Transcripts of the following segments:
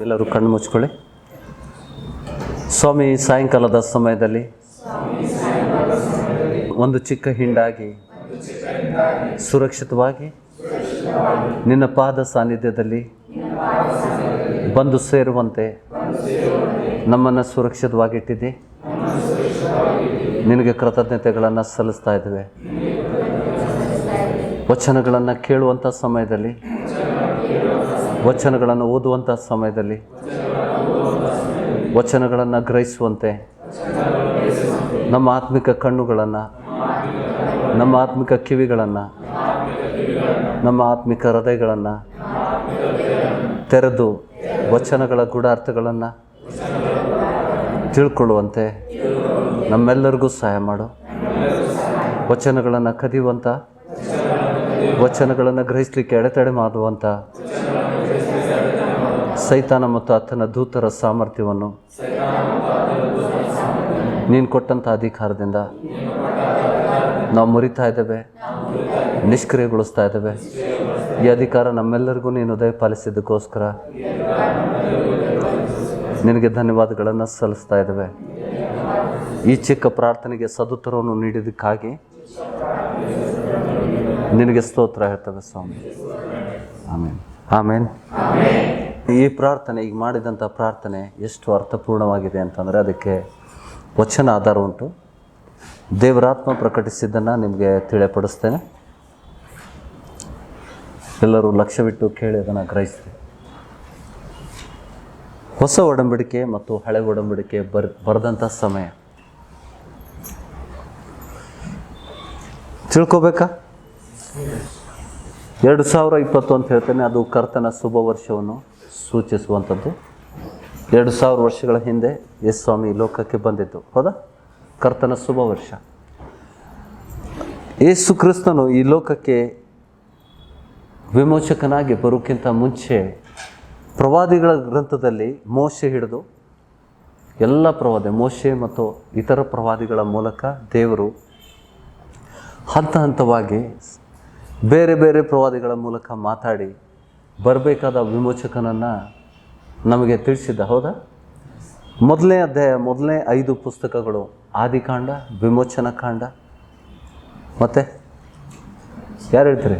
ಎಲ್ಲರೂ ಕಣ್ಣು ಮುಚ್ಕೊಳ್ಳಿ. ಸ್ವಾಮಿ, ಸಾಯಂಕಾಲದ ಸಮಯದಲ್ಲಿ ಒಂದು ಚಿಕ್ಕ ಹಿಂಡಾಗಿ ಸುರಕ್ಷಿತವಾಗಿ ನಿನ್ನ ಪಾದ ಸಾನ್ನಿಧ್ಯದಲ್ಲಿ ಬಂದು ಸೇರುವಂತೆ ನಮ್ಮನ್ನು ಸುರಕ್ಷಿತವಾಗಿಟ್ಟಿದ್ದೆ. ನಿನಗೆ ಕೃತಜ್ಞತೆಗಳನ್ನು ಸಲ್ಲಿಸ್ತಾ ಇದ್ದೇವೆ. ವಚನಗಳನ್ನು ಕೇಳುವಂಥ ಸಮಯದಲ್ಲಿ, ವಚನಗಳನ್ನು ಓದುವಂಥ ಸಮಯದಲ್ಲಿ, ವಚನಗಳನ್ನು ಗ್ರಹಿಸುವಂತೆ ನಮ್ಮ ಆತ್ಮಿಕ ಕಣ್ಣುಗಳನ್ನು, ನಮ್ಮ ಆತ್ಮಿಕ ಕಿವಿಗಳನ್ನು, ನಮ್ಮ ಆತ್ಮಿಕ ಹೃದಯಗಳನ್ನು ತೆರೆದು ವಚನಗಳ ಗೂಢಾರ್ಥಗಳನ್ನು ತಿಳ್ಕೊಳ್ಳುವಂತೆ ನಮ್ಮೆಲ್ಲರಿಗೂ ಸಹಾಯ ಮಾಡು. ವಚನಗಳನ್ನು ಕದಿಯುವಂಥ, ವಚನಗಳನ್ನು ಗ್ರಹಿಸಲಿಕ್ಕೆ ಅಡೆತಡೆ ಮಾಡುವಂಥ ಸೈತಾನ ಮತ್ತು ಆತನ ದೂತರ ಸಾಮರ್ಥ್ಯವನ್ನು ನೀನು ಕೊಟ್ಟಂಥ ಅಧಿಕಾರದಿಂದ ನಾವು ಮುರಿತಾ ಇದ್ದೇವೆ, ನಿಷ್ಕ್ರಿಯಗೊಳಿಸ್ತಾ ಇದ್ದೇವೆ. ಈ ಅಧಿಕಾರ ನಮ್ಮೆಲ್ಲರಿಗೂ ನೀನು ದಯಪಾಲಿಸಿದ್ದಕ್ಕೋಸ್ಕರ ನಿನಗೆ ಧನ್ಯವಾದಗಳನ್ನು ಸಲ್ಲಿಸ್ತಾ ಇದ್ದೇವೆ. ಈ ಚಿಕ್ಕ ಪ್ರಾರ್ಥನೆಗೆ ಸದುತ್ತರವನ್ನು ನೀಡಿದ್ದಕ್ಕಾಗಿ ನಿನಗೆ ಸ್ತೋತ್ರ ಹೇಳ್ತೇವೆ ಸ್ವಾಮಿ. ಆಮೇನ್ ಆಮೇನ್. ಈ ಪ್ರಾರ್ಥನೆ, ಈಗ ಮಾಡಿದಂಥ ಪ್ರಾರ್ಥನೆ ಎಷ್ಟು ಅರ್ಥಪೂರ್ಣವಾಗಿದೆ ಅಂತಂದರೆ ಅದಕ್ಕೆ ವಚನ ಆಧಾರ ಉಂಟು. ದೇವರಾತ್ಮ ಪ್ರಕಟಿಸಿದ್ದನ್ನು ನಿಮಗೆ ತಿಳಿಯಪಡಿಸ್ತೇನೆ. ಎಲ್ಲರೂ ಲಕ್ಷ್ಯವಿಟ್ಟು ಕೇಳಿ ಅದನ್ನು ಗ್ರಹಿಸ್ತೀವಿ. ಹೊಸ ಒಡಂಬಡಿಕೆ ಮತ್ತು ಹಳೆ ಒಡಂಬಡಿಕೆ ಬರೆದಂಥ ಸಮಯ ತಿಳ್ಕೊಬೇಕಾ? 2020 ಅಂತ ಹೇಳ್ತೇನೆ. ಅದು ಕರ್ತನ ಶುಭ ವರ್ಷವನ್ನು ಸೂಚಿಸುವಂಥದ್ದು. 2000 ವರ್ಷಗಳ ಹಿಂದೆ ಯೇಸು ಸ್ವಾಮಿ ಲೋಕಕ್ಕೆ ಬಂದಿದ್ದು, ಹೌದಾ? ಕರ್ತನ ಶುಭ ವರ್ಷ. ಯೇಸು ಕ್ರಿಸ್ತನು ಈ ಲೋಕಕ್ಕೆ ವಿಮೋಚಕನಾಗಿ ಬರೋಕ್ಕಿಂತ ಮುಂಚೆ ಪ್ರವಾದಿಗಳ ಗ್ರಂಥದಲ್ಲಿ ಮೋಶೆ ಹಿಡಿದು ಎಲ್ಲ ಮೋಶೆ ಮತ್ತು ಇತರ ಪ್ರವಾದಿಗಳ ಮೂಲಕ ದೇವರು ಹಂತ ಹಂತವಾಗಿ ಬೇರೆ ಬೇರೆ ಪ್ರವಾದಿಗಳ ಮೂಲಕ ಮಾತಾಡಿ ಬರಬೇಕಾದ ವಿಮೋಚಕನನ್ನು ನಮಗೆ ತಿಳಿಸಿದ್ದ, ಹೌದಾ? ಮೊದಲನೇ ಅಧ್ಯಾಯ, ಮೊದಲನೇ 5 ಪುಸ್ತಕಗಳು ಆದಿಕಾಂಡ, ವಿಮೋಚನ ಕಾಂಡ, ಮತ್ತು ಯಾರು ಹೇಳ್ತೀರಿ?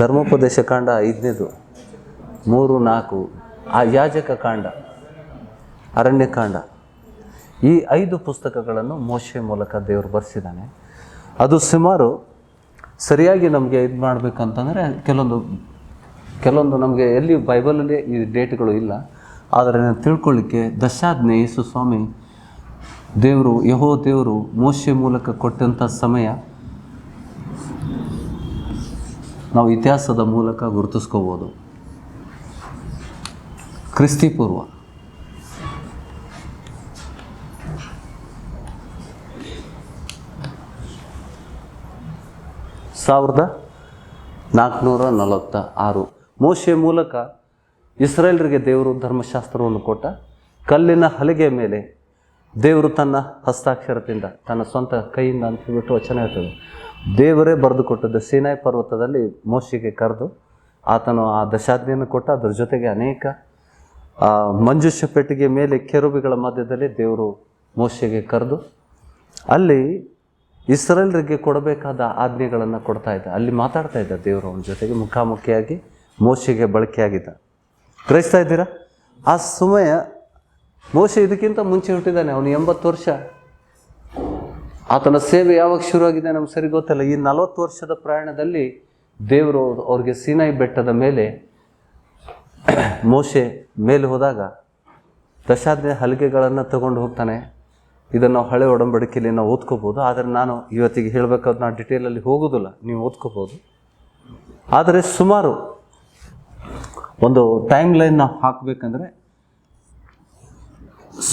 ಧರ್ಮೋಪದೇಶ ಕಾಂಡ 5ನೇದು, 3, 4 ಆ ಯಾಜಕ ಕಾಂಡ, ಅರಣ್ಯಕಾಂಡ. ಈ 5 ಪುಸ್ತಕಗಳನ್ನು ಮೋಶೆ ಮೂಲಕ ದೇವರು ಬರೆಸಿದ್ದಾನೆ. ಅದು ಸುಮಾರು ಸರಿಯಾಗಿ ನಮಗೆ ಇದು ಮಾಡಬೇಕಂತಂದರೆ ಕೆಲವೊಂದು ನಮಗೆ ಎಲ್ಲಿ ಬೈಬಲಲ್ಲಿ ಈ ಡೇಟ್ಗಳು ಇಲ್ಲ. ಆದರೆ ತಿಳ್ಕೊಳ್ಳಿಕ್ಕೆ ದಶಾಜ್ಞೆ ಯೇಸು ಸ್ವಾಮಿ ದೇವರು ಮೋಶೆ ಮೂಲಕ ಕೊಟ್ಟಂಥ ಸಮಯ ನಾವು ಇತಿಹಾಸದ ಮೂಲಕ ಗುರುತಿಸ್ಕೋಬೋದು. ಕ್ರಿಸ್ತಿ ಪೂರ್ವ 1446 ಮೋಶೆ ಮೂಲಕ ಇಸ್ರಾಯೇಲರಿಗೆ ದೇವರು ಧರ್ಮಶಾಸ್ತ್ರವನ್ನು ಕೊಟ್ಟ. ಕಲ್ಲಿನ ಹಲಗೆಯ ಮೇಲೆ ದೇವರು ತನ್ನ ಹಸ್ತಾಕ್ಷರದಿಂದ, ತನ್ನ ಸ್ವಂತ ಕೈಯಿಂದ ಅಂತ ಹೇಳ್ಬಿಟ್ಟು ವಚನ ಹೇಳ್ತದೆ. ದೇವರೇ ಬರೆದು ಕೊಟ್ಟದ್ದು ಸೀನಾಯಿ ಪರ್ವತದಲ್ಲಿ ಮೋಶೆಗೆ ಕರೆದು ಆತನು ಆ ದಶಾಜ್ಞೆಯನ್ನು ಕೊಟ್ಟ. ಅದರ ಜೊತೆಗೆ ಅನೇಕ ಮಂಜುಷ ಪೆಟ್ಟಿಗೆ ಮೇಲೆ ಕೆರೂಬಿಗಳ ಮಧ್ಯದಲ್ಲಿ ದೇವರು ಮೋಶೆಗೆ ಕರೆದು ಅಲ್ಲಿ ಇಸ್ರಾಯೇಲರಿಗೆ ಕೊಡಬೇಕಾದ ಆಜ್ಞೆಗಳನ್ನು ಕೊಡ್ತಾ ಇದ್ದ. ಅಲ್ಲಿ ಮಾತಾಡ್ತಾ ಇದ್ದ ದೇವರು ಅವನ ಜೊತೆಗೆ ಮುಖಾಮುಖಿಯಾಗಿ ಮೋಶೆಗೆ ಬಳಕೆಯಾಗಿದ್ದ. ಗ್ರಹಿಸ್ತಾ ಇದ್ದೀರಾ? ಆ ಸಮಯ ಮೋಶೆ ಇದಕ್ಕಿಂತ ಮುಂಚೆ ಹುಟ್ಟಿದ್ದಾನೆ. ಅವನು 80 ವರ್ಷ. ಆತನ ಸೇವೆ ಯಾವಾಗ ಶುರುವಾಗಿದೆ ನಮ್ಗೆ ಸರಿ ಗೊತ್ತಿಲ್ಲ. ಈ 40 ವರ್ಷದ ಪ್ರಯಾಣದಲ್ಲಿ ದೇವರು ಅವ್ರಿಗೆ ಸೀನಾಯಿ ಬೆಟ್ಟದ ಮೇಲೆ ಮೋಶೆ ಮೇಲೆ ಹೋದಾಗ ದಶಾಜ್ಞೆ ಹಲಗೆಗಳನ್ನು ತಗೊಂಡು ಹೋಗ್ತಾನೆ. ಇದನ್ನು ಹಳೆ ಒಡಂಬಡಿಕೆಯಲ್ಲಿ ನಾವು ಓದ್ಕೋಬೋದು. ಆದರೆ ನಾನು ಇವತ್ತಿಗೆ ಹೇಳಬೇಕಾದ್ರೆ ನಾನು ಡಿಟೇಲಲ್ಲಿ ಹೋಗೋದಿಲ್ಲ, ನೀವು ಓದ್ಕೋಬೋದು. ಆದರೆ ಸುಮಾರು ಒಂದು ಟೈಮ್ ಲೈನ್ ನಾವು ಹಾಕಬೇಕಂದ್ರೆ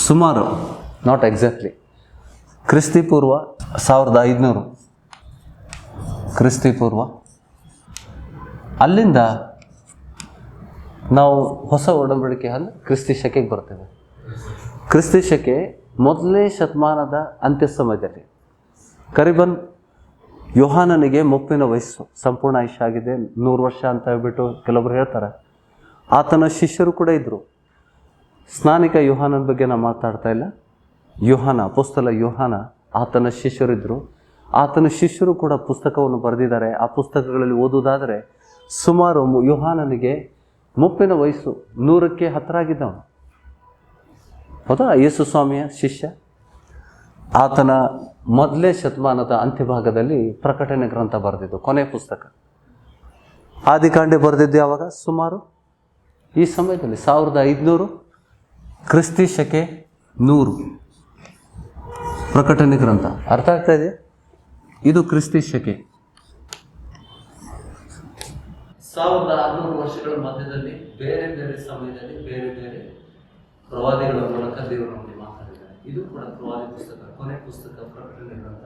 ಸುಮಾರು, ನಾಟ್ ಎಕ್ಸಾಕ್ಟ್ಲಿ, ಕ್ರಿಸ್ತಿ ಪೂರ್ವ 1500 ಕ್ರಿಸ್ತಿ ಪೂರ್ವ, ಅಲ್ಲಿಂದ ನಾವು ಹೊಸ ಒಡಂಬಡಿಕೆ ಅಂದರೆ ಕ್ರಿಸ್ತಿ ಶಕೆಗೆ ಬರ್ತೇವೆ. ಕ್ರಿಸ್ತಿ ಶಕೆ ಮೊದಲನೇ ಶತಮಾನದ ಅಂತ್ಯ ಸಮಯದಲ್ಲಿ ಕರಿಬನ್ ಯೋಹಾನನಿಗೆ ಮುಪ್ಪಿನ ವಯಸ್ಸು, ಸಂಪೂರ್ಣ ಆಯುಷ್ಯ ಆಗಿದೆ, 100 ವರ್ಷ ಅಂತ ಹೇಳ್ಬಿಟ್ಟು ಕೆಲವೊಬ್ರು ಹೇಳ್ತಾರೆ. ಆತನ ಶಿಷ್ಯರು ಕೂಡ ಇದ್ದರು. ಸ್ನಾನಿಕ ಯೋಹಾನನ ಬಗ್ಗೆ ನಾನು ಮಾತಾಡ್ತಾ ಇಲ್ಲ. ಯೋಹಾನ, ಅಪೊಸ್ತಲ ಯೋಹಾನ ಆತನ ಶಿಷ್ಯರಿದ್ದರು. ಆತನ ಶಿಷ್ಯರು ಕೂಡ ಪುಸ್ತಕವನ್ನು ಬರೆದಿದ್ದಾರೆ. ಆ ಪುಸ್ತಕಗಳಲ್ಲಿ ಓದುವುದಾದರೆ ಸುಮಾರು ಯೋಹಾನನಿಗೆ ಮುಪ್ಪಿನ ವಯಸ್ಸು 100ಕ್ಕೆ ಹತ್ತಿರ ಆಗಿದ್ದವನು. ಹೌದಾ? ಯೇಸು ಸ್ವಾಮಿಯ ಶಿಷ್ಯ. ಆತನ ಮೊದಲೇ ಶತಮಾನದ ಅಂತ್ಯಭಾಗದಲ್ಲಿ ಪ್ರಕಟಣೆ ಗ್ರಂಥ ಬರೆದಿದ್ದು, ಕೊನೆ ಪುಸ್ತಕ. ಆದಿಕಾಂಡ ಬರೆದಿದ್ದು ಯಾವಾಗ? ಸುಮಾರು ಈ ಸಮಯದಲ್ಲಿ 1500 ಕ್ರಿಸ್ತಿ ಶಕೆ 100 ಪ್ರಕಟಣೆ ಗ್ರಂಥ. ಅರ್ಥ ಆಗ್ತಾ ಇದೆ? ಇದು ಕ್ರಿಸ್ತಿ ಶಕೆ 1600 ವರ್ಷಗಳ ಮಧ್ಯದಲ್ಲಿ ಬೇರೆ ಬೇರೆ ಸಮಯದಲ್ಲಿ ಬೇರೆ ಬೇರೆ ಪ್ರವಾದಿಗಳ ಮೂಲಕ ದೇವರು ನಮಗೆ ಮಾತಾಡಿದ್ದಾರೆ. ಇದು ಕೂಡ ಪ್ರವಾದಿ ಪುಸ್ತಕ, ಕೊನೆ ಪುಸ್ತಕ, ಪ್ರಕಟಣೆ ಗ್ರಂಥ,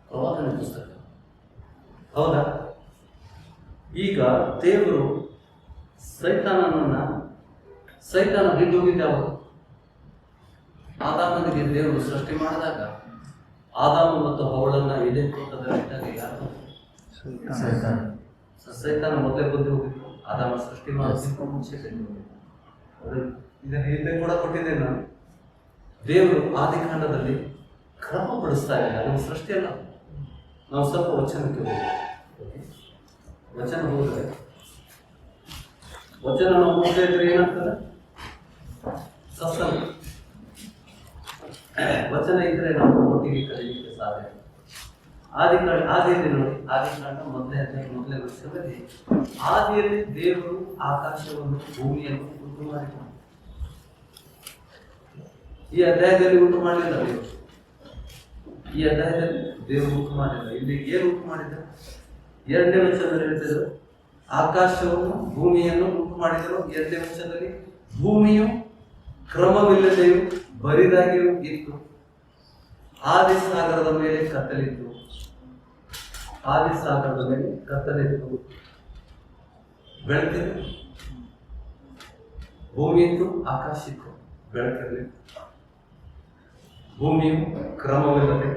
ಪ್ರವಾದನೆ ಪುಸ್ತಕ. ಹೌದಾ? ಈಗ ದೇವರು ಸೈತಾನ ಹಿಡಿದೋಗಿದ್ದ ಅವರು ಆದಾಮನಿಗೆ ದೇವರು ಸೃಷ್ಟಿ ಮಾಡಿದಾಗ ಆದಾಮ ಮತ್ತು ಹವಳನ್ನ ಇದೇ ತೋಟದಲ್ಲಿದ್ದಾಗ ಯಾರು? ಸೈತಾನ ಮೊದಲೇ ಬಂದು ಹೋಗಿತ್ತು. ಆದಾಮ ಸೃಷ್ಟಿ ಮಾಡೋದಕ್ಕಿಂತ ಮುಂಚೆ ಇದನ್ನು ಹಿಂದೆ ಕೂಡ ಕೊಟ್ಟಿದ್ದೇನೆ ನಾನು. ದೇವರು ಆದಿಕಾಂಡದಲ್ಲಿ ಕ್ರಮಪಡಿಸ್ತಾ ಇದ್ದಾರೆ. ನಮ್ಮ ಸೃಷ್ಟಿ ಅಲ್ಲ. ನಾವು ಸ್ವಲ್ಪ ವಚನಕ್ಕೆ ವಚನ ಹೋದರೆ ವಚನ ನಾವು ಹೋಗ್ತಾ ಇದ್ರೆ ಏನಾಗ್ತದೆ? ಸತ್ಸಂಗ. ವಚನ ಇದ್ರೆ ನಾವು ಒಟ್ಟಿಗೆ ಕಲಿಯಲಿಕ್ಕೆ ಸಾಧ್ಯ. ಆದಿಯಲ್ಲಿ ನೋಡಿ, ಆದಿಕಾಂಡ ಮೊದಲನೇ ವರ್ಷದಲ್ಲಿ ಆದಿಯಲ್ಲಿ ದೇವರು ಆಕಾಶವನ್ನು ಭೂಮಿಯನ್ನು ಉಂಟು ಮಾಡಿದ. ಈ ಅಧ್ಯಾಯದಲ್ಲಿ ಉಂಟು ಮಾಡಲಿಲ್ಲ ದೇವರು. ಈ ಅಧ್ಯಾಯದಲ್ಲಿ ದೇವರು ಉಂಟು ಮಾಡಿಲ್ಲ. ಇಲ್ಲಿ ಏನು ಉಂಟು ಮಾಡಿದ? 2ನೇ ವಚನದಲ್ಲಿ ಹೇಳ್ತಿದ್ರು ಆಕಾಶವನ್ನು ಭೂಮಿಯನ್ನು ಉಂಟು ಮಾಡಿದರು. 2ನೇ ವಚನದಲ್ಲಿ ಭೂಮಿಯು ಕ್ರಮವಿಲ್ಲದೆಯೂ ಬರಿದಾಗಿಯೂ ಇತ್ತು. ಆದಿ ಸಾಗರದ ಮೇಲೆ ಕತ್ತಲಿತ್ತು. ಆದಿ ಸಾಗರದ ಮೇಲೆ ಕತ್ತಲಿತ್ತು. ಬೆಳಕಿತ್ತು. ಭೂಮಿ ಇತ್ತು, ಆಕಾಶ ಇತ್ತು, ಬೆಳಕಿರಲಿತ್ತು. ಭೂಮಿಯು ಕ್ರಮವಿಲ್ಲದೆ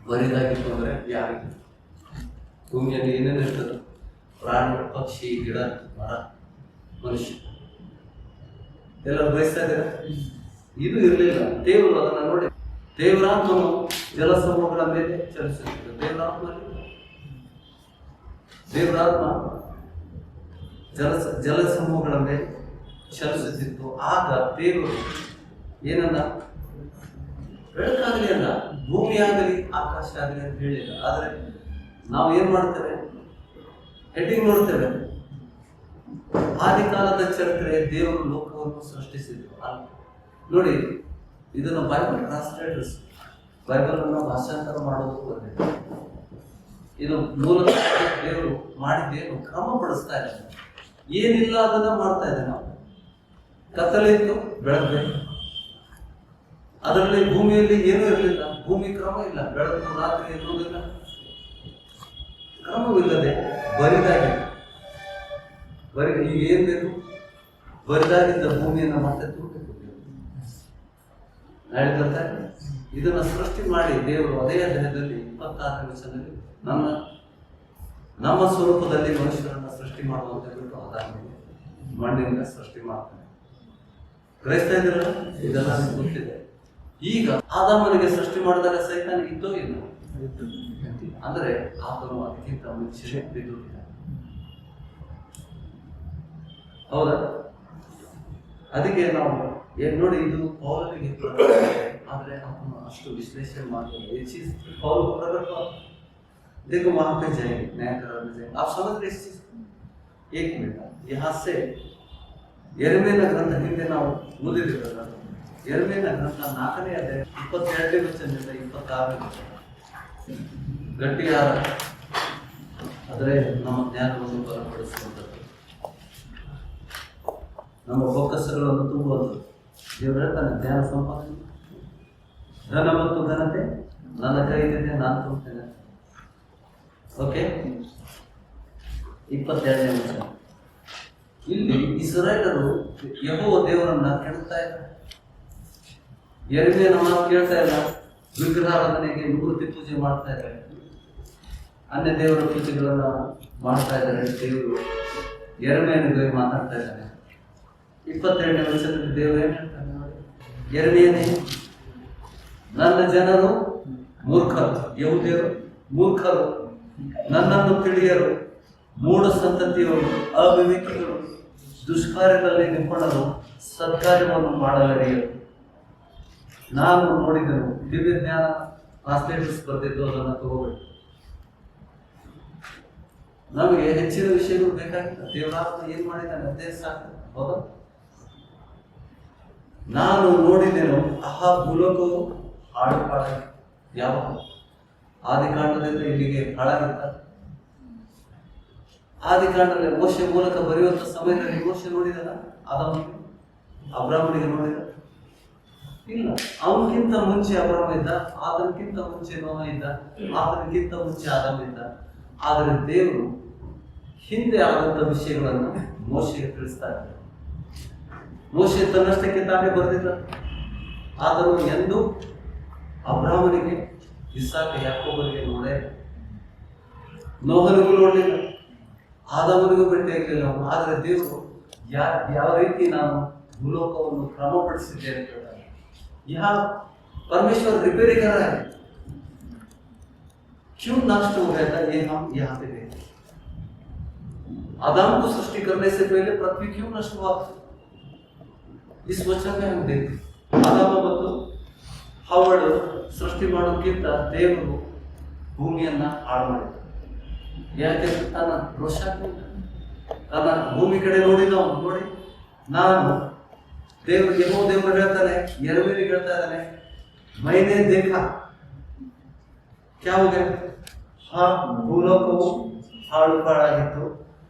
ಬರಿದಾಗಿತ್ತು. ಅಂದರೆ ಯಾರಿಗೆ? ಭೂಮಿಯಲ್ಲಿ ಏನೇನು ಇರ್ತದೆ? ಪ್ರಾಣಿ, ಪಕ್ಷಿ, ಗಿಡ, ಮರ, ಮನುಷ್ಯ ಎಲ್ಲರೂ ಬಯಸ್ತಾ ಇದ್ದಾರೆ. ಇದು ಇರಲಿಲ್ಲ. ದೇವರು ಅದನ್ನು ನೋಡಿ, ದೇವರಾತ್ಮನು ಜಲಸಮೂಹಗಳ ಮೇಲೆ ಚಲಿಸುತ್ತಿದ್ದರು. ದೇವರಾತ್ಮ ಜಲಸಮೂಹಗಳ ಮೇಲೆ ಚಲಿಸುತ್ತಿತ್ತು. ಆಗ ದೇವರು ಏನನ್ನ ಬೆಳಕಾಗಲಿ ಅಲ್ಲ, ಭೂಮಿ ಆಗಲಿ ಆಕಾಶ ಆಗಲಿ ಅಂತ ಹೇಳಿಲ್ಲ. ಆದರೆ ನಾವು ಏನ್ ಮಾಡ್ತೇವೆ? ಹೆಡ್ಡಿಂಗ್ ನೋಡ್ತೇವೆ. ಆದಿಕಾಲದ ಚರಿತ್ರೆ, ದೇವರು ಲೋಕವನ್ನು ಸೃಷ್ಟಿಸಿದ್ರು. ನೋಡಿ, ಇದನ್ನು ಬೈಬಲ್ ಟ್ರಾನ್ಸ್ಲೇಟರ್ಸ್, ಬೈಬಲ್ ಅನ್ನು ಭಾಷಾಂತರ ಮಾಡೋದು ಬಂದಿದೆ. ಇದು ಮೂಲತಃ ದೇವರು ಮಾಡಿದ್ದೇನು ಕ್ರಮಪಡಿಸ್ತಾ ಇದ್ದಾರೆ. ಏನಿಲ್ಲ ಅದನ್ನ ಮಾಡ್ತಾ ಇದ್ದೇವೆ ನಾವು. ಕತ್ತಲಿತ್ತು, ಬೆಳಗ್ಬೇಕು. ಅದರಲ್ಲಿ ಭೂಮಿಯಲ್ಲಿ ಏನೂ ಇರಲಿಲ್ಲ. ಭೂಮಿ ಕ್ರಮ ಇಲ್ಲ. ಬೆಳಕು ರಾತ್ರಿ ಎನ್ನುವುದಿಲ್ಲ. ಕ್ರಮವಿಲ್ಲದೆ ಬರಿದಾಗಿದೆ. ಈಗ ಏನ್ ಬೇಕು? ಬರಿದಾಗಿದ್ದ ಭೂಮಿಯನ್ನು ಮತ್ತೆ ತುರುಕಬೇಕು. ಹೇಳಿದಂತೆ ಇದನ್ನ ಸೃಷ್ಟಿ ಮಾಡಿ ದೇವರು ಅದೇ ಅಧ್ಯಾಯದಲ್ಲಿ 26ನೇ ವಚನದಲ್ಲಿ ನಮ್ಮ ಸ್ವರೂಪದಲ್ಲಿ ಮನುಷ್ಯರನ್ನ ಸೃಷ್ಟಿ ಮಾಡುವಂತ ಬಿಟ್ಟು ಆದಾಮನಿಗೆ ಮಣ್ಣಿನಿಂದ ಸೃಷ್ಟಿ ಮಾಡ್ತಾನೆ. ಗ್ರಹಿಸ್ತಾ ಇದ್ದೀರಲ್ಲ? ಇದೆಲ್ಲ ಗೊತ್ತಿದೆ. ಈಗ ಆದಾಮನಿಗೆ ಸೃಷ್ಟಿ ಮಾಡಿದಾಗ ಸೈತಾನ ಇದ್ದೋ ಇಲ್ಲ? ಅಂದ್ರೆ ಆತನು ಅದಕ್ಕಿಂತ ಮುಂಚೆ ಬಿದ್ದುಬಿಟ್ಟಿದ್ದಾನೆ. ಹೌದಾ? ಅದಕ್ಕೆ ನಾವು ನೋಡಿ, ಇದು ಪೌಲನಿಗೆ ಆದರೆ ಅವನು ಅಷ್ಟು ವಿಶ್ಲೇಷಣೆ ಮಾಡಲಿಲ್ಲ. पौल को प्रकट हुआ, देखो वहां पे जाएंगे, नया करार में जाएंगे. आप समझ रहे इस चीज? एक मिनट, यहाँ से ಯೆರೆಮೀಯನ ಗ್ರಂಥ ಹಿಂದೆ ನಾವು ಓದಿದ್ದೇವೆ. ಯೆರೆಮೀಯನ ಗ್ರಂಥ 4ನೇ ಅಧ್ಯಾಯ 22ನೇ ವಚನದಿಂದ 26ನೇ ವಚನ ಗಟ್ಟಿಯಾದ ಆದರೆ ನಮ್ಮ ಜ್ಞಾನವನ್ನು ಬಲಪಡಿಸುವಂಥದ್ದು, ನಮ್ಮ ಫೋಕಸ್ಗಳನ್ನು ತುಂಬುವಂಥದ್ದು. ದೇವರು ಹೇಳ್ತಾನೆ, ಜ್ಞಾನ ಸಂಪಾದನೆ, ಧನ ಮತ್ತು ಘನತೆ ನನ್ನ ಕೈಲಿದೆ, ನಾನು ತುಂಬುತ್ತೇನೆ. ಓಕೆ, 22ನೇ ವಚನ. ಇಲ್ಲಿ ಇಸ್ರಾಯೇಲರು ಯೆಹೋವ ದೇವರನ್ನ ಕೆಡುತ್ತಾ ಇದ್ದಾರೆ. ಯೆರೆಮೀಯನ ಮಾತು ಕೇಳ್ತಾ ಇಲ್ಲ. ವಿಗ್ರಹಾರಾಧನೆಗೆ ನಿವೃತ್ತಿ ಪೂಜೆ ಮಾಡ್ತಾ ಇದ್ದಾರೆ, ಅನ್ಯ ದೇವರ ಪೂಜೆಗಳನ್ನ ಮಾಡ್ತಾ ಇದ್ದಾರೆ. ದೇವರು ಯೆರೆಮೀಯನಿಗೆ ಮಾತಾಡ್ತಾ ಇದ್ದಾನೆ. 22ನೇ ವರ್ಷದಲ್ಲಿ ದೇವರು ಏನ್ ಹೇಳ್ತಾನೆ ನೋಡಿ, ಯೆರೆಮೀಯನೇ, ನನ್ನ ಜನರು ಮೂರ್ಖರು, ಯೆಹೂದ್ಯರು ಮೂರ್ಖರು, ನನ್ನನ್ನು ತಿಳಿಯರು, ಮೂಢ ಸಂತತಿಯವರು, ಅವಿವೇಕಿಗಳು, ದುಷ್ಕಾರ್ಯದಲ್ಲಿ ನಿಪುಣರು, ಸತ್ಕಾರ್ಯವನ್ನು ಮಾಡಲರಿಯರು. ನಾನು ನೋಡಿದೆನು. ದಿವ್ಯ ಜ್ಞಾನ ಟ್ರಾನ್ಸ್ಲೇಟರ್ಸ್ ಬರ್ತಿದ್ದು ಅದನ್ನು ತಗೋಬೇಕು. ನಮಗೆ ಹೆಚ್ಚಿನ ವಿಷಯಗಳು ಬೇಕಾಗಿಲ್ಲ. ದೇವರಾತ್ಮ ಏನ್ ಮಾಡಿದ್ದಾನೆ ಅದೇ ಸಾಕು. ಹೌದಾ? ನಾನು ನೋಡಿದೆನು, ಆಹಾ ಭೂಲೋಕವು ಹಾಳು ಹಾಳಾಗಿ. ಯಾವ ಆದಿಕಾಂಡದಿಂದ ಇಲ್ಲಿಗೆ ಹಾಳಾಗಿರ್ತಾರೆ. ಆದಿಕಾಂಡದಲ್ಲಿ ಮೋಶೆ ಮೂಲಕ ಬರೆಯುವಂತ ಸಮಯದಲ್ಲಿ ಮೋಶೆ ನೋಡಿದಲ್ಲ ಆದಾಮನಿಗೆ, ಅಬ್ರಾಹ್ಮನಿಗೆ ನೋಡಿದ ಇಲ್ಲ. ಅವನಿಗಿಂತ ಮುಂಚೆ ಅಬ್ರಾಹ್ಮ ಇದ್ದ, ಆತನಿಗಿಂತ ಮುಂಚೆ ನೋಹ ಇದ್ದ, ಆತನಿಗಿಂತ ಮುಂಚೆ ಆದಾಮ ಇದ್ದ. ಆದರೆ ದೇವರು ಹಿಂದೆ ಆದಂತ ವಿಷಯಗಳನ್ನು ಮೋಶೆಗೆ ತಿಳಿಸ್ತಾ ಇದ್ದಾರೆ. ಮೋಶೆ ತನ್ನಷ್ಟಕ್ಕೆ ತಾನೇ ಬರೆದಿದ್ದ. ಆದರೂ ಎಂದು ಅಬ್ರಾಹ್ಮನಿಗೆ, ಇಸಾಕ, ಯಾಕೋಬನಿಗೆ ನೋಡೇ, ನೋಹನಿಗೂ ನೋಡಲಿಲ್ಲ, ಆದಾಮನಿಗೂ ಭೇಟಿಯಾಗಲಿಲ್ಲ. ಆದರೆ ದೇವರು ಯಾವ ರೀತಿ ನಾನು ಭೂಲೋಕವನ್ನು ಕ್ರಮಪಡಿಸಿದ್ದೇನೆ ಅಂತ ಹೇಳ್ತಾರೆ. यहाँ परमेश्वर रिपेयर कर रहा है. क्यों नष्ट हो गया था ये हम यहाँ पे देखते. आदम को सृष्टि करने से पहले पृथ्वी क्यों नष्ट हुआ? इस वचन में हम देखते. आदम ಮತ್ತು ಹವ್ವಳು ಸೃಷ್ಟಿ ಮಾಡೋಕ್ಕಿಂತ ದೇವರು ಭೂಮಿಯನ್ನ ಹಾಳು ಮಾಡಿದ್ರು. ಯಾಕೆ? ತನ್ನ ರೋಷ, ತನ್ನ ಭೂಮಿ ಕಡೆ ನೋಡಿದವನು ನೋಡಿ, ನಾನು ದೇವ್ರಿಗೆ ಏನೋ ದೇವರು ಹೇಳ್ತಾನೆ, ಯೆರೆಮೀಯನಿಗೆ ಹೇಳ್ತಾ ಇದ್ದಾನೆ, ಮೈನೆ ದೇಖ ಕ್ಯಾ ಹೋ ಗಯಾ, ಭೂಲೋಕವು ಹಾಳು ಹಾಳಾಗಿತ್ತು,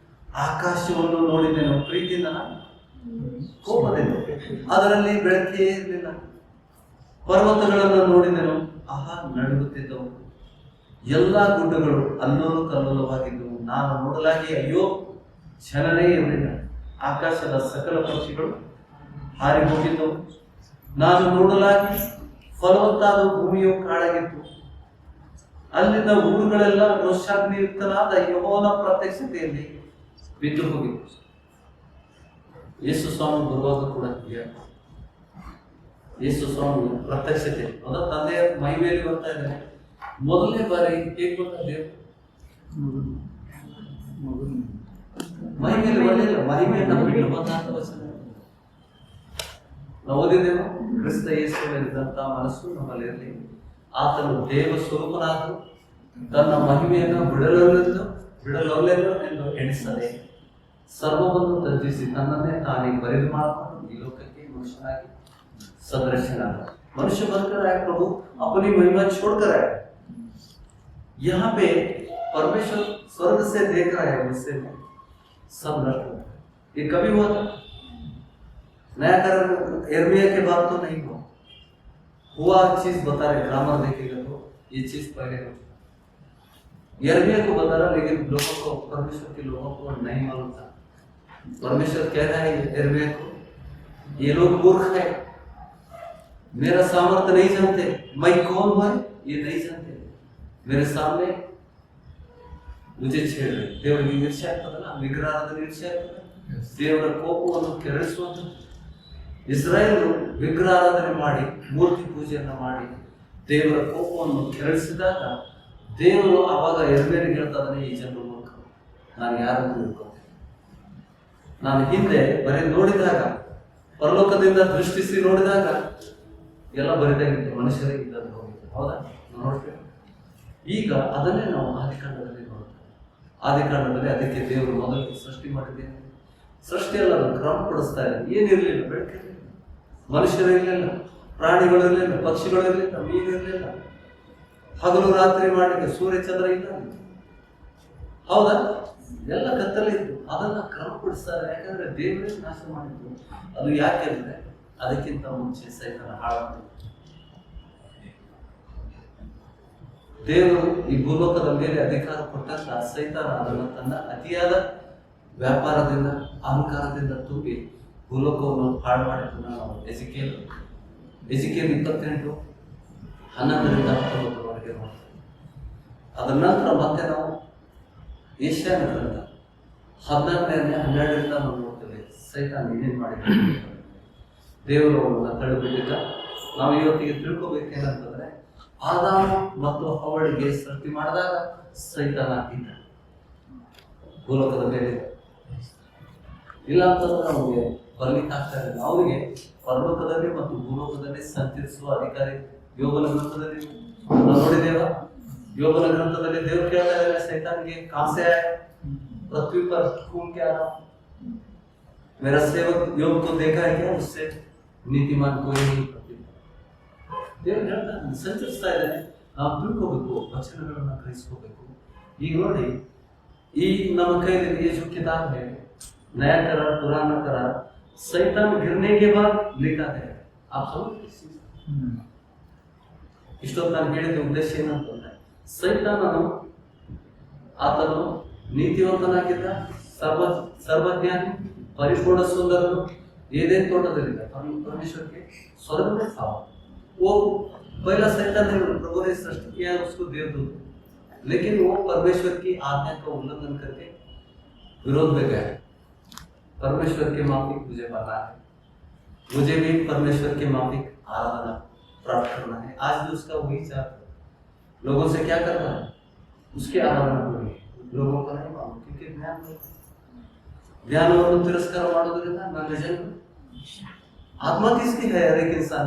ಆಕಾಶವನ್ನು ನೋಡಿದೆನು ಪ್ರೀತಿಯಿಂದ, ಕೋಪದಿಂದ, ಅದರಲ್ಲಿ ಬೆಳಕೇ ಇರಲಿಲ್ಲ. ಪರ್ವತಗಳನ್ನು ನೋಡಿದೆನು, ಆಹಾ ನಡುಗುತ್ತಿದ್ದವು, ಎಲ್ಲ ಗುಡ್ಡಗಳು ಅಲ್ಲೋಲು ಕಲ್ಲೋಲವಾಗಿದ್ದವು. ನಾನು ನೋಡಲಾಗಿ ಅಯ್ಯೋ ಚಲನೆ ಇರಲಿಲ್ಲ. ಆಕಾಶದ ಸಕಲ ಪಕ್ಷಿಗಳು ಹಾರಿ ಹೋಗಿದ್ದವು. ನಾನು ನೋಡಲಾಗಿ ಫಲವತ್ತಾದ ಭೂಮಿಯು ಕಾಡಾಗಿತ್ತು. ಅಲ್ಲಿನ ಊರುಗಳೆಲ್ಲ ರೋಷಾಗ್ನಿಯುಕ್ತನಾದ ಯೆಹೋವನ ಪ್ರತ್ಯಕ್ಷತೆಯಲ್ಲಿ ಬಿದ್ದು ಹೋಗಿತ್ತು. ಯೇಸು ಸ್ವಾಮಿ ಬರುವಾಗ ಕೂಡ ಯೇಸು ಸ್ವಾಮಿ ಪ್ರತ್ಯಕ್ಷತೆ ಅದ ತಂದೆಯ ಮಹಿಮೆಯಲ್ಲಿ ಬರ್ತಾ ಇದ್ದಾನೆ. ಮೊದಲನೇ ಬಾರಿ ಹೇಗೆ ಬರ್ತಾ ದೇವರು ಮಹಿಮೆಯಲ್ಲಿ ಬರಲಿಲ್ಲ, ಮಹಿಮೆಯನ್ನು ಬಿಟ್ಟು ಬಂದಂತ ವಚನ ನಾವು ಓದಿದ್ದೇವೆ. ಕ್ರಿಸ್ತ ಯೇಸುವಿನಂತ ಮನಸ್ಸು ನಮ್ಮಲ್ಲಿರಲಿ. ಆತನು ದೇವ ಸ್ವರೂಪನಾದರೂ ತನ್ನ ಮಹಿಮೆಯನ್ನು ಬಿಡಲೊಲ್ಲೆಂದು ಎಂದು ಎಣಿಸದೆ ಸರ್ವವನ್ನು ತ್ಯಜಿಸಿ ತನ್ನನ್ನೇ ತಾನೇ ಬರಿದು ಮಾಡಿಕೊಂಡು ಈ लोकಕ್ಕೆ ಮನುಷ್ಯನಾಗಿ सदृश्यनाथ मनुष्य बनकर आया. प्रभु अपनी महिमा छोड़कर आया. यहाँ पे परमेश्वर स्वर्ग से देख रहा है, उससे सब नष्ट हो. ये कभी हुआ था? नया कारण यिर्मयाह के बाद तो नहीं हुआ चीज बता रहे. ग्रामर देखेगा तो ये चीज पहले हो. यिर्मयाह को बता रहा, लेकिन लोगों को, परमेश्वर के लोगों को नहीं मालूम था. परमेश्वर कह रहा है यिर्मयाह को, ये लोग मूर्ख है, मेरा सामर्थ्य नहीं जानते, मैं कौन हूं ये नहीं जानते, मेरे सामने मुझे छेड़ रहे. ದೇವರಿಗೆ ಈರ್ಷ್ಯೆ ಆಗ್ತದಲ್ಲ, ವಿಗ್ರಹಾರಾಧನೆ ಈರ್ಷ್ಯೆ ಆಗ್ತದೆ. ದೇವರ ಕೋಪವನ್ನು ಕೆರಳಿಸುವಂತ ಇಸ್ರಾಯೇಲರು ವಿಗ್ರಹಾರಾಧನೆ ಮಾಡಿ ಮೂರ್ತಿ ಪೂಜೆಯನ್ನ ಮಾಡಿ ದೇವರ ಕೋಪವನ್ನು ಕೆರಳಿಸಿದಾಗ ದೇವರು ಆವಾಗ ಯೆರೆಮೀಯನಿಗೆ ಹೇಳ್ತಾ ಇದ್ದಾನೆ, ಈ ಜನರು ಮೂರ್ಖರು, ನಾನು ಯಾರನ್ನು ತಿಳ್ಕೊಳ್ತೇನೆ. ನಾನು ಹಿಂದೆ ಬರೀ ನೋಡಿದಾಗ, ಪರಲೋಕದಿಂದ ದೃಷ್ಟಿಸಿ ನೋಡಿದಾಗ ಎಲ್ಲ ಬರಿದಾಗಿತ್ತು, ಮನುಷ್ಯರಿಗೆ ಇದ್ದದ್ದು ಹೋಗಿತ್ತು. ಹೌದಾ? ನೋಡ್ತೇವೆ. ಈಗ ಅದನ್ನೇ ನಾವು ಆದಿಕಾಂಡದಲ್ಲಿ ನೋಡ್ತೇವೆ. ಆದಿಕಾಂಡದಲ್ಲಿ ಅದಕ್ಕೆ ದೇವರು ಮೊದಲು ಸೃಷ್ಟಿ ಮಾಡಿದ್ದೇನೆ. ಸೃಷ್ಟಿಯಲ್ಲ, ಅದು ಕ್ರಮಪಡಿಸ್ತಾ ಇದೆ. ಏನಿರಲಿಲ್ಲ, ಬೆಳಕಿರಲಿಲ್ಲ, ಮನುಷ್ಯರಿರಲಿಲ್ಲ, ಪ್ರಾಣಿಗಳಿರಲಿಲ್ಲ, ಪಕ್ಷಿಗಳಿರಲಿಲ್ಲ, ಮೀನಿರಲಿಲ್ಲ, ಹಗಲು ರಾತ್ರಿ ಮಾಡಲಿಕ್ಕೆ ಸೂರ್ಯ ಚಂದ್ರ ಇಲ್ಲ. ಹೌದಾ? ಎಲ್ಲ ಕತ್ತಲಿತ್ತು. ಅದನ್ನ ಕ್ರಮಪಡಿಸ್ತಾರೆ. ಯಾಕಂದ್ರೆ ದೇವರೇ ನಾಶ ಮಾಡಿದ್ರು. ಅದು ಯಾಕೆ ಅಂದ್ರೆ ಅದಕ್ಕಿಂತ ಮುಂಚೆ ಸೈತಾನ ಹಾಳಾದ ದೇವರು ಈ ಭೂಲೋಕದ ಮೇಲೆ ಅಧಿಕಾರ ಕೊಟ್ಟಂತ ಸೈತಾನ ಅದನ್ನು ತನ್ನ ಅತಿಯಾದ ವ್ಯಾಪಾರದಿಂದ, ಅಹಂಕಾರದಿಂದ ತುಂಬಿ ಭೂಲೋಕವನ್ನು ಹಾಳು ಮಾಡಿದ್ದನ್ನು ನಾವು ಎಜಿಕೇಲ್ 28:11-19 ನೋಡ್ತೇವೆ. ಅದರ ನಂತರ ಮತ್ತೆ ನಾವು ಏಷ್ಯಾನ ಗ್ರಂಥ 14ನೇ 12ರಿಂದ ನಾವು ನೋಡ್ತೇವೆ ಸೈತಾನ್ ಏನೇನು ಮಾಡಿದ್ದಾನೆ. ದೇವರು ಅವನನ್ನ ತಳ್ಳಿಬಿಟ್ಟಿದ್ದ. ನಾವು ಇವತ್ತಿಗೆ ತಿಳ್ಕೊಬೇಕೇನಂತಂದ್ರೆ, ಆದಾಮ ಮತ್ತು ಹವ್ವಳಿಗೆ ಸೃಷ್ಟಿ ಮಾಡಿದಾಗ ಸೈತಾನ ಇದ್ದ ಭೂಲೋಕದ ಮೇಲೆ. ಇಲ್ಲ ಅಂತಂದ್ರೆ ನಮಗೆ ಬರ್ಲಿಕ್ಕೆ ಆಗ್ತಾ ಇಲ್ಲ. ಅವನಿಗೆ ಪರಲೋಕದಲ್ಲಿ ಮತ್ತು ಭೂಲೋಕದಲ್ಲಿ ಸಂಚರಿಸುವ ಅಧಿಕಾರಿ. ಯೋಗನ ಗ್ರಂಥದಲ್ಲಿ ನಾವು ನೋಡಿದ್ದೇವ. ಯೋಗನ ಗ್ರಂಥದಲ್ಲಿ ದೇವರು ಕೇಳ್ತಾ ಇದ್ದಾರೆ ಸೈತಾನಿಗೆ, ಕಾಸೆ पृथ्वी पर खून क्या रहा, मेरा सेवक योग को देखा है क्या, उससे नीतिमान कोई नहीं करते. ದೇವರು ಹೇಳ್ತಾನೆ, ಸಂಚರಿಸ್ತಾ ಇದ್ದಾನೆ. ನಾವು ತಿಳ್ಕೋಬೇಕು, ವಚನಗಳನ್ನ ಗ್ರಹಿಸ್ಕೋಬೇಕು. ಈಗ ನೋಡಿ, ಈ ನಮ್ಮ ಕೈಯಲ್ಲಿ ये जो किताब है, नया करार पुराना करार, शैतान गिरने के बाद लिखा है. आप समझ ಇಷ್ಟೊತ್ತು ನಾನು ಹೇಳಿದ ಉದ್ದೇಶ ಏನಂತಂದ್ರೆ, ಸೈತಾನನು ಆತನು ನೀತಿವಂತನಾಗಿದ್ದ, ಸರ್ವಜ್ಞಾನಿ, ಪರಿಪೂರ್ಣ सुंदर, ಏದೇನ್ ತೋಟದಲ್ಲಿದ್ದ. परमेश्वर के स्वर्ग में था. वो पहला शैतान है, प्रभु ने सृष्टि किया उसको देवदूत, लेकिन वो परमेश्वर की आज्ञा का उल्लंघन करके विरोध में गया. परमेश्वर के माफिक मुझे पता है, मुझे भी परमेश्वर के माफिक आराधना प्राप्त करना है. आज भी उसका वही चाहता है. लोगों से क्या करना है, उसकी आराधना करें. लोगों को नहीं मालूम, क्योंकि ಜ್ಞಾನವನ್ನು ತಿರಸ್ಕಾರ ಮಾಡೋದ್ರಿಂದ ನನ್ನ ಜನ್ಮ. आत्मा किसकी है? हर एक इंसान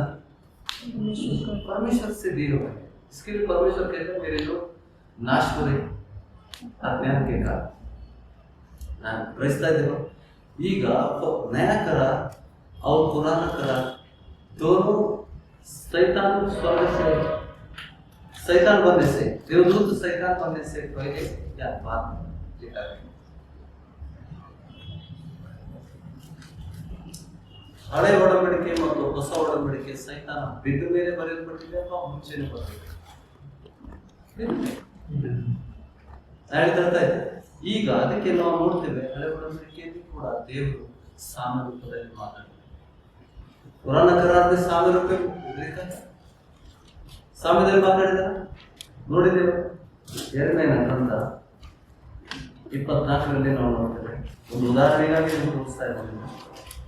की परमेश्वर से दी हुई है. इसके लिए परमेश्वर कहते हैं मेरे लोग नाश करे अज्ञान के कारण. ನಾನು ಪ್ರಶ್ನೆ ಇದ್ದೇನೆ, ಈಗ नया करार और पुराना करार दोनों शैतान स्वर्ग से, शैतान बनने से, देवदूत शैतान बनने से पहले क्या बात लिखा है. ಹಳೆ ಒಡಂಬಡಿಕೆ ಮತ್ತು ಹೊಸ ಒಡಂಬಡಿಕೆ ಸೈತಾನ ಬಿದ್ದ ಮೇಲೆ ಬರೆಯಲ್ಪಟ್ಟಿದೆ ಅಥವಾ ಮುಂಚೆನೆ ಬರಬೇಕು? ಹೇಳ್ತಾ ಇದೆ. ಈಗ ಅದಕ್ಕೆ ನಾವು ನೋಡ್ತೇವೆ, ಹಳೆ ಒಡಂಬಡಿಕೆಯಲ್ಲಿ ಕೂಡ ದೇವರು ಸಾಮ್ಯ ರೂಪದಲ್ಲಿ ಮಾತಾಡ್ತಾರೆ. ಪುರಾಣ ಕರಾರದ ಸಾಮ್ಯ ರೂಪ ಸಾಮ್ಯದಲ್ಲಿ ಮಾತಾಡಿದ ನೋಡಿದ್ದೇವೆ. 2ನೇ ಗ್ರಂಥ 24ರಲ್ಲಿ ನಾವು ನೋಡ್ತೇವೆ. ಒಂದು ಉದಾಹರಣೆಗಾಗಿ ತೋರಿಸ್ತಾ ಇದ್ದೀನಿ.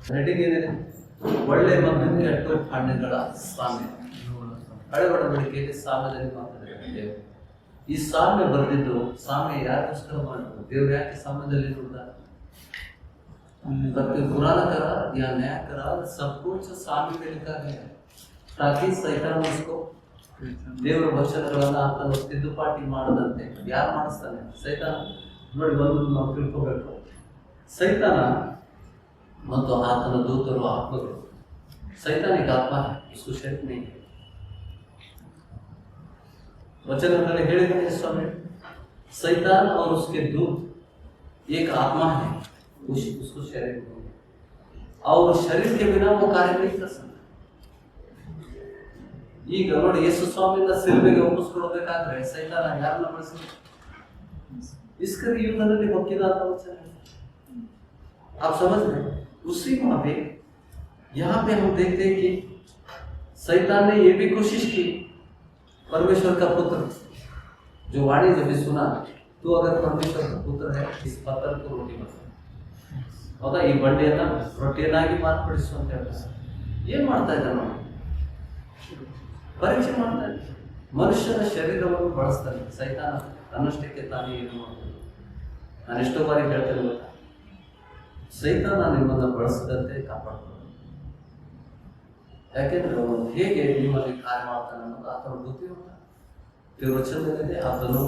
ಹೆಡಿಂಗ್ ಏನಿದೆ? ಒಳ್ಳೆ ಮತ್ತು ಕೆಟ್ಟ ಹಣ್ಣುಗಳ ಸಾಮ್ಯ. ಹಳೆ ಒಡಂಬಡಿಕೆಯಲ್ಲಿ ಸಾಮ್ಯದಲ್ಲಿ ಮಾತಾಡಿದ್ದಾರೆ. ಈ ಸಾಮ್ಯ ಬರೆದಿದ್ದು, ಸಾಮ್ಯ ಯಾರಿಗೋಸ್ಕರ ಮಾಡಿದ್ರು? ದೇವ್ರು ಯಾಕೆ ಸಾಮ್ಯದಲ್ಲಿ ನೋಡ್ದ? पुराना करार या नया करार सब कुछ साम्य में लिखा गया है, ताकि सैतान उसको ದೇವರ ವಚನಗಳನ್ನ ಆತನು ತಿದ್ದುಪಾಟಿ ಮಾಡದಂತೆ. ಯಾರು ಮಾಡಿಸ್ತಾನೆ? ಸೈತಾನ. ನೋಡಿ, ಒಂದು ನಾವು ತಿಳ್ಕೋಬೇಕು, ಸೈತಾನ ಮತ್ತು ಆತನ ದೂತರು ಆತ್ಮಗಳು. सैतानिक आत्मा है, उसको शरीर नहीं है. वचन ಹೇಳಿದ್ದಾನೆ ಸ್ವಾಮಿ, सैतान और उसके दूत एक आत्मा है, उसको शरीर नहीं है, और शरीर के बिना वो कार्य नहीं कर सकता. ಈಗ ನೋಡಿ, ಯೇಸು ಸ್ವಾಮಿಯಿಂದ ಸಿಲುಬೆಗೆ ಒಪ್ಪಿಸ್ಕೊಳ್ಬೇಕಾದ್ರೆ ಸೈತಾನ ಯಾರನ್ನ ಬಳಸಿ ಇಸ್ಕರಿ ಯುಗದಲ್ಲಿ ಹೊಕ್ಕಿದಂತ ವಚನ. आप समझ रहे? उसी वहां पे यहाँ पे हम देखते हैं कि सैतान ने ये भी कोशिश की, परमेश्वर का पुत्र जो वाणी जब भी सुना, तो अगर परमेश्वर का पुत्र है इस पत्थर को रोटी बना, ಹೌದಾ, ಈ ಬಂಡೆಯನ್ನ ರೊಟ್ಟಿಯನ್ನಾಗಿ ಮಾರ್ಪಡಿಸು ಅಂತ ಹೇಳ್ತಾರೆ. ಏನ್ ಮಾಡ್ತಾ ಇದ್ದಾನೆ? ಪರೀಕ್ಷೆ ಮಾಡ್ತಾ ಇದ್ದಾನೆ. ಮನುಷ್ಯನ ಶರೀರವನ್ನು ಬಳಸ್ತಾನೆ ಸೈತಾನ. ತನ್ನಷ್ಟಕ್ಕೆ ತಾನೇ ಏನು ಮಾಡ್ತಾನೆ. ನಾನು ಎಷ್ಟೋ ಬಾರಿ ಹೇಳ್ತೇನೆ ಗೊತ್ತಾ, ಸೈತಾನ ನಿಮ್ಮನ್ನ ಬಳಸದಂತೆ ಕಾಪಾಡ್ತಾನೆ. ಯಾಕೆಂದ್ರೆ ಅವನು ಹೇಗೆ ನಿಮ್ಮಲ್ಲಿ ಕಾರ್ಯ ಮಾಡ್ತಾನೆ ಅನ್ನೋದು ಆತನ ಗೊತ್ತಿರುತ್ತ. ತಿರುವಚನದಲ್ಲಿದೆ, ಆತನು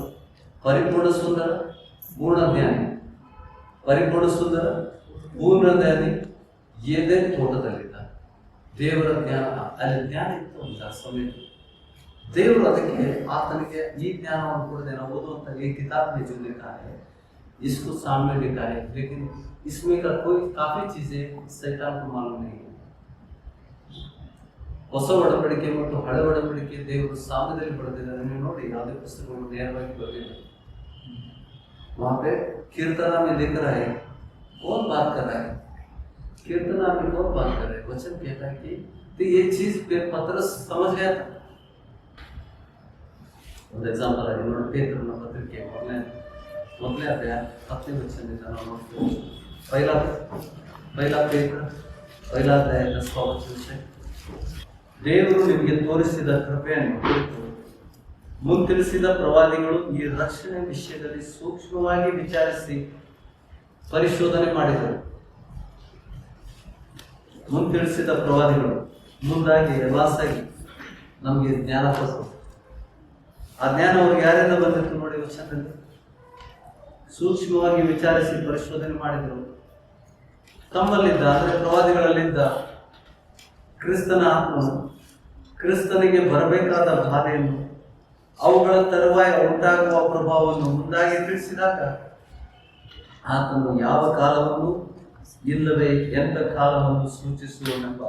ಪರಿಪೂರ್ಣ ಸುಂದರ ಪೂರ್ಣ ಜ್ಞಾನಿ, ಪರಿಪೂರ್ಣ ಸುಂದರ ಪೂರ್ಣ ಜ್ಞಾನಿ ಏದೇನ್ ತೋಟದಲ್ಲಿದ್ದ. ದೇವರ ಜ್ಞಾನ ಅಲ್ಲಿ ಜ್ಞಾನ ಇತ್ತು ಅಂತ ಸಮಯ. ದೇವರು ಅದಕ್ಕೆ ಆತನಿಗೆ ಈ ಜ್ಞಾನವನ್ನು ಕೊಡದೆ ನಾವು ಓದುವಂತ ಈ किताब में जो लिखा है, इसको सामने लिखा है, लेकिन इसमें का कोई काफी चीजें शैतान को मालूम नहीं है. ಹೊಸ ಒಡಂಬಡಿಕೆ ಮತ್ತು ಹಳೆ ಒಡಂಬಡಿಕೆ ದೇವರು ಸಾಮ್ಯದಲ್ಲಿ ಬರೆದಿದ್ದಾರೆ. ನೀವು ನೋಡಿ, ಯಾವುದೇ ಪುಸ್ತಕವನ್ನು ನೇರವಾಗಿ ಬರೆದಿಲ್ಲ. वहाँ पे कीर्तना में लिख रहा है, कौन बात कर रहा है? कीर्तना में कौन बात कर रहा है? वचन कहता है कि तो ये चीज पतरस समझ गया था. ಒಂದು ಎಕ್ಸಾಂಪಲ್ ಆಗಿ ನೋಡಿ, ಪೇತ್ರನ ಪತ್ರಿಕೆ 1ನೇ ಮೊದಲನೇ ಅಧ್ಯಾಯ 10ನೇ ವಚನದಿಂದ ನಾವು ನೋಡ್ತೀವಿ. ಪೈಲಾ ಪೇತ್ರ 1 ಅಧ್ಯಾಯ 10ನೇ ವಚನ. ದೇವರು ನಿಮಗೆ ತೋರಿಸಿದ ಕೃಪೆಯನ್ನು ಕುರಿತು ಮುಂತಿಳಿಸಿದ ಪ್ರವಾದಿಗಳು ಈ ರಕ್ಷಣೆ ವಿಷಯದಲ್ಲಿ ಸೂಕ್ಷ್ಮವಾಗಿ ವಿಚಾರಿಸಿ ಪರಿಶೋಧನೆ ಮಾಡಿದರು. ಮುಂತಿಳಿಸಿದ ಪ್ರವಾದಿಗಳು ಮುಂದಾಗಿ ಎಲ್ಲಾಸಾಗಿ ನಮಗೆ ಜ್ಞಾನ ಕೊಟ್ಟರು. ಆ ಜ್ಞಾನ ಅವ್ರಿಗೆ ಯಾರಿಂದ ಬಂದಿತ್ತು ನೋಡಿ ವಚನದಲ್ಲಿ. ಸೂಕ್ಷ್ಮವಾಗಿ ವಿಚಾರಿಸಿ ಪರಿಶೋಧನೆ ಮಾಡಿದರು. ತಮ್ಮಲ್ಲಿದ್ದ ಅಂದರೆ ಪ್ರವಾದಿಗಳಲ್ಲಿದ್ದ ಕ್ರಿಸ್ತನ ಆತ್ಮನು ಕ್ರಿಸ್ತನಿಗೆ ಬರಬೇಕಾದ ಬಾಧೆಯನ್ನು ಅವುಗಳ ತರುವಾಯ ಉಂಟಾಗುವ ಪ್ರಭಾವವನ್ನು ಮುಂದಾಗಿ ತಿಳಿಸಿದಾಗ ಆತನು ಯಾವ ಕಾಲವನ್ನು ಇಲ್ಲವೇ ಎಂಥ ಕಾಲವನ್ನು ಸೂಚಿಸುವನೆಂಬ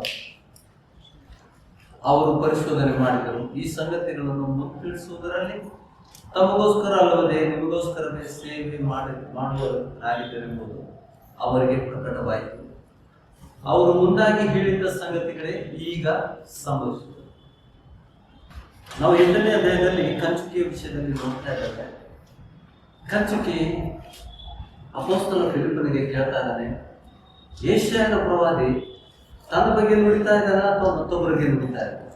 ಅವರು ಪರಿಶೋಧನೆ ಮಾಡಿದರು. ಈ ಸಂಗತಿಗಳನ್ನು ಮುಂತಿಳಿಸುವುದರಲ್ಲಿ ತಮಗೋಸ್ಕರ ಅಲ್ಲದೆ ನಿಮಗೋಸ್ಕರವೇ ಸೇವೆ ಮಾಡುವವರಾಗಿದ್ದರೆಂಬುದು ಅವರಿಗೆ ಪ್ರಕಟವಾಯಿತು. ಅವರು ಮುಂದಾಗಿ ಹೇಳಿದ್ದ ಸಂಗತಿಗಳೇ ಈಗ ಸಂಭವಿಸುತ್ತದೆ. ನಾವು 8ನೇ ಅಧ್ಯಾಯದಲ್ಲಿ ಕಂಚುಕಿಯ ವಿಷಯದಲ್ಲಿ ನೋಡ್ತಾ ಇದ್ದೇವೆ. ಕಂಚುಕಿ ಅಪೊಸ್ತಲ ಫಿಲಿಪ್ಪನಿಗೆ ಕೇಳ್ತಾ ಇದ್ದಾನೆ, ಯೆಶಾಯನ ಪ್ರವಾದಿ ತನ್ನ ಬಗ್ಗೆ ನುಡಿತಾ ಇದ್ದಾನ ಅಥವಾ ಮತ್ತೊಬ್ಬರಿಗೆ ನುಡಿತಾ ಇದ್ದಾನೆ?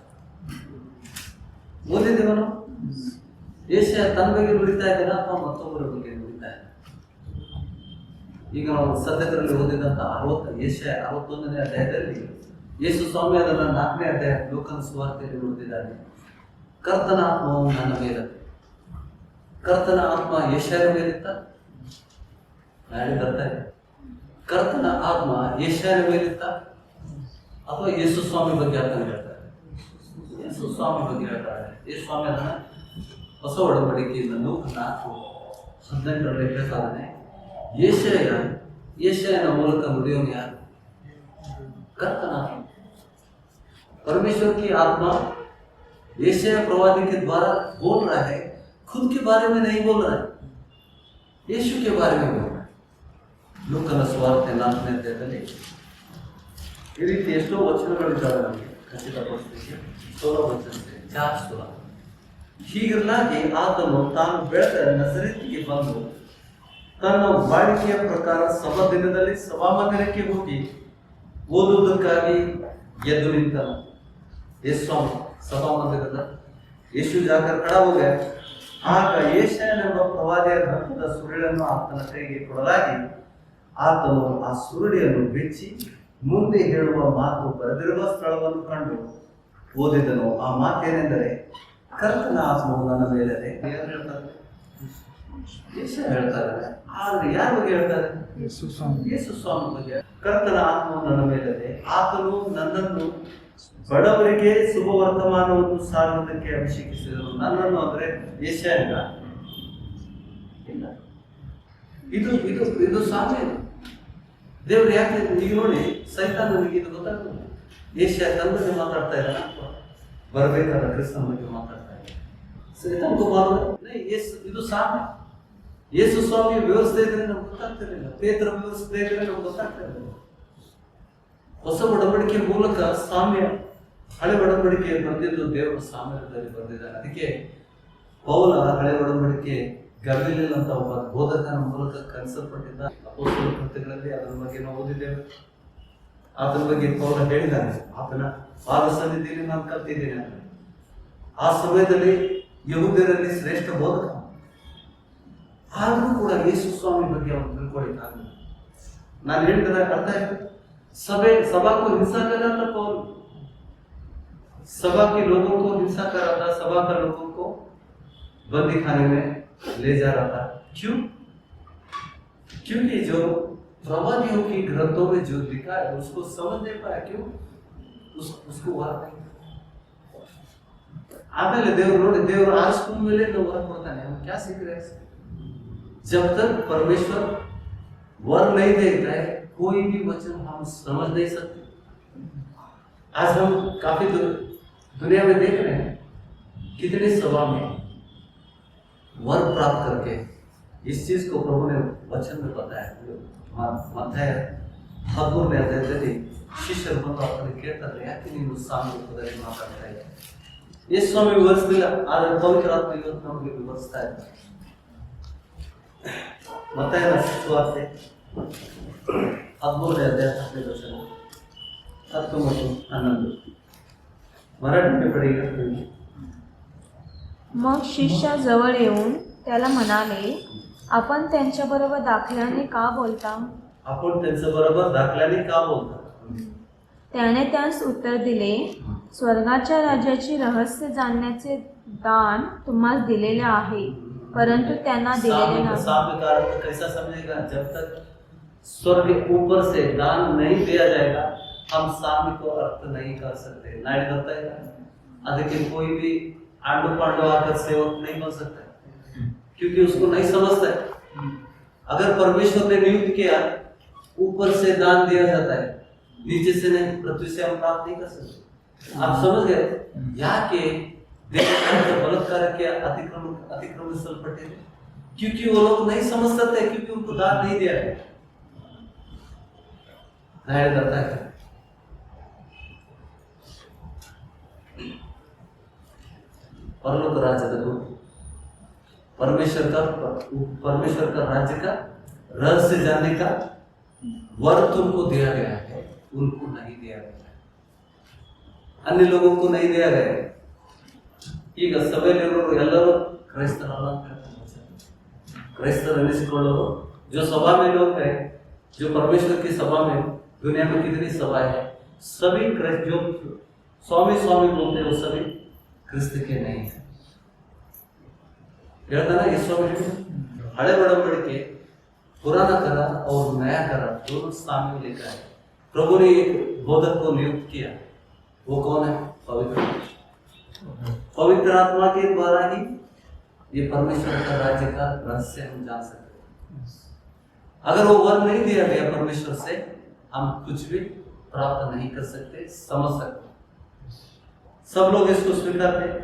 ಓದಿದ್ದೀವನು? ಯೆಶಾಯ ತನ್ನ ಬಗ್ಗೆ ನುಡಿತಾ ಇದ್ದಾನ ಅಥವಾ ಮತ್ತೊಬ್ಬರ ಬಗ್ಗೆ ನುಡಿತಾ ಇದ್ದಾನೆ? ಈಗ ನಾವು ಸದ್ಯದಲ್ಲಿ ಓದಿದಂತ ಯೆಶಾಯ 61ನೇ ಅಧ್ಯಾಯದಲ್ಲಿ ಯೇಸು ಸ್ವಾಮಿ ಅದನ್ನು 4ನೇ ಅಧ್ಯಾಯ ಲೋಕನ ಸುವಾರ್ತೆಯಲ್ಲಿ ಓದಿದ್ದಾನೆ. ಕರ್ತನ ಆತ್ಮವು ನನ್ನ ಮೇಲೆ. ಕರ್ತನ ಆತ್ಮ ಯೆಶಾಯನ ಮೇಲಿತ್ತ? ಕರ್ತನ ಆತ್ಮ ಯೆಶಾಯನ ಮೇಲಿತ್ತ ಅಥವಾ ಯೇಸು ಸ್ವಾಮಿ ಬಗ್ಗೆ ಅರ್ಥನ ಹೇಳ್ತಾರೆ? ಯೇಸು ಸ್ವಾಮಿ ಬಗ್ಗೆ ಹೇಳ್ತಾರೆ. ಯೇಸು ಸ್ವಾಮಿ ಅದನ್ನ ಹೊಸ ಒಡಂಬಡಿಕೆಯಿಂದ ಲೂಕ 4:18 ಹೇಳ್ತಾನೆ. ಯೆಶಾಯನ ಮೂಲಕ ನುಡಿಯೋನು ಯಾರು? ಕರ್ತನ ಆತ್ಮ. परमेश्वर की आत्मा यशाया प्रवादी के द्वारा बोल रहा है, खुद के बारे में नहीं बोल रहा है, यीशु के बारे में बोल रहा है. ಲೂಕನ ಸುವಾರ್ತೆ 4ನೇ ಅಧ್ಯಾಯದಲ್ಲಿ ಈ ರೀತಿ ಎಷ್ಟೋ ವಚನಗಳಿದ್ದಾವೆ ನಮಗೆ ಖಚಿತಪಡಿಸಲಿಕ್ಕೆ. 16 ವಚನಕ್ಕೆ 4 ಹೀಗಿರಲಾಗಿ ಆತನು ತಾನು ಬೆಳೆದ ನಜರೇತಿಗೆ ಬಂದು ತನ್ನ ವಾಡಿಕೆಯ ಪ್ರಕಾರ ಸಭಾ ದಿನದಲ್ಲಿ ಸಭಾಮಂದಿರಕ್ಕೆ ಹೋಗಿ ಓದುವುದಕ್ಕಾಗಿ ಎದ್ದು ನಿಂತನು. यीशु सभा मंदिर यीशु जाकर खड़ा हो गया. ಆಗ ಯೆಶಾಯನೆಂಬ ಪ್ರವಾದಿಯ ಗ್ರಂಥದ ಸುರುಳಿಯನ್ನು ಆತನ ಕೈಗೆ ಕೊಡಲಾಗಿ ಆತನು ಆ ಸುರುಳಿಯನ್ನು ಬಿಚ್ಚಿ ಮುಂದೆ ಹೇಳುವ ಮಾತು ಬರೆದಿರುವ ಸ್ಥಳವನ್ನು ಕಂಡು ಓದಿದನು. ಆ ಮಾತೇನೆಂದರೆ, ಕರ್ತನ ಆತ್ಮವು ನನ್ನ ಮೇಲಿದೆ. ಯಾರು ಹೇಳ್ತಾರೆ? ಯೆಶಾಯ ಹೇಳ್ತಾರೆ. ಆದ್ರೆ ಯಾರ ಬಗ್ಗೆ ಹೇಳ್ತಾರೆ? ಯೇಸು ಸ್ವಾಮಿ ಬಗ್ಗೆ. ಕರ್ತನ ಆತ್ಮವು ನನ್ನ ಮೇಲಿದೆ, ಆತನು ನನ್ನನ್ನು ಬಡವರಿಗೆ ಶುಭ ವರ್ತಮಾನವನ್ನು ಸಾರುವುದಕ್ಕೆ ಅಭಿಷೇಕಿಸಿದರು. ನನ್ನನ್ನು ಅಂದ್ರೆ ಯೆಶಾಯನ ಇಲ್ಲ, ಇದು ಇದು ಇದು ಸಾಮ್ಯ. ದೇವ್ರು ಯಾಕೆ ಈಗ ನೋಡಿ, ಸೈತಾನನಿಗೆ ಇದು ಗೊತ್ತಾಗ್ತದೆ. ಯೆಶಾಯ ತನ್ನ ಬಗ್ಗೆ ಮಾತಾಡ್ತಾ ಇದ್ದಾನ ಅಥವಾ ಬರಬೇಕಾದ ಕ್ರಿಸ್ತನ ಬಗ್ಗೆ ಮಾತಾಡ್ತಾ ಇದ್ದಾನೆ? ಸೈತಾನಕ್ಕೂ ಮಾಡೋದು ಇದು ಸಾಮ್ಯ. ಯೇಸು ಸ್ವಾಮಿ ವ್ಯವಸ್ಥೆ ಇದ್ರೆ ನಮ್ಗೆ ಗೊತ್ತಾಗ್ತಿರಲಿಲ್ಲ, ಪೇತ್ರ ವ್ಯವಸ್ಥೆ ಇದ್ರೆ ನಮ್ಗೆ ಗೊತ್ತಾಗ್ತಿರಲಿಲ್ಲ. ಹೊಸ ಒಡಂಬಡಿಕೆ ಮೂಲಕ ಸಾಮ್ಯ, ಹಳೆ ಒಡಂಬಡಿಕೆ ಬಂದಿದ್ದು ದೇವರ ಸಾಮ್ಯದಲ್ಲಿ ಬಂದಿದ್ದಾನೆ. ಅದಕ್ಕೆ ಪೌಲ ಹಳೆ ಒಡಂಬಡಿಕೆ ಗಮಲಿಲ್ ಅಂತ ಒಬ್ಬ ಬೋಧಕನ ಮೂಲಕ ಕಲಿಸಲ್ಪಟ್ಟಿದ್ದ ಅಪೊಸ್ತಲ ಕೃತ್ಯಗಳಲ್ಲಿ ಅದರ ಬಗ್ಗೆ ನಾವು ಓದಿದ್ದೇವೆ. ಅದರ ಬಗ್ಗೆ ಪೌಲ ಹೇಳಿದ್ದಾನೆ, ಆತನ ಪಾದ ಸನ್ನಿಧಿಯಲ್ಲಿ ನಾನು ಕಲ್ತಿದ್ದೇನೆ ಅಂತ. ಆ ಸಮಯದಲ್ಲಿ ಯಹೂದ್ಯರಲ್ಲಿ ಶ್ರೇಷ್ಠ ಬೋಧಕ. ಆದರೂ ಕೂಡ ಯೇಸು ಸ್ವಾಮಿ ಬಗ್ಗೆ ಅವನು ತಿಳ್ಕೊಳ್ಳಿಕ್ಕಾಗಲ್ಲ. ನಾನು ಹೇಳಿದ್ರೆ ಅರ್ಥ ಆಯ್ತು. सभा को हिंसा कर रहा था कौन? सभा के लोगों को हिंसा कर रहा था, सभा का लोगों को बंदी खाने में ले जा रहा था. क्यों? क्योंकि जो प्रवादियों की ग्रंथों में जो लिखा है उसको समझ नहीं पाया. क्यों? उसको वह आमेले देवर आरिस्कुम ಮೇಲೆ ನಾವು ವರ ಕೊಡ್ತಾನೆ. हम क्या सीख रहे हैं? जब तक परमेश्वर वर नहीं देता है कोई भी वचन हम समझ नहीं सकते. आज हम काफी दुनिया में देख रहे हैं कितने सभा में वर प्राप्त करके इस चीज को प्रभु ने वचन में बताया. मत्थाಯ 13ನೇ ಅಧ್ಯಾಯದಲ್ಲಿ ಶಿಷ್ಯರು ಬಂದು ಆತನಿಗೆ ಕೇಳ್ತಾರೆ, ಯಾಕೆ ನೀನು ಸಾಮ್ಯದಲ್ಲಿ ಮಾತಾಡ್ತಾ ಇದ್ದೀಯ? ಯೇಸು ಸ್ವಾಮಿ ವಿವರಿಸಲಿಲ್ಲ, ಆದರೆ ಪವಿತ್ರ ಆತ್ಮ ಇವತ್ತು ನಮಗೆ ವಿವರಿಸ್ತಾ ಇದ್ದಾರೆ. मत्ताई शुरुआत से 13 अध्याय 7 वचन 10 ಮತ್ತು 11 मराठी में पडेगा. मग शिष्य जवळ येऊन त्याला म्हणाले, आपण त्यांच्याबरोबर दाखल्याने का बोलता? आपण त्यांच्याबरोबर दाखल्याने का बोलता? त्याने त्यास उत्तर दिले, स्वर्गाच्या राज्याची रहस्य जाणण्याचे दान तुम्हाला दिलेले आहे, परंतु त्यांना दिलेले नाही. सामने का अर्थ कैसा समझेगा? जब तक स्वर्ग के ऊपर से दान नहीं दिया जाएगा हम सामने को अर्थ नहीं कर सकते. नाइट करता है लेकिन कोई भी आंडो पांडो आकर सेवक नहीं बन सकता क्योंकि उसको नहीं समझता है. अगर परमेश्वर ने नियुक्त किया ऊपर से दान दिया जाता है, नीचे से नहीं, पृथ्वी से हम प्राप्त नहीं कर सकते. आप समझ गए? यहाँ के बलात्कार के अतिक्रमण स्थल पर थे क्योंकि वो लोग नहीं समझ सकते, क्योंकि उनको दान नहीं दिया गया. करता है परलोक राज्य परमेश्वर का राज्य का रहस्य जानने का वर तुमको दिया गया है, उनको नहीं दिया गया है, अन्य लोगों को नहीं दिया गया है. ಈಗ ಸಭೆಯಲ್ಲಿರೋರು ಎಲ್ಲರೂ ಕ್ರೈಸ್ತರಲ್ಲ ಅಂತ ಹೇಳ್ತಾರೆ. क्राइस्तरनिस्ಕೊಳ್ಳೋರು जो सभा में लोग हैं, जो परमेश्वर की सभा में, दुनिया में कितनी सभा है, सभी जो स्वामी स्वामी बोलते हैं वो सभी क्रिस्त के नहीं है. कहता ना यीशु में हड़े बड़े पुराना करा और नया करा दोनों सामने लिखा है. प्रभु ने एक बोधक को नियुक्त किया, वो कौन है? पवित्र आत्मा के द्वारा ही ये परमेश्वर का राज्य का रहस्य हम जान सकते हैं. अगर वो वर नहीं दिया गया परमेश्वर से, हम कुछ भी प्राप्त नहीं कर सकते, समझ सकते. सब लोग इसको स्वीकार करें.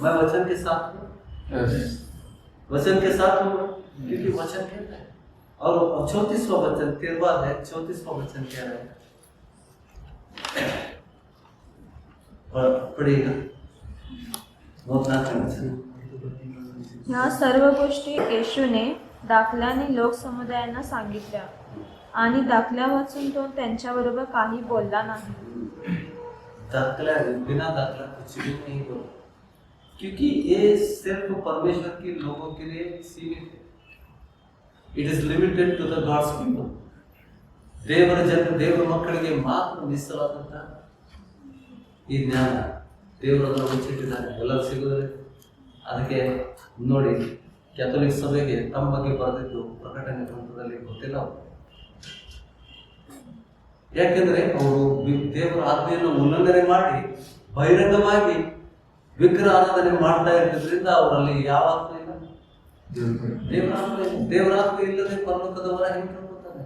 मैं वचन के साथ हूँ, वचन के साथ हूँ, क्योंकि वचन कहता है. और 34वां वचन 13वां है, 34वां वचन कह रहा है, पढ़िएगा. ह्या सर्व गोष्टी येशूने दाखल्याने लोकसमुदायांना सांगितल्या आणि दाखल्या वाचून तो त्यांच्याबरोबर काही बोलला नाही. दाखला बिना दाखला कुछ भी नहीं बोला, क्योंकि ये सिर्फ परमेश्वर के लोगों के लिए सीमित है. It is limited to the gods people. ದೇವರ ಮಕ್ಕಳಿಗೆ ಮಾತ್ರ ಮೀಸಲಾದಂತ ಈ ಜ್ಞಾನ ದೇವರನ್ನು ಮುಚ್ಚಿಟ್ಟಿದ್ದಾನೆ, ಎಲ್ಲರೂ ಸಿಗುವುದಿಲ್ಲ. ಅದಕ್ಕೆ ನೋಡಿ, ಕ್ಯಾಥೋಲಿಕ್ ಸಭೆಗೆ ತಮ್ಮ ಬಗ್ಗೆ ಬರೆದಿದ್ದು ಪ್ರಕಟಣೆ ಗ್ರಂಥದಲ್ಲಿ ಗೊತ್ತಿಲ್ಲ. ಯಾಕೆಂದ್ರೆ ಅವರು ದೇವರ ಆಜ್ಞೆಯನ್ನು ಉಲ್ಲಂಘನೆ ಮಾಡಿ ಬಹಿರಂಗವಾಗಿ ವಿಗ್ರಹ ಆರಾಧನೆ ಮಾಡ್ತಾ ಇರೋದ್ರಿಂದ ಅವರಲ್ಲಿ ಯಾವ ಆತ್ಮ ಇಲ್ಲ, देवरात्मा इಲ್ಲದೆ परलोकदवರ ಹೆಂಗೆ ಕಂಡುಕೊಳ್ತಾರೆ?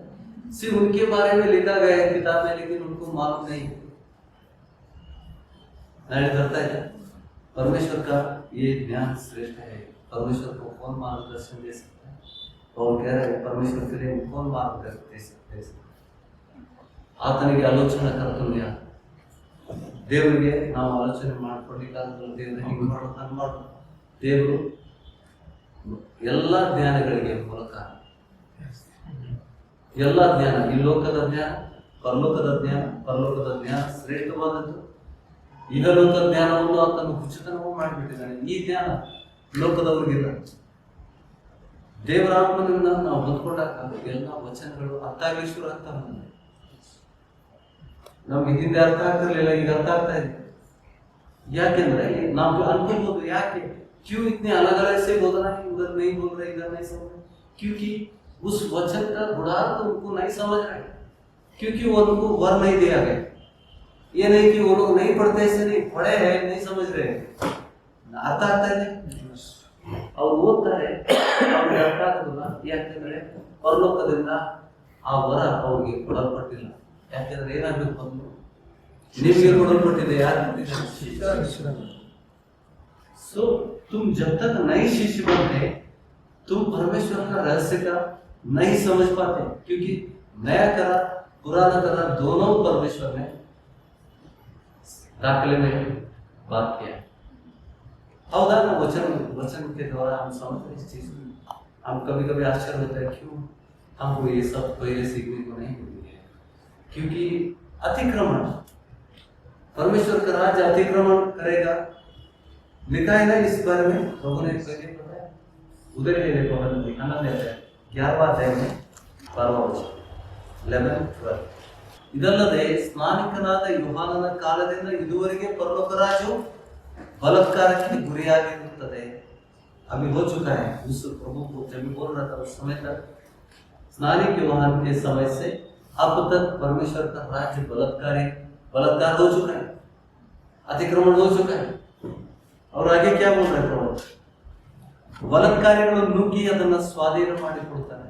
सिर्फ उनके बारे में लिखा गया है किताब में, लेकिन उनको मालूम नहीं. नाइट करता है. परमेश्वर का ये ज्ञान श्रेष्ठ है. परमेश्वर को कौन मार्गदर्शन दे सकता है? और कह रहे हैं परमेश्वर के लिए कौन मार्गदर्शन दे सकते हैं? ಆತನಿಗೆ ಆಲೋಚನೆ ಕರ್ತವ್ಯ. ದೇವರಿಗೆ ನಾವು ಆಲೋಚನೆ ಮಾಡ್ಕೊಳ್ಳಿಕ್ಕಾಗಲ್ಲ. ದೇವರು ಹಿಂಗೆ ಮಾಡೋದು ನಾನು ಮಾಡೋದು. ದೇವರು ಎಲ್ಲ ಜ್ಞಾನಗಳಿಗೆ ಮೂಲಕ, ಎಲ್ಲ ಜ್ಞಾನ, ಈ ಲೋಕದ ಜ್ಞಾನ, ಪರಲೋಕದ ಜ್ಞಾನ ಶ್ರೇಷ್ಠವಾದದ್ದು. ಇಹಲೋಕ ಜ್ಞಾನವನ್ನು ಆತನು ಉಚಿತನೂ ಮಾಡಿಬಿಟ್ಟಿದ್ದಾನೆ. ಈ ಜ್ಞಾನ ಲೋಕದವರಿಗಿಲ್ಲ. ದೇವರ ಆತ್ಮನಿಂದ ನಾವು ಹೊಂದ್ಕೊಂಡಾಗ ಎಲ್ಲ ವಚನಗಳು ಅರ್ಥ ಆಗಲಿ ಶುರು ಆಗ್ತಾ ಬಂದಿದೆ. ನಮ್ಗೆ ಹಿಂದೆ ಅರ್ಥ ಆಗ್ತಿರ್ಲಿಲ್ಲ, ಈಗ ಅರ್ಥ ಆಗ್ತಾ ಇದೆ. ಯಾಕೆಂದ್ರೆ ನಾವು ಅನ್ಕೊಳ್ಬೋದು, ಯಾಕೆ क्यों इतने अलग अलग से बोल रहा है, उधर नहीं बोल रहा, इधर नहीं समझ रहा? क्योंकि उस वचन का गुणार्थ उनको नहीं समझ रहे, क्योंकि वो उनको वर नहीं दिया गया. ये नहीं कि वो लोग नहीं पढ़ते, ऐसे नहीं, पढ़े हैं, नहीं समझ रहे, अर्थ आता है ಅವ್ರು ಓದ್ತಾರೆ, ಅವ್ರಿಗೆ ಅರ್ಥ ಆಗೋದಿಲ್ಲ. ಯಾಕೆಂದ್ರೆ ಪರಲೋಕದಿಂದ ಆ ವರ ಅವ್ರಿಗೆ ಕೊಡಲ್ಪಟ್ಟಿಲ್ಲ. ಯಾಕೆಂದ್ರೆ ಏನಾಗಬೇಕು, ಬಂದು ನಿಮಗೆ ಕೊಡಲ್ಪಟ್ಟಿದೆ, ಯಾರು ಕೊಟ್ಟಿದ್ದಾರೆ? सो तुम जब तक नए शिष्य बनते, तुम परमेश्वर का रहस्य का नहीं समझ पाते, क्योंकि नया करा पुराना करा दोनों परमेश्वर ने दाखले में बात किया. वचन के द्वारा हम समझते इस चीज. हम कभी कभी आश्चर्य होता है क्यों हमको ये सब पहले सीखने को नहीं मिली है, क्योंकि अतिक्रमण, परमेश्वर का राज्य अतिक्रमण करेगा, लिखा है ना इस बारे में। प्रभु ने पहले बताया, उधर ही देखो हमें दिखाना देता है 11वां अध्याय में 12वां वचन 11-12। ಇದಲ್ಲದೆ ಸ್ನಾನಿಕನಾದ ಯೋಹಾನನ ಕಾಲದಿಂದ ಇದುವರೆಗೆ ಪರಲೋಕ ರಾಜ್ಯವು ಬಲಾತ್ಕಾರಕ್ಕೆ ಗುರಿಯಾಗಿರುತ್ತದೆ। अभी हो चुका है उस प्रभु को जब भी बोल रहा था उस समय तक, स्नानिक योहान के समय से अब तक परमेश्वर का राज्य बलात्कार हो चुका है, अतिक्रमण हो चुका है। और आगे क्या बोल रहे प्रभु, ಬಲಾತ್ಕಾರಿಗಳು ನುಗ್ಗಿ ಅದನ್ನ ಸ್ವಾಧೀನ ಮಾಡಿಕೊಳ್ತಾರೆ।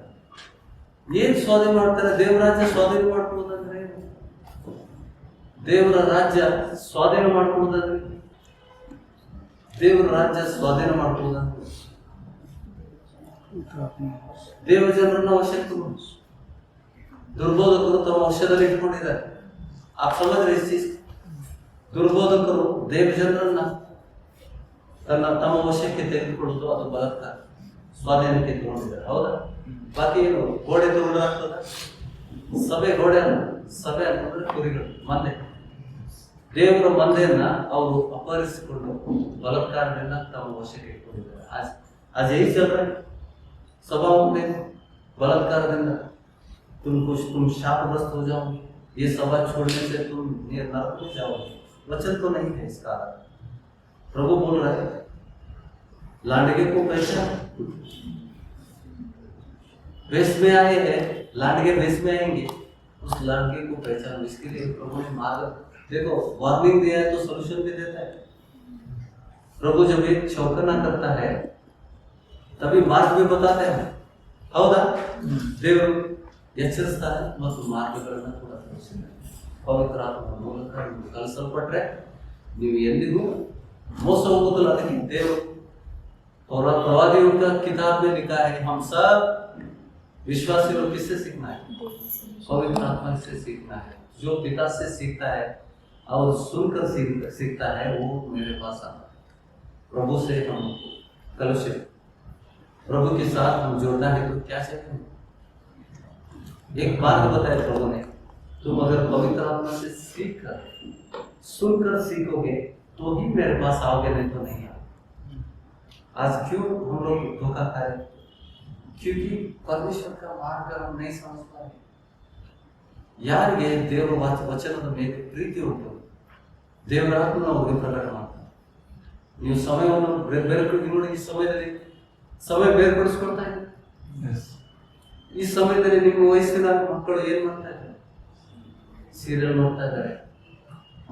ಏನ್ ಸ್ವಾಧೀನ ಮಾಡ್ತಾರೆ? ದೇವರಾಜ್ಯ ಸ್ವಾಧೀನ ಮಾಡ್ಕೊಳ್ಳೋದಂದ್ರೆ ಏನು? ದೇವರ ರಾಜ್ಯ ಸ್ವಾಧೀನ ಮಾಡ್ಕೊಳ್ಳೋದಂದ್ರೆ, ದೇವರ ರಾಜ್ಯ ಸ್ವಾಧೀನ ಮಾಡ್ಕೊಳ್ಳೋದಂದ್ರೆ ದೇವರ ಜನರನ್ನ ವಶಕ್ಕೆ ದುರ್ಬೋಧಕರು ತಮ್ಮ ವಶದಲ್ಲಿ ಇಟ್ಕೊಂಡಿದ್ದಾರೆ। ಆ ಸಮಗ್ರ ದುರ್ಬೋಧಕರು ದೇವ ಜನರನ್ನ ತಮ್ಮ ವಶಕ್ಕೆ ತೆಗೆದುಕೊಳ್ಳೋದು ಅದು ಬಲಾತ್ಕಾರ, ಸ್ವಾಧೀನಕ್ಕೆ ತಗೊಂಡಿದ್ದಾರೆ, ಹೌದಾ? ಬಾಕಿ ಏನು ಗೋಡೆ ತುರುಳಾಗ್ತದ? ಸಭೆ ಗೋಡೆ ಅಲ್ಲ, ಸಭೆ ಅಂತಂದ್ರೆ ಕುರಿಗಳು, ಮಂದೆ, ದೇವರ ಮಂದೆಯನ್ನ ಅವರು ಅಪಹರಿಸಿಕೊಂಡು ಬಲಾತ್ಕಾರದಿಂದ ತಮ್ಮ ವಶಕ್ಕೆ ಇಟ್ಕೊಂಡಿದ್ದಾರೆ। आज यही चल रहा है सभाओं में, बलात्कारದಿಂದ तुम शापग्रस्त हो जाओगे, ये सभा छोड़ने से तुम नरक में जाओगे। वचन तो नहीं है इसका। प्रभु बोल रहा है लांडगे को पहचान, वेश में आए हैं, लांडगे वेश में आएंगे, उस लांडगे को पहचान। इसके लिए प्रभु ने मार्ग, देखो वार्निंग दिया है तो सॉल्यूशन भी देता है। प्रभु जब एक चौकना करता है तभी मार्ग भी बताते हैं, ಹೌದಾ? ದೇವರು ಎಚ್ಚರಿಸ್ತಾರೆ ಮತ್ತು ಮಾರ್ಗಗಳನ್ನ ಕೂಡ ತೋರಿಸಿದ್ದಾರೆ। ಪವಿತ್ರ ಆತ್ಮನ ಮೂಲಕ ನಿಮಗೆ ಕಲಿಸಲ್ಪಟ್ರೆ ನೀವು ಎಂದಿಗೂ ಮೋಸ ಹೋಗೋದಿಲ್ಲ। ಅದಕ್ಕೆ ದೇವರು और प्रवादियों का किताब में लिखा है हम सब विश्वासी लोग किससे सीखना है? पवित्र आत्मा से सीखना है। जो पिता से सीखता है और सुनकर सीखता है वो मेरे पास आता है। प्रभु से हम कलश, प्रभु के साथ हम जुड़ना है तो क्या चाहिए? एक मार्ग बताया प्रभु ने, तुम अगर पवित्र आत्मा से सीख कर सुनकर सीखोगे तो ही मेरे पास आओगे, नहीं तो नहीं आओगे। आज क्यों हम लोग धोखा खाए? क्योंकि परमेश्वर का मार्ग हम नहीं समझ पाए। ಯಾರಿಗೆ ದೇವರ ವಚನದ ಮೇಲೆ ಪ್ರೀತಿ ಉಂಟು, ದೇವರ ಆತ್ಮ ಅವರಿಗೆ ಪ್ರಕಟ ಮಾಡ್ತಾರೆ। ನೀವು ಸಮಯವನ್ನು ನೋಡಿ, ಈ ಸಮಯದಲ್ಲಿ ಸಮಯ ಬೇರ್ಪಡಿಸ್ಕೊಳ್ತಾ ಇದೆ। ಈ ಸಮಯದಲ್ಲಿ ನಿಮ್ಮ ವಯಸ್ಸಿನ ಮಕ್ಕಳು ಏನ್ ಮಾಡ್ತಾ ಇದ್ದಾರೆ? ಸೀರಿಯಲ್ ನೋಡ್ತಾ ಇದ್ದಾರೆ,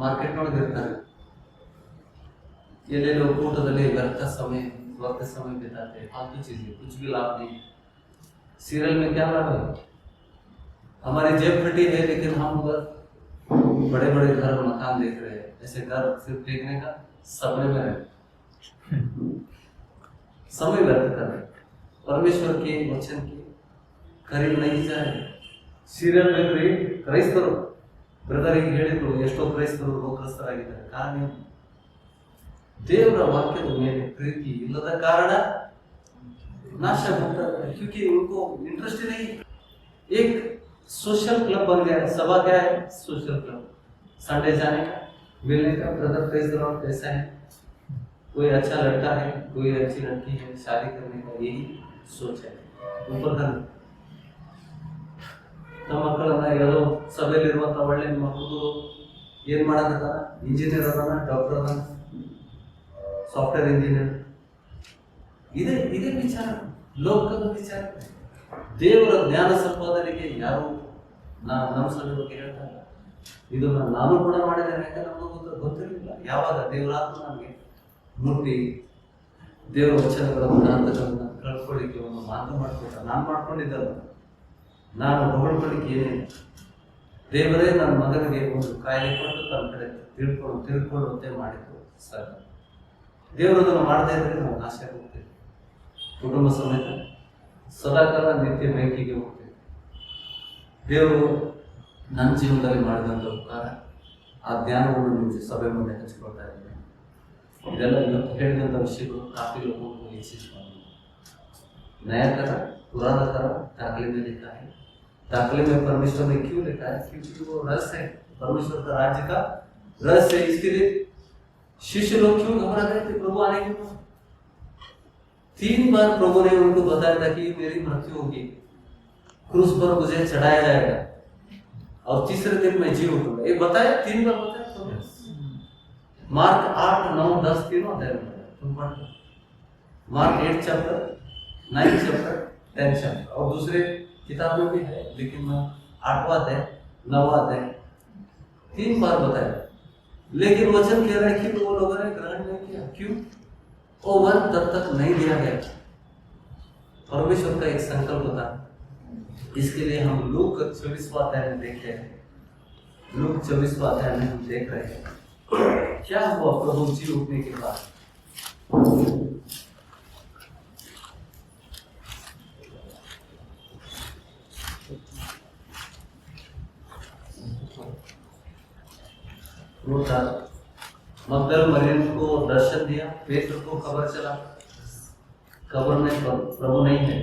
ಮಾರ್ಕೆಟ್ ಒಳಗೆ ಇರ್ತಾರೆ, ಎಲ್ಲೆಲ್ಲೋ ಊಟದಲ್ಲಿ व्यर्थ समय बिताते हैं, फालतू चीजें, कुछ भी लाभ नहीं। सीरियल में क्या लाभ है? हमारी जेब फटी है लेकिन हम उधर बड़े बड़े घर मकान देख रहे हैं। ऐसे घर सिर्फ देखने का सपने में है, समय व्यर्थ कर रहे। परमेश्वर के वचन के करीब नहीं जाए। सीरियल में ಕ್ರೈಸ್ತರು ಬ್ರದರ್ ಈಗ ಹೇಳಿದ್ರು, ಎಷ್ಟೋ ಕ್ರೈಸ್ತರು ರೋಗಗ್ರಸ್ತರಾಗಿದ್ದಾರೆ। ಕಾರಣ ಏನು? ದೇವರ ವಾಕ್ಯದ ಮೇಲೆ प्रीति इಲ್ಲದ कारण नाश होता है, क्योंकि उनको इंटरेस्ट ही नहीं। एक सोशल क्लब बन गया है। सभा क्या है? Social club. संडे जाने का, मिलने का, ब्रदर प्रेज द लॉर्ड कैसा है, कोई अच्छा लड़का है, कोई अच्छी लड़की है, शादी करने का यही सोच है। ऊपर का ನಮ್ಮ ಮಕ್ಕಳನ್ನ ಎಲ್ಲೋ ಸಭೆಯಲ್ಲಿರುವಂಥ ಒಳ್ಳೆ ಮಕ್ಕಳು ಏನ್ ಮಾಡಕತ್ತಾರ? ಇಂಜಿನಿಯರ್ ಅದಾನ, ಡಾಕ್ಟರ್ ಅದಾನ, ಸಾಫ್ಟ್ವೇರ್ ಇಂಜಿನಿಯರ್, ಇದೇ ವಿಚಾರ, ಲೋಕದ ವಿಚಾರ। ದೇವರ ಜ್ಞಾನ ಸಂಪಾದನೆಗೆ ಯಾರು ನಮ್ಮ ಸಭೆ ಬಗ್ಗೆ ಹೇಳ್ತಾರೆ? ಇದು ನಾನು ಕೂಡ ಮಾಡಿದ್ದೇನೆ, ಯಾಕಂದ್ರೆ ನಮಗೂ ಗೊತ್ತಿರಲಿಲ್ಲ। ಯಾವಾಗ ದೇವರಾತ್ಮ ನಮಗೆ ಮುಟ್ಟಿ ದೇವರ ವಚನಗಳ ಅರ್ಥಗಳನ್ನ ಕಳ್ಕೊಳ್ಳಿಕ್ಕೆ ಒಂದು ಮಾರ್ಗ ಮಾಡಿಕೊಟ್ಟ, ನಾನು ಮಾಡ್ಕೊಂಡಿದ್ದಲ್ಲ, ನಾನು ಹೊಗಳ್ಕೊಳ್ಳಿಕ್ಕೆ ಏನಿಲ್ಲ। ದೇವರೇ ನನ್ನ ಮಗನಿಗೆ ಒಂದು ಕಾಯಿಲೆ ಕೊಟ್ಟು ತನ್ನ ಕಡೆ ತಿಳ್ಕೊಳ್ಳುವಂತೆ ಮಾಡಿದ್ರು ಸರ್। ದೇವರದನ್ನು ಮಾಡದೇ ಇದ್ರೆ ನಾವು ನಾಶ ಹೋಗ್ತೇವೆ, ಕುಟುಂಬ ಸಮೇತ ಸದಾಕಾಲ ನಿತ್ಯ ಬೆಂಕಿಗೆ ಹೋಗ್ತೇವೆ। ದೇವರು ನನ್ನ ಜೀವನದಲ್ಲಿ ಮಾಡಿದಂಥ ಉಪಕಾರ, ಆ ಜ್ಞಾನವನ್ನು ನಿಮ್ಮ ಸಭೆ ಮುಂದೆ ಹಂಚಿಕೊಳ್ತಾ ಇದ್ದೇನೆ। ಇದೆಲ್ಲ ಇವತ್ತು ಹೇಳಿದಂಥ ವಿಷಯಗಳು ಕಾಫಿ ಲೋಕಕ್ಕೂ ಹೆಚ್ಚಿಸ್ಕೊಂಡು नया करा, पुराना करा, दाखले में लिखा है। दाखले में परमेश्वर ने क्यों लिखा है? क्योंकि वो रहस्य है, परमेश्वर का राज्य का रहस्य है। इसके लिए शिष्य लोग क्यों घबरा गए थे प्रभु आने के बाद? 3 बार प्रभु ने उनको बताया था कि मेरी मृत्यु होगी, क्रूस पर मुझे चढ़ाया जाएगा और तीसरे दिन मैं जी उठूंगा। ये बताया, 3 बार बताया। मार्क 8, 9, 10 तीनों अध्याय में तुम पढ़ लो। मार्क 8 चैप्टर, 9 चैप्टर, 10 चैप्टर, और दूसरे किताब में भी है, लेकिन मैं 8वां अध्याय, 9वां अध्याय 3 बार बताया। लेकिन वचन कह रहा है कि वो लोगों ने ग्रहण नहीं किया। क्यों? वो वन तब तक नहीं दिया गया। परमेश्वर का एक संकल्प था। इसके लिए हम लूक 24वां अध्याय में देख रहे हैं। लूक 24वां अध्याय में हम देख रहे हैं क्या हुआ प्रभु जी उठने के बाद। वो था मगदल मरियम को दर्शन दिया, पेत्र को खबर चला कब्र में प्रभु नहीं है,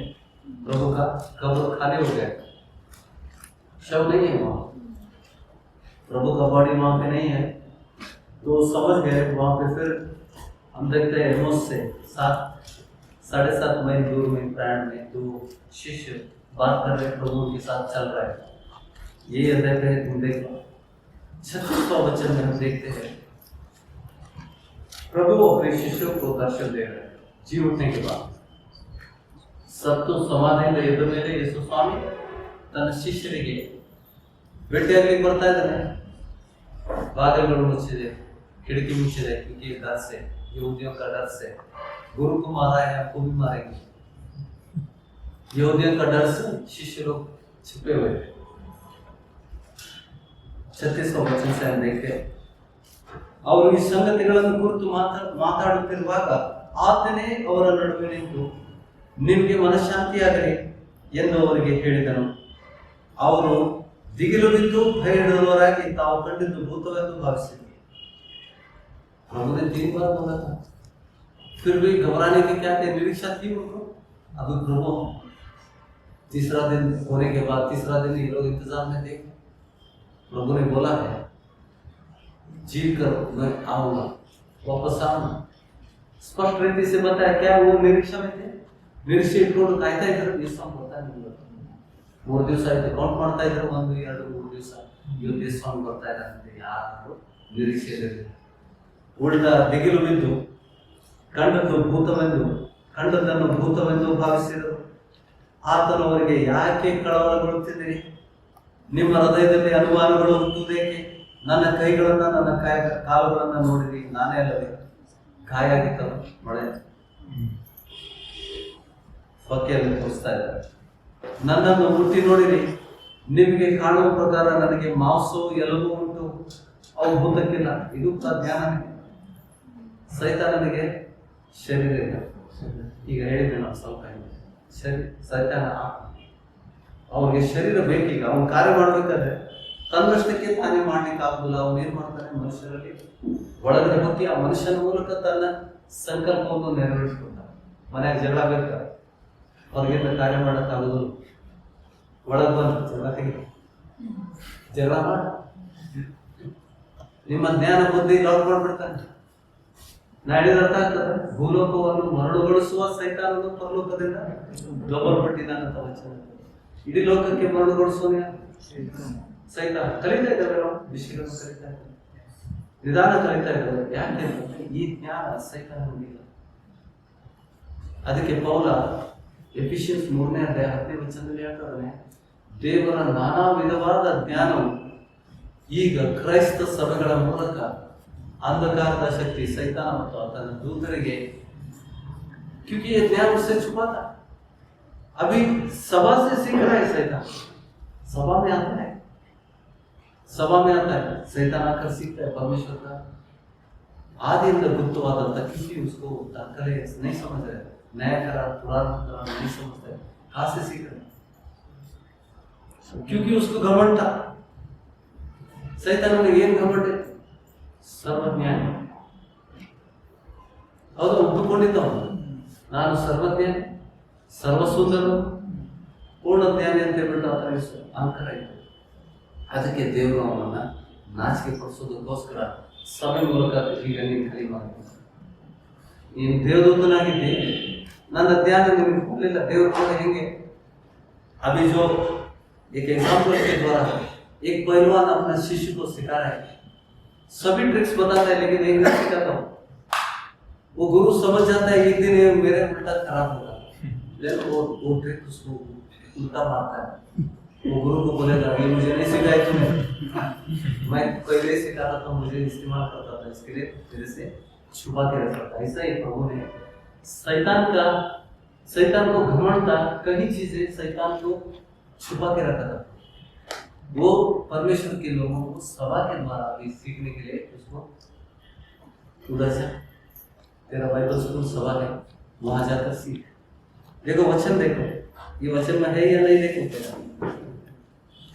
प्रभु का कब्र खाली हो गया, शव नहीं है वहां, प्रभु का बॉडी वहां पे नहीं है। तो समझ गए वहां पे। फिर हम देखते हैं एमोस से 7.5 मील दूर में प्रयाण में 2 शिष्य बात कर रहे, प्रभु के साथ चल रहा है। ये अध्याय पे तुम देखो 36वां वचन में हम देखते हैं प्रभु अपने शिष्यों को दर्शन दे रहे हैं जी उठने के बाद। ಸತ್ತು ಸಮಾಧಿಯಿಂದ ಎದ್ದ ಮೇಲೆ ಯೇಸು ಸ್ವಾಮಿ ತನ್ನ ಶಿಷ್ಯರಿಗೆ ಭೇಟಿಯಾಗಲಿಕ್ಕೆ ಬರ್ತಾ ಇದ್ದಾನೆ। ಬಾಗಿಲುಗಳು ಮುಚ್ಚಿದೆ, खिड़की मुझे क्योंकि डर से, यहूदियों का डर से, गुरु को मारा है आपको भी मारेंगे, यहूदियों का डर से शिष्य लोग छिपे हुए थे। 36वां वचन से हम देखते हैं। ಅವರು ಈ ಸಂಗತಿಗಳನ್ನು ಕುರಿತು ಮಾತಾಡುತ್ತಿರುವಾಗ ಆತನೇ ಅವರ ನಡುವೆ ನಿಂತು ನಿಮಗೆ ಮನಃಶಾಂತಿಯಾಗಲಿ ಎಂದು ಅವರಿಗೆ ಹೇಳಿದನು। ಅವರು ದಿಗಿಲು ಬಿದ್ದು ಭಯಹಿಡಿದವರಾಗಿ ತಾವು ಕಂಡಿದ್ದು ಭೂತವೆಂದು ಭಾವಿಸಿದರು। प्रभु ने 3 बार बोला था, फिर भी घबराने की क्या थे, निरीक्षा थी उनको। अभी प्रभु तीसरा दिन होने के बाद, तीसरा दिन ये लोग इंतजार में थे। प्रभु ने बोला है जीत कर मैं आऊंगा, वापस आऊंगा। स्पष्ट रीति से बताया। क्या वो निरीक्षा में थे? निरीक्षೆ ಇಟ್ಕೊಂಡು ಕಾಯ್ತಾ ಇದ್ರು। ದಿವಸ ಬರ್ತಾ ಇಲ್ಲ, 3 ದಿವಸ ಆಯ್ತು ಕೌಂಟ್ ಮಾಡ್ತಾ ಇದ್ರು, 1, 2, 3 ದಿವಸ ಇವತ್ತು ದಿವಸ ಬರ್ತಾ ಇದ್ದಾರೆ, ಯಾರು ನಿರೀಕ್ಷೆಯಲ್ಲಿ ಉಳಿದ ದಿಗಿಲು ಬಿದ್ದು ಕಂಡದ್ದನ್ನು ಭೂತವೆಂದು ಭಾವಿಸಿದರು। ಆತನು ಅವರಿಗೆ ಯಾಕೆ ಕಳವಳಗೊಳ್ಳುತ್ತಿದ್ದೀರಿ? ನಿಮ್ಮ ಹೃದಯದಲ್ಲಿ ಅನುಮಾನಗಳು ಹುಟ್ಟುವುದೇಕೆ? ನನ್ನ ಕೈಗಳನ್ನ ನನ್ನ ಕಾಲುಗಳನ್ನ ನೋಡಿರಿ, ನಾನೇ ಅಲ್ಲವೇ? ಗಾಯ ಆಗಿತ್ತಲ್ಲ, ಮಳೆ ಹೊಕ್ಕೆಯಲ್ಲಿ ತೋರಿಸ್ತಾ ಇದ್ದಾರೆ। ನನ್ನನ್ನು ಮುಟ್ಟಿ ನೋಡಿರಿ, ನಿಮಗೆ ಕಾಣುವ ಪ್ರಕಾರ ನನಗೆ ಮಾಂಸವು ಎಲುಬು ಉಂಟು, ಅವು ಭೂತಕ್ಕಿಲ್ಲ। ಇದು ಜ್ಞಾನ। ಸೈತಾನನಿಗೆ ಶರೀರ ಇಲ್ಲ, ಈಗ ಹೇಳಿದ್ದೆ ನಾವು ಸ್ವಲ್ಪ ಸೈತಾನ ಅವನಿಗೆ ಶರೀರ ಬೇಕೀಗ, ಅವನು ಕಾರ್ಯ ಮಾಡ್ಬೇಕಾದ್ರೆ ತನ್ನಷ್ಟಕ್ಕೆ ತಾನೇ ಮಾಡ್ಲಿಕ್ಕೆ ಆಗುದಿಲ್ಲ। ಅವನು ಏನ್ ಮಾಡ್ತಾನೆ, ಮನುಷ್ಯರಲ್ಲಿ ಒಳಗಡೆ ಹೋಗಿ ಆ ಮನುಷ್ಯನ ಮೂಲಕ ತನ್ನ ಸಂಕಲ್ಪವನ್ನು ನೆರವೇರಿಸ್ಕೊಳ್ತಾನೆ। ಮನೆಯಾಗ ಜಗಳ ಬೇಕಾದ್ರೆ ಹೊರಗಿಂದ ಕಾರ್ಯ ಮಾಡಕ್ಕಾಗೋದಿಲ್ಲ, ಒಳಗೆ ಬಂದು ಜಗಳ ಮಾಡ ನಿಮ್ಮ ಜ್ಞಾನ ಬುದ್ಧಿ ಲಾಕ್ ಮಾಡ್ಬಿಡ್ತಾನೆ। ನಾಡಿದ ಅರ್ಥ ಆಗ್ತದೆ, ಭೂಲೋಕವನ್ನು ಮರಳುಗೊಳಿಸುವ ಸೈತಾನನು ಪರಲೋಕದಿಂದ ದೊಬ್ಬಲ್ಪಟ್ಟಿದ್ದಾನಂತ ವಚನ। ಇಡೀ ಲೋಕಕ್ಕೆ ಮರಳುಗೊಳಿಸುವ ಸೈತಾನ ಕಲಿತಾ ಇದ್ದಾವೆ, ನಾವು ವಿಷಯಗಳನ್ನು ಕಲಿತಾ ಇದ್ದೇವೆ, ನಿಧಾನ ಕಲಿತಾ ಇದ್ದೇವೆ। ಯಾಕೆ? ಈ ಜ್ಞಾನ ಸೈತಾನನಿಗಿಲ್ಲ। ಅದಕ್ಕೆ ಪೌಲ ಎಫಿಷಿಯನ್ಸ್ 3ನೇ ಅಧ್ಯಾಯ 10ನೇ ವಚನದಲ್ಲಿ ಹೇಳ್ತಾರೆ, ದೇವರ ನಾನಾ ವಿಧವಾದ ಜ್ಞಾನವು ಈಗ ಕ್ರೈಸ್ತ ಸಭೆಗಳ ಮೂಲಕ अंधकार शक्ति सैतान होता दूसरे के, क्योंकि ये ज्ञान उससे छुपा था। अभी सभा से सीख रहा है सैतान, सभा में आता है, सभा में आता है सैतान आकर सीखता है परमेश्वर का आदि अंदर गुप्तवाद, क्योंकि उसको दाखले नहीं समझ रहे, नया करा पुराना करा नहीं समझ रहे, कहाँ से सीख रहे? क्योंकि उसको घमंड था। सैतान ने ये घमंड है, ಸರ್ವಜ್ಞಾನಿ ಹೌದು, ಒಪ್ಪಿಕೊಂಡಿದ್ದವನು, ನಾನು ಸರ್ವಜ್ಞಾನಿ, ಸರ್ವಸುಂದರ ಪೂರ್ಣ ಜ್ಞಾನಿ ಅಂತ ಹೇಳ್ಬಿಟ್ಟು ಆತನಿಗೆ ಅಹಂಕಾರ ಇತ್ತು. ಅದಕ್ಕೆ ದೇವರು ಅವನನ್ನ ನಾಚಿಕೆ ಪಡಿಸೋದಕ್ಕೋಸ್ಕರ ಸಭೆ ಮೂಲಕ ಈಗ ನೀನು ಕಲಿ ಮಾಡ್ತೀನಿ, ನೀನು ದೇವದೂತನಾಗಿದ್ದೆ, ನನ್ನ ಧ್ಯಾನ ನಿನಗೆ ಕೊಡಲಿಲ್ಲ. देवर को कहेंगे अभी जो एक एग्जाम्पल के द्वारा एक पहलवान अपना शिष्य को सिखा रहा है, सभी ट्रिक्स बताता है लेकिन एक नहीं सिखाता हूँ। वो गुरु समझ जाता है एक दिन ये मेरे उल्टा खराब होगा, लेकिन वो ट्रिक उसको उल्टा मारता है। वो गुरु को बोलेगा ये मुझे नहीं सिखाया तूने, मैं पहले सिखाता था, मुझे इस्तेमाल करता था, इसके लिए तेरे से छुपा के रखा था। ऐसा ही प्रभु ने शैतान को घमंड था, कई चीजें शैतान को छुपा के रखा था। वो परमेश्वर के लोगों को सभा के द्वारा भी सीखने के लिए उसको उधर से तेरा बाइबल स्कूल सभा है, वहां जाकर सीख। देखो वचन देखो, ये वचन में है या नहीं देखो।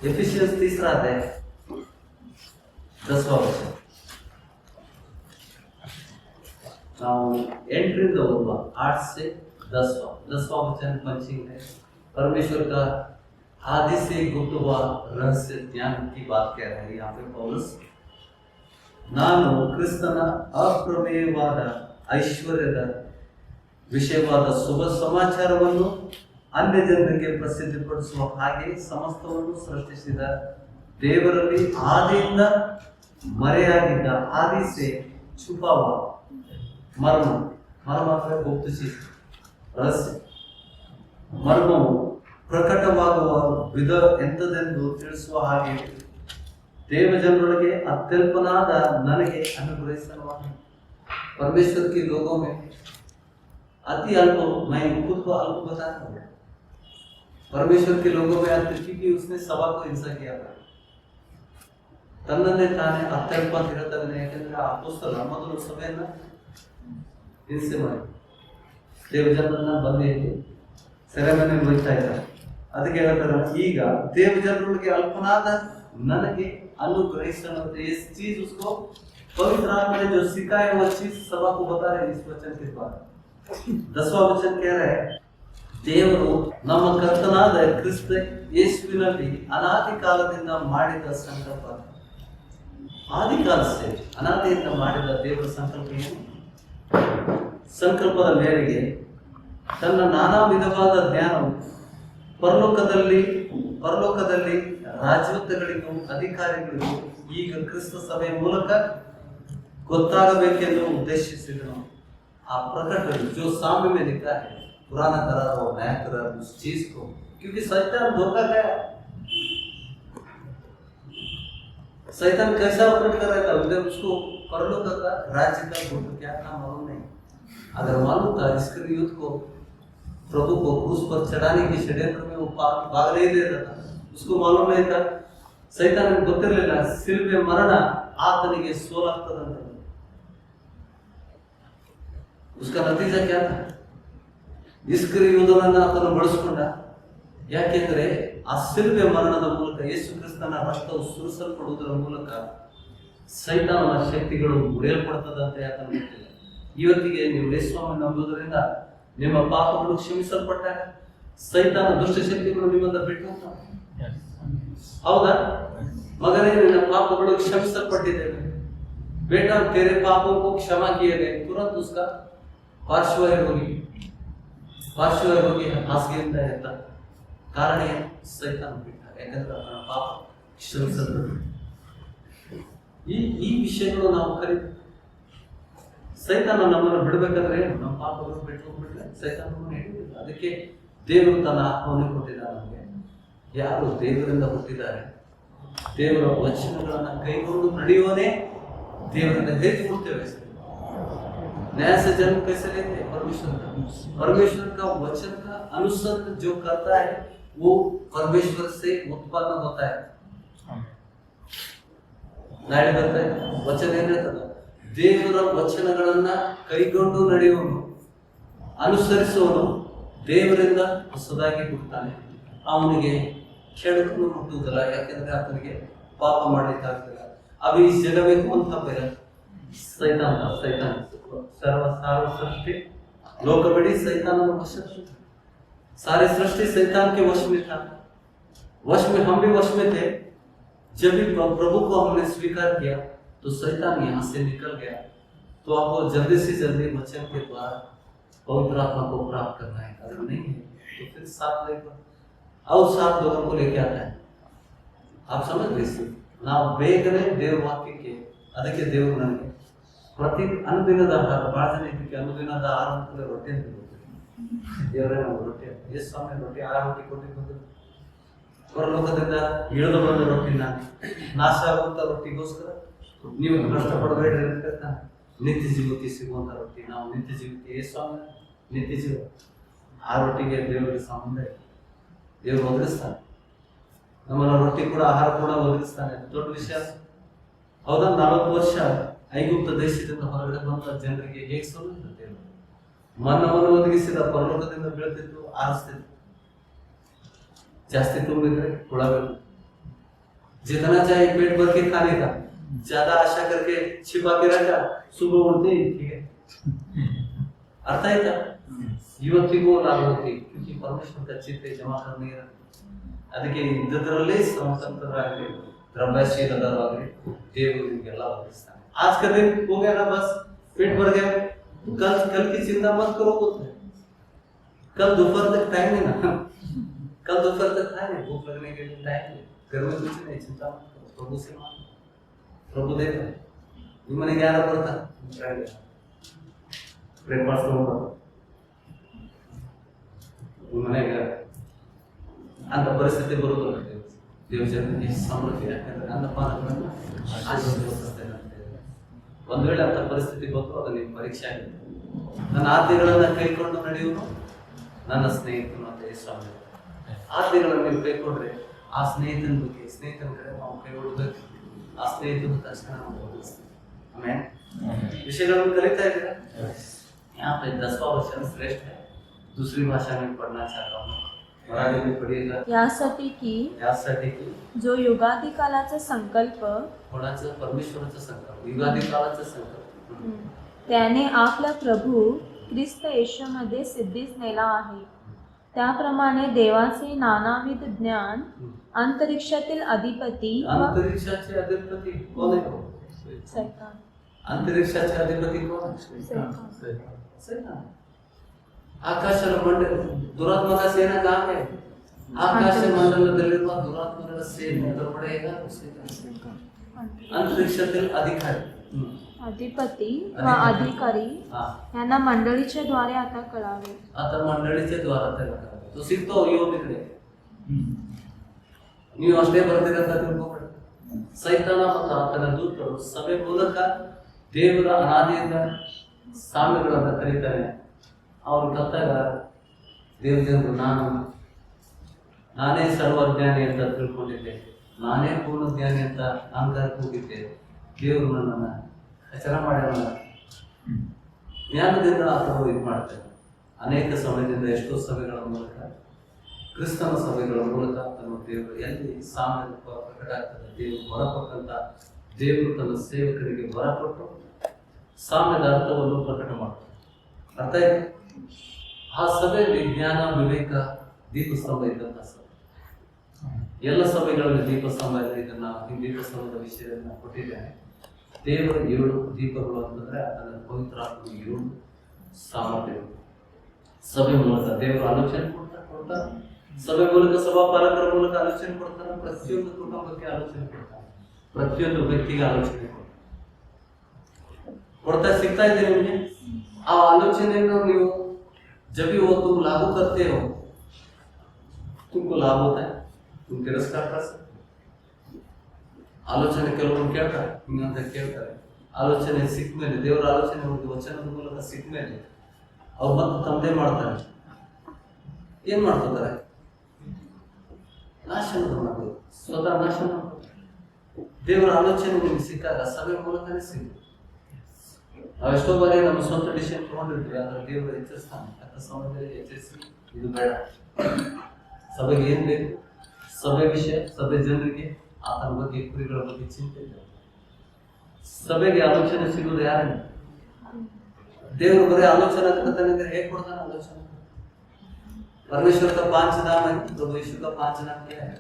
एफिशियंस 3 अध्याय 10वां वचन। ನಾವು 8 ರಿಂದ 8 से 10वां वचन पंचिंग है। परमेश्वर का आदि से गुप्त हुआ रहस्य ज्ञान की बात कह रहे हैं यहाँ पे पौलुस। ನಾನು ಕ್ರಿಸ್ತನ ಅಪ್ರಮೇಯವಾದ ಐಶ್ವರ್ಯದ ವಿಷಯವಾದ ಶುಭ ಸಮಾಚಾರವನ್ನು ಅನ್ಯ ಜನರಿಗೆ ಪ್ರಸಿದ್ಧಿಪಡಿಸುವ ಹಾಗೆ ಸಮಸ್ತವನ್ನು ಸೃಷ್ಟಿಸಿದ ದೇವರಲ್ಲಿ ಆದಿಯಿಂದ ಮರೆಯಾಗಿದ್ದ ಆದಿ से छुपा हुआ मर्म ಅಂದರೆ ಗುಪ್ತ ಚೀಜ ರಹಸ್ಯ ಮರ್ಮವು ಪ್ರಕಟವಾಗುವ ವಿಧ ಎಂತದೆಂದು ತಿಳಿಸುವ ಹಾಗೆ ದೇವಜನರೊಳಗೆ ಅತ್ಯಲ್ಪನಾದ ನನಗೆ ಅನುಗ್ರಹಿಸಲಾಗಿದೆ। परमेश्वर के लोगों में अति अल्प, मैं खुद को अल्प बताता हूँ। परमेश्वर के लोगों में अति, क्योंकि उसने सभा को हिंसा किया था। ತನ್ನನ್ನೇ ತಾನೇ ಅತ್ಯಲ್ಪ ತಿರುತ್ತಾನೆ, ಯಾಕಂದ್ರೆ ಆ ಅಪೊಸ್ತಲ ಮೊದಲು ಸಭೆಯನ್ನ ಹಿಂಸೆ ಮಾಡಿ ದೇವಜನರನ್ನ ಬಂದು ಸೆರೆಮನೆ ಒಯ್ತಾ ಇದ್ದಾರೆ। ಅದಕ್ಕೆ ಹೇಳ್ತಾರೆ ಈಗ ದೇವಜನರೊಳಗೆ ಅಲ್ಪನಾದ ನನಗೆ अनुग्रहित इस चीज उसको पवित्र आत्मा ने जो सिखाया वो चीज सभा को बता रहे इस वचन के द्वारा। 10वां वचन कह रहा है ದೇವರು ನಮ್ಮ ಕರ್ತನಾದ ಕ್ರಿಸ್ತ ಯೇಸುವಿನಲ್ಲಿ ಅನಾದಿ ಕಾಲದಿಂದ ಮಾಡಿದ ಸಂಕಲ್ಪ, ಆದಿಕಾಲ से ಅನಾದಿಯಿಂದ ಮಾಡಿದ ದೇವರ ಸಂಕಲ್ಪ ಏನು? ಸಂಕಲ್ಪದ ಮೇರೆಗೆ ತನ್ನ ನಾನಾ ವಿಧವಾದ ಜ್ಞಾನವು ಪರಲೋಕದಲ್ಲಿ ರಾಜ್ಯತ್ವಗಳಿಗೂ ಅಧಿಕಾರಿಗಳಿಗೂ ಈಗ ಕ್ರಿಸ್ತ ಸಭೆಯ ಮೂಲಕ ಗೊತ್ತಾಗಬೇಕೆಂದು ಉದ್ದೇಶಿಸಿದನು। ಆ प्रकट जो सामने में लिखा है पुराना करार और नया करार उस चीज को, क्योंकि शैतान धोखा गया। शैतान कैसा ऑपरेट कर रहा था उधर, उसको परलोक का राज्य का गुण क्या था मालूम नहीं। अगर मालूम था इस्करियोत को प्रभु को क्रूस पर चढ़ाने के षड्यंत्र में वो भाग नहीं ले रहा था, उसको मालूम नहीं था। शैतान ಗೊತ್ತಿರಲಿಲ್ಲ ಸಿಲುಬೆ ಮರಣ ಆತನಿಗೆ ಸೋಲಾಗ್ತದಂತ। उसका नतीजा क्या था? ಇಸ್ಕರಿಯೋತನನ್ನ ಆತನು ಬಳಸಿಕೊಂಡ। ಯಾಕೆಂದ್ರೆ ಆ ಸಿಲುಬೆ ಮರಣದ ಮೂಲಕ ಯೇಸು ಕ್ರಿಸ್ತನ ರಕ್ತವು ಸುರಿಸಲ್ಪಡುವುದರ ಮೂಲಕ ಸೈತಾನನ ಶಕ್ತಿಗಳು ಮುರಿಯಲ್ಪಡುತ್ತದಂತೆ ಆತನು ಗೊತ್ತಿಲ್ಲ। ಇವತ್ತಿಗೆ ನೀವು ಯೇಸುವನ್ನು ನಂಬುವುದರಿಂದ ನಿಮ್ಮ ಪಾಪಗಳು ಕ್ಷಮಿಸಲ್ಪಟ್ಟಾಗ ಸೈತಾನ ದುಷ್ಟಶಕ್ತಿಗಳು ನಿಮ್ಮಿಂದ ಬಿಟ್ಟು ಹೋಗ್ತವೆ। ಹೌದಾ ಮಗನೇ, ನಿನ್ನ ಪಾಪಗಳು ಕ್ಷಮಿಸಲ್ಪಟ್ಟಿದ್ದೇವೆ, बेटा तेरे पापों को क्षमा किए गए, तुरंत उसका पार्श्ववायु होगी हासिಗೆ ಅಂತ ಹೇಳ್ತಾ ಕಾರಣ ಸೈತಾನ ಬಿಟ್ಟ, ಯಾಕಂದ್ರೆ ಅವನ ಪಾಪ ಕ್ಷಮಿಸಲ್ಪಟ್ಟ। ಈ ವಿಷಯಗಳು ನಾವು ಕಲಿತು ಸೈತಾನ ನಮ್ಮನ್ನು ಬಿಡಬೇಕಾದ್ರೆ ನಮ್ಮ ಪಾಪಗಳು ಬಿಟ್ಟು ಹೋಗ್ಬಿಟ್ರೆ ಸೈತಾನವನ್ನು ಹಿಡಿದಿಲ್ಲ। ಅದಕ್ಕೆ ದೇವರು ತನ್ನ ಆತ್ಮವನ್ನು ಕೊಟ್ಟಿದ್ದಾರೆ ನಮಗೆ। ಯಾರು ದೇವರಿಂದ ಹುಟ್ಟಿದ್ದಾರೆ, ದೇವರ ವಚನಗಳನ್ನು ಕೈಗೊಂಡು ನಡೆಯುವನೇ ದೇವರಿಂದ ಹೇಗಿಕೊಡ್ತೇವೆ। नया से जन्म कैसे लेते हैं? परमेश्वर का वचन का अनुसरण जो करता है वो परमेश्वर से उत्पन्न होता है। नाड़ी ಬರ್ತಾ ಇದೆ ವಚನ ಏನಿರ್ತದ, ದೇವರ ವಚನಗಳನ್ನ ಕೈಗೊಂಡು ನಡೆಯುವನು ಅನುಸರಿಸುವನು ದೇವರಿಂದ ಹೊಸದಾಗಿ ಹುಟ್ಟುತ್ತಾನೆ। ಅವನಿಗೆ ಕೆಡುಕನ್ನು ಮುಟ್ಟುವುದಿಲ್ಲ, ಯಾಕೆಂದ್ರೆ ಆತನಿಗೆ ಪಾಪ ಮಾಡಲಿಕ್ಕಾಗ್ತಿಲ್ಲ। अभी इस जगह में कौन था पहले? शैतान था। शैतान सर्व सृष्टि लोक बड़ी शैतान सारी सृष्टि शैतान के वश में था, वश में हम भी वश में थे। जब भी प्रभु को हमने स्वीकार किया तो शैतान यहाँ से निकल गया। तो आपको जल्दी से जल्दी वचन के द्वारा पवित्र आत्मा को प्राप्त करना है। अगर नहीं है तो फिर 7 लेकर और 7 लोगों को लेके आता है। आप समझ रहे ನಾವು ಬೇಗನೆ ದೇವ್ರ ವಾಕ್ಯಕ್ಕೆ ಅದಕ್ಕೆ ದೇವರು ನನಗೆ ಪ್ರತಿ ಅನುದಿನದ ಆಹಾರ ಭಾಳ ಜನ ಇದಕ್ಕೆ ಅನುದಿನದ ಆಹಾರ ಅಂತಲೇ ರೊಟ್ಟಿ ಅಂತ ದೇವರೇ ನಾವು ರೊಟ್ಟಿ ಎಷ್ಟು ಸಮಯ ರೊಟ್ಟಿ 6 ರೊಟ್ಟಿ ಕೊಟ್ಟಿದ್ದು ಪರಲೋಕದಿಂದ ಇಳಿದು ಬಂದ ರೊಟ್ಟಿನ ನಾಶ ಆಗುವಂತ ರೊಟ್ಟಿಗೋಸ್ಕರ ನೀವು ಕಷ್ಟಪಡಬೇಡ್ರಿ ಅಂತ ಹೇಳ್ತಾನೆ. ನಿತ್ಯ ಜೀವಕ್ಕೆ ಸಿಗುವಂತ ರೊಟ್ಟಿ, ನಾವು ನಿತ್ಯ ಜೀವಕ್ಕೆ ಸ್ವಾಮಿ ನಿತ್ಯ ಜೀವ ಆ ರೊಟ್ಟಿಗೆ ದೇವರಿಗೆ ಸಂಬಂಧ ಇದೆ. ದೇವರು ಒದಗಿಸ್ತಾನೆ ನಮ್ಮನ್ನ ರೊಟ್ಟಿ ಕೂಡ ಆಹಾರ ಕೂಡ ಒದಗಿಸ್ತಾನೆ. ದೊಡ್ಡ ವಿಷಯ ಹೌದಾ? 40 ವರ್ಷ ಐಗುಪ್ತ ದೇಶದಿಂದ ಹೊರಗಡೆ ಬಂದ ಜನರಿಗೆ ಹೇಗೆ ಸೋಲಿಸಿದ ದೇವರು ಮನ್ನವನ್ನು ಒದಗಿಸಿದ, ಪರಲೋಕದಿಂದ ಬೀಳ್ತಿತ್ತು, ಆರಿಸ್ತಿತ್ತು. जास्ती ತುಂಬಿದ್ರೆ ಹುಳ ಬೀಳುತ್ತೆ. जितना चाहिए पेट भर के खाने का, ज्यादा आशा करके छिपा के रखा, सुबह उठते ही ठीक है। अर्थ है क्या? ಇವತ್ತಿಗೂ ಲಾಭ ಹೋಗ್ತಿ क्योंकि परमेश्वर का चित्त जमा करने ಅದಕ್ಕೆ ಇದ್ದದರಲ್ಲೇ ಸಂತಂತರಾಗಲಿ ದ್ರವ್ಯಶೀಲರಾಗಲಿ ದೇವರು ನಿಮಗೆಲ್ಲ ಒದಗಿಸ್ತಾನೆ. आज का दिन हो गया ना, बस पेट भर गया, कल की चिंता मत करो। कल दोपहर तक टाइम है ना, कल दोपहर तक है नहीं, भूख लगने के लिए टाइम है। घर में कुछ नहीं, चिंता मत करो, प्रभु से मांगो, प्रभु देगा। निम्मने 11 ಬರ್ತಾ ಬ್ರೇಕ್ಫಾಸ್ಟ್ ಮನೆಗೆ ಅಂತ ಪರಿಸ್ಥಿತಿ ಬರುತ್ತಲ್ಲ, ದೇವ್ರ ಜನರಿಗೆ ಸಮೃದ್ಧಿ ಯಾಕಂದ್ರೆ ಅನ್ನಪಾನಗಳನ್ನು ಆಶೀರ್ವದಿಸ್ತೇನೆ ಅಂತ ಹೇಳಿದ್ರೆ, ಒಂದು ವೇಳೆ ಅಂತ ಪರಿಸ್ಥಿತಿ ಬಂತು ಅದು ನಿಮ್ಮ ಪರೀಕ್ಷೆ ಆಗಿದೆ. ನನ್ನ ಆಜ್ಞೆಗಳನ್ನು ಕೈಕೊಂಡು ನಡೆಯುವನು ನನ್ನ ಸ್ನೇಹಿತನು ಅಂತ ಸ್ವಾಮಿ. ಆಜ್ಞೆಗಳನ್ನು ನೀವು ಕೈಕೊಂಡ್ರೆ ಆ ಸ್ನೇಹಿತನ ಬಗ್ಗೆ, ಸ್ನೇಹಿತನ ಕಡೆ ನಾವು ಕೈ ಹೊಡಬೇಕು. ಆ ಸ್ನೇಹಿತನ ತಕ್ಷಣ ನಾವು ಹೋಗಿಸ್ತೀವಿ. ಆಮೇಲೆ विषयಗಳನ್ನು कलिता है। यहाँ पे 10वां वचन श्रेष्ठ है, दूसरी भाषा में पढ़ना चाहता हूँ, मराठी में पढ़िएगा। यासाठी की जो युगादी कालाचा संकल्प, कोणाचा? परमेश्वराचा संकल्प, युगादी कालाचा संकल्प त्याने आपला प्रभू ख्रिस्त येशूमध्ये सिद्धीस नेला आहे। त्याप्रमाणे देवाचे नानाविध ज्ञान अंतरिक्षातील अधिपती अंतरिक्षाचे अधिपती कोण आहे? सैतान। अंतरिक्षाचे अधिपती कोण? सैतान। ಆಕಾಶದ ಮಂಡಲ ದುರಾತ್ಮಕ ಸೇನಾ ಗಾಮ है। ಆಕಾಶ ಮಂಡಲದಲ್ಲಿರುವ ದುರಾತ್ಮಗಳ ಸೇನೆ ಹೊರಗಡೆಗ अंतरिक्षातील अधिकारी, अधिपती व अधिकारी यांना मंडळीच्या द्वारे आता कळावे। आता मंडळीच्या द्वारा त्याला कळावे. तो शिकतो येऊन इकडे ನೀವು ಅಷ್ಟೇ ಬರ್ತೀರಂತ ತಿಳ್ಕೊಬೇಡ. ಸೈತಾನ ಮತ್ತು ಆತನ ದೂತರು ಸಭೆ ಮೂಲಕ ದೇವರ ಅನಾದಿಯಿಂದ ಸಾಮ್ಯಗಳನ್ನು ಕರೀತಾನೆ. ಅವ್ರು ಕತ್ತಾಗ ದೇವ್ರ ಜನರು ನಾನೇ ಸರ್ವಜ್ಞಾನಿ ಅಂತ ತಿಳ್ಕೊಂಡಿದ್ದೆ, ನಾನೇ ಪೂರ್ಣ ಜ್ಞಾನಿ ಅಂತ ಅಹಂಕಾರಕ್ಕೆ ಹೋಗಿದ್ದೆ. ದೇವರು ನನ್ನನ್ನು ಎಚ್ಚರ ಮಾಡ್ಯಾರ. ಜ್ಞಾನದಿಂದ ಆತನು ಇದು ಮಾಡ್ತಾರೆ. ಅನೇಕ ಸಮಯದಿಂದ ಎಷ್ಟೋ ಸಭೆಗಳ ಮೂಲಕ, ಕ್ರಿಸ್ತನ ಸಭೆಗಳ ಮೂಲಕ ತನ್ನ ದೇವರು ಎಲ್ಲಿ ಸಾಮ್ಯ ಪ್ರಕಟ ಆಗ್ತದೆ, ದೇವರು ಹೊರಪಟ್ಟಂತ ದೇವರು ತನ್ನ ಸೇವಕರಿಗೆ ಹೊರಪಟ್ಟು ಸಾಮ್ಯದ ಅರ್ಥವನ್ನು ಪ್ರಕಟ ಮಾಡ್ತಾರೆ. ಅರ್ಥ ಇದೆ? ಆ ಸಭೆಯಲ್ಲಿ ಜ್ಞಾನ, ವಿವೇಕ, ದೀಪಸ್ತಂಭ ಇದ್ದಂಥ ಸಭೆ. ಎಲ್ಲ ಸಭೆಗಳಲ್ಲಿ ದೀಪಸ್ತಂಭ ಇದೆ. ಇದನ್ನ ಈ ದೀಪಸ್ತಂಭದ ವಿಷಯವನ್ನು ಕೊಟ್ಟಿದ್ದೇನೆ. ದೇವರ 7 ದೀಪಗಳು ಅಂತಂದ್ರೆ ಅದನ್ನ ಪವಿತ್ರ ಆತ್ಮ 7 ಸಾಮರ್ಥ್ಯಗಳು. ಸಭೆ ಮೂಲಕ ದೇವರು ಆಲೋಚನೆ ಕೊಡ್ತಾರೆ. ಸಭೆ ಮೂಲಕ ಸಭಾಪಾಲಕರ ಮೂಲಕ ಆಲೋಚನೆ ಕೊಡ್ತಾರೆ. ಪ್ರತಿಯೊಂದು ಕುಟುಂಬಕ್ಕೆ ಆಲೋಚನೆ ಕೊಡ್ತಾರೆ. ಪ್ರತಿಯೊಂದು ವ್ಯಕ್ತಿಗೆ ಆಲೋಚನೆ ಕೊಡ್ತಾ ಸಿಗ್ತಾ ಇದೆ ನಿಮಗೆ. ಆ ಆಲೋಚನೆಯನ್ನು ನೀವು जब भी वो तुम लागू करते हो, तुमको लाभ होता है, तुम तिरस्कार कर सकते। ಆಲೋಚನೆ ಕೆಲವರು ಕೇಳ್ತಾರೆ, ಹಿಂಗಂತ ಕೇಳ್ತಾರೆ. ಆಲೋಚನೆ ಸಿಕ್ಕ ಮೇಲೆ, ದೇವರ ಆಲೋಚನೆ ಒಂದು ವಚನದ ಮೂಲಕ ಸಿಕ್ಕ ಮೇಲೆ ಅವ್ರು ಮತ್ತೆ ತಮ್ಮದೇ ಮಾಡ್ತಾರೆ. ಏನ್ ಮಾಡ್ತಾರೆ? ನಾಶನ ಮಾಡೋದು, ಸ್ವತಃ ನಾಶನ ಮಾಡೋದು. ದೇವರ ಆಲೋಚನೆ ನಿಮ್ಗೆ ಸಿಕ್ಕಾಗ ಸಭೆ ಮೂಲಕನೇ ಸಿಗುತ್ತೆ. ನಾವೆಷ್ಟೋ ಬಾರಿ ನಮ್ಮ ಸ್ವಂತ ಡಿಸಿಷನ್ ತಗೊಂಡಿರ್ತೀವಿ, ಆದ್ರೆ ದೇವರು ಎಚ್ಚರಿಸ್ತಾನೆ. ಅಂತ ಸಮಯದಲ್ಲಿ ಎಚ್ಚರಿಸಿ, ಇದು ಬೇಡ, ಸಭೆಗೆ ಏನ್ ಬೇಕು, ಸಭೆ ವಿಷಯ, ಸಭೆ ಜನರಿಗೆ ಆತನ ಬಗ್ಗೆ, ಕುರಿಗಳ ಬಗ್ಗೆ ಚಿಂತೆ ಇದೆ. ಸಭೆಗೆ ಆಲೋಚನೆ ಸಿಗೋದು ಯಾರನ್ನ? ದೇವರು ಬರೀ ಆಲೋಚನೆ ಕೊಡ್ತಾನೆ ಅಂದ್ರೆ ಹೇಗೆ ಕೊಡ್ತಾನೆ ಆಲೋಚನೆ? परमेश्वर का 5 नाम है, प्रभु यीशु का 5 नाम क्या है?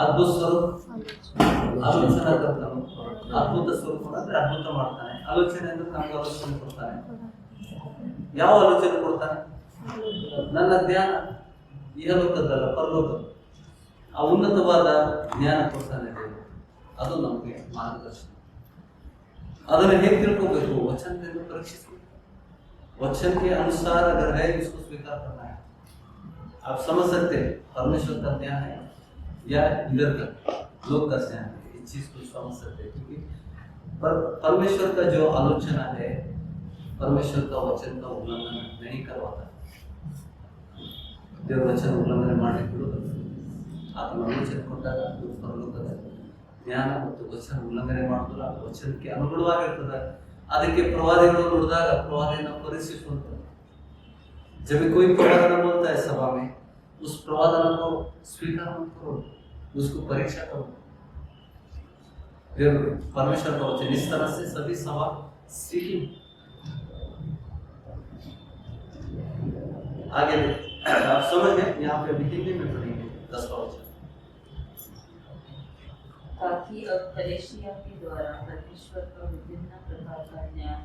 अद्भुत स्वरूप, ಆಲೋಚನಾ ಕರ್ತನು, ಅದ್ಭುತ ಸ್ವರೂಪ ಅಂದ್ರೆ ಅದ್ಭುತ ಮಾಡ್ತಾನೆ. ಆಲೋಚನೆ ಅಂದ್ರೆ ನಮ್ಗೆ ಆಲೋಚನೆ ಕೊಡ್ತಾನೆ. ಯಾವ ಆಲೋಚನೆ ಕೊಡ್ತಾನೆ? ನನ್ನ ಜ್ಞಾನ ಇಹಲೋಕದಲ್ಲ, ಪರಲೋಕದ ಆ ಉನ್ನತವಾದ ಜ್ಞಾನ ಕೊಡ್ತಾನೆ ದೇವರು. ಅದು ನಮಗೆ ಮಾರ್ಗದರ್ಶನ. ಅದನ್ನು ಹೇಗೆ ತಿಳ್ಕೋಬೇಕು? वचन परीक्षित, वचन के अनुसार अगर है इसको स्वीकार करना है. आप समझ सकते हैं परमेश्वर का ज्ञान है या इधर का लोग का ज्ञान है, इस चीज को समझ सकते हैं. क्योंकि परमेश्वर का जो आलोचना है, परमेश्वर का वचन का उल्लंघन नहीं करवाता. देव वचन उल्लंघन ಮಾಡಲಿಕ್ಕೆ ಬಿಡುವುದಿಲ್ಲ. ಆತನ ಆಲೋಚನೆ ಕೊಟ್ಟಾಗ ಅದು ಪರಲೋಕದ ಜ್ಞಾನ ಮತ್ತು ವಚನ ಉಲ್ಲಂಘನೆ ಮಾಡೋದಿಲ್ಲ. ವಚನಕ್ಕೆ ಅನುಗುಣವಾಗಿರ್ತದೆ. ಅದಕ್ಕೆ ಪ್ರವಾದಿಗಳು ನುಡಿದಾಗ ಪ್ರವಾದಿಯನ್ನು ಪರೀಕ್ಷಿಸುವಂತ. जब कोई प्रवादन बोलता है सभा में, उस प्रवादन को स्वीकार मत करो, उसको परीक्षा करो. देव परमेश्वर का वचन इस तरह से सभी सभा सीखी. आगे आप समझ गए? यहाँ पे हिंदी में पढ़ेंगे 10वां वचन. ताकि अब कलेशिया के द्वारा परमेश्वर का विभिन्न प्रकार का ज्ञान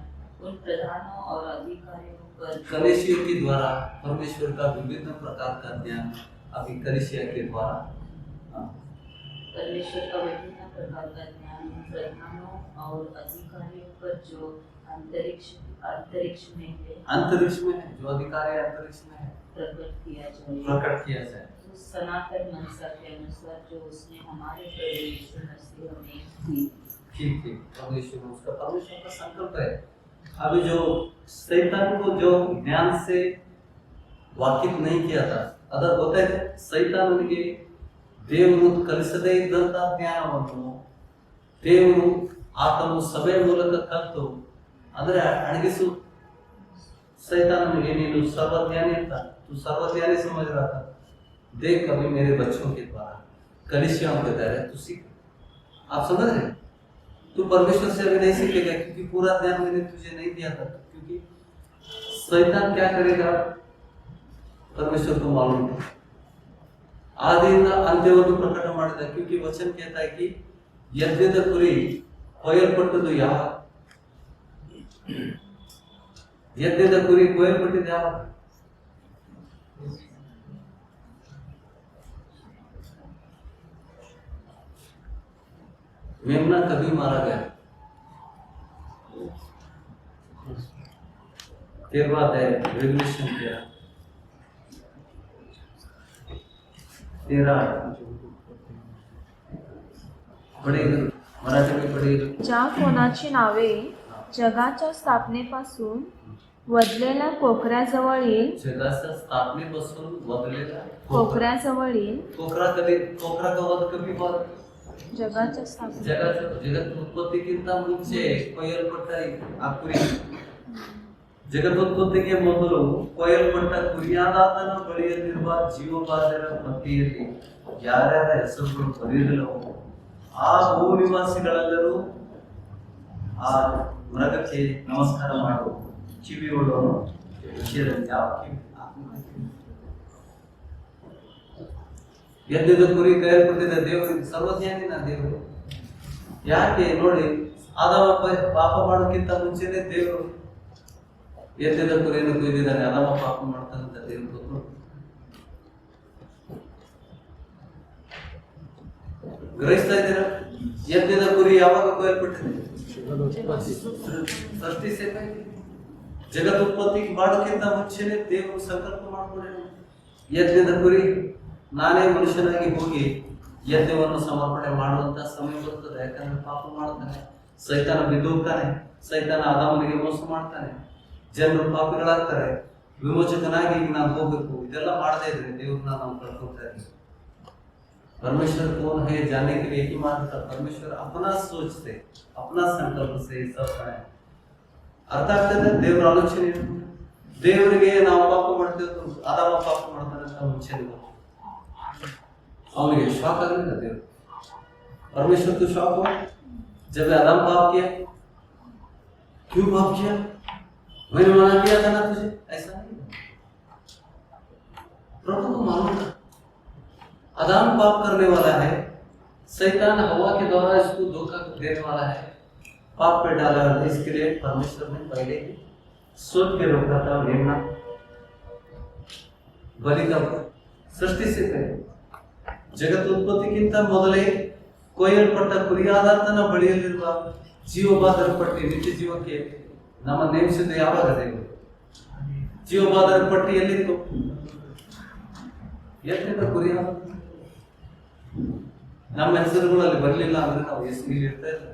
उन प्रधानों और अधिकारियों पर, कलेशिया के द्वारा परमेश्वर का विभिन्न प्रकार का ज्ञान अभी कलेशिया के द्वारा परमेश्वर का विभिन्न प्रकार का ज्ञान उन प्रधानों और अधिकारियों पर जो अंतरिक्ष में है, जो अधिकारी अंतरिक्ष में है प्रकट किया जाए. उस सनातन मनसा के अनुसार जो उसने हमारे प्रभु यीशु मसीह में की. ठीक. उसका परमेश्वर का संकल्प है. अभी जो शैतान को जो ज्ञान से वाकिफ नहीं किया था, ಅದರ ಗೊತ್ತಾಯ್ತು. ಸೈತಾನನಿಗೆ ದೇವರು ಕಲಿಸದೇ ಇದ್ದಂತ ಜ್ಞಾನವನ್ನು ದೇವರು ಆತನು ಸಭೆಯ ಮೂಲಕ ಕಲಿತು ಅಂದ್ರೆ ಅಣಗಿಸು. सैतान ने सर्वज्ञानी था, तू सर्वज्ञानी समझ रहा था. देख कभी मेरे बच्चों के द्वारा कलीसियाओं के द्वारा तू सीख. आप समझ रहे? तू परमेश्वर से अभी नहीं सीखेगा क्योंकि पूरा ज्ञान मैंने तुझे नहीं दिया था. क्योंकि शैतान क्या करेगा परमेश्वर को मालूम था. आदिಯಿಂದ ಅಂತ್ಯವನ್ನು ಪ್ರಕಟ ಮಾಡಿದ. क्योंकि वचन कहता है कि ಯಜ್ಞದ ಕುರಿ ಕೊಯ್ಯಲ್ಪಟ್ಟದ್ದು ಯಾವಾಗ? ಯಜ್ಞದ ಕುರಿ ಕೊಯ್ಯಲ್ಪಟ್ಟಿದ್ದು ಯಾವಾಗ? मेमना कभी मारा गया? फिर बात है रेवल्यूशन किया 13 पढ़ेगा, मराठी में पढ़ेगा. ज्या कोणाची नावे जगाच्या स्थापनेपासून वदलेल्या कोकऱ्याजवळील जगाच्या स्थापनेपासून वदलेल्या कोकऱ्याजवळील कोकरा का वध कभी हुआ? जगाच्या स्थापने जगत उत्पत्तिಗಿಂತ ಮುಂಚೆ ಕೊಯ್ಯಲ್ಪಟ್ಟ ಆ ಕುರಿ, ಜಗದೋತ್ಪತ್ತಿಗೆ ಮೊದಲು ಕೊಯ್ಯಲ್ಪಟ್ಟ ಕುರಿಯಾದಾತನ ಬಳಿಯಲ್ಲಿರುವ ಜೀವಬಾಧ್ಯರ ಪಟ್ಟಿಯಲ್ಲಿ ಯಾರ್ಯಾರ ಹೆಸರುಗಳು ಬರೆಯಲಿಲ್ಲವೋ ಆ ಭೂನಿವಾಸಿಗಳೆಲ್ಲರೂ ಆ ಮೃಗಕ್ಕೆ ನಮಸ್ಕಾರ ಮಾಡು. ಕಿವಿಯುಳ್ಳವನು ವಿಷಯದಲ್ಲಿ ಯಾವ ಕಿವಿ? ಎದ್ದಿದ್ದ ಕುರಿ ಕೈಯಲ್ಪಟ್ಟಿದ್ದ ದೇವರಿಗೆ ಸರ್ವಜ್ಞಾನಿನ ದೇವರು. ಯಾಕೆ ನೋಡಿ, ಆದಾಮ ಪಾಪ ಮಾಡೋಕ್ಕಿಂತ ಮುಂಚೆನೆ ದೇವರು ಎದ್ದಿದ್ದ ಕುರಿಯನ್ನು ಕೊಯ್ದಿದ್ದಾನೆ. ಆದಾಮ ಪಾಪ ಮಾಡ್ತಾನಂತ ದೇವರು ಗೊತ್ತು. ಗ್ರಹಿಸ್ತಾ ಇದ್ದೀರಾ? ಎದ್ದಿದ್ದ ಕುರಿ ಯಾವಾಗ ಕೊಯ್ಯಲ್ಪಟ್ಟಿದೆ? ಸೃಷ್ಟಿ से ಜಗತ್ ಉತ್ಪತ್ತಿ ಮಾಡೋಕ್ಕಿಂತ ಮುಂಚೆನೆ ದೇವರು ಸಂಕಲ್ಪ ಮಾಡ್ಕೊಂಡೇನು. ಯಜ್ಞದ ಕುರಿ ನಾನೇ ಮನುಷ್ಯನಾಗಿ ಹೋಗಿ ಯಜ್ಞವನ್ನು ಸಮರ್ಪಣೆ ಮಾಡುವಂತ ಸಮಯ ಬರ್ತದೆ. ಯಾಕಂದ್ರೆ ಪಾಪ ಮಾಡ್ತಾನೆ, ಸೈತಾನ ಬಿದ್ದೋಗ್ತಾನೆ, ಸೈತಾನ ಆದಾಮನಿಗೆ ಮೋಸ ಮಾಡ್ತಾನೆ, ಜನರು ಪಾಪಿಗಳಾಗ್ತಾರೆ. ವಿಮೋಚಕನಾಗಿ ಈಗ ನಾನು ಹೋಗ್ಬೇಕು, ಇದೆಲ್ಲ ಮಾಡದೇ ಇದ್ರೆ ದೇವ್ರನ್ನ ನಾವು ಕಳ್ಕೊಳ್ತಾ ಇದ್ದೀವಿ. परमेश्वर कौन है जानने के लिए एक ही मार्ग था. परमेश्वर अपना सोच से, अपना संकल्प से सब है. ಅರ್ಥ ಆಗ್ತದೆ ದೇವರ ಆಲೋಚನೆ. ದೇವರಿಗೆ ನಾವು ಪಾಪ ಮಾಡ್ತೇವೆ, ಆದಾಮ ಪಾಪ ಮಾಡ್ತಾನೆ ಅಂತ ಮುಂಚೆ ಅವನಿಗೆ ಶಾಕ್ ಆಗಲಿಲ್ಲ देव. परमेश्वर को शॉक हुआ जब आदम पाप किया. क्यों पाप किया? मैंने मना किया था ना तुझे, ऐसा नहीं. प्रभु को मालूम था आदम पाप करने वाला है, शैतान हवा के द्वारा इसको धोखा देने वाला है, पाप पे डाला है। इसके लिए परमेश्वर ने पहले ही सोच के रोका था मेमना बलि का सृष्टि से पहले ಜಗತ್ ಉತ್ಪತ್ತಿಗಿಂತ ಮೊದಲೇ ಕೊಯ್ಯಲ್ಪಟ್ಟ ಕುರಿಯಾದ ತನ್ನ ಬಳಿಯಲ್ಲಿರುವ ಜೀವಬಾಧರ ಪಟ್ಟಿ ನಿತ್ಯ ಜೀವಕ್ಕೆ ನಮ್ಮ ನೇಮಿಸಿದ್ದು ಯಾವಾಗ ದೇವರು? ಜೀವಬಾಧರ ಪಟ್ಟಿ ಎಲ್ಲಿತ್ತು? ಎಲ್ಲಿಂದ ಕುರಿಯಾದ ನಮ್ಮ ಹೆಸರುಗಳಲ್ಲಿ ಬರಲಿಲ್ಲ ಅಂದ್ರೆ ನಾವು ಎಷ್ಟು ಇಲ್ಲಿ ಇರ್ತಾ ಇಲ್ಲ.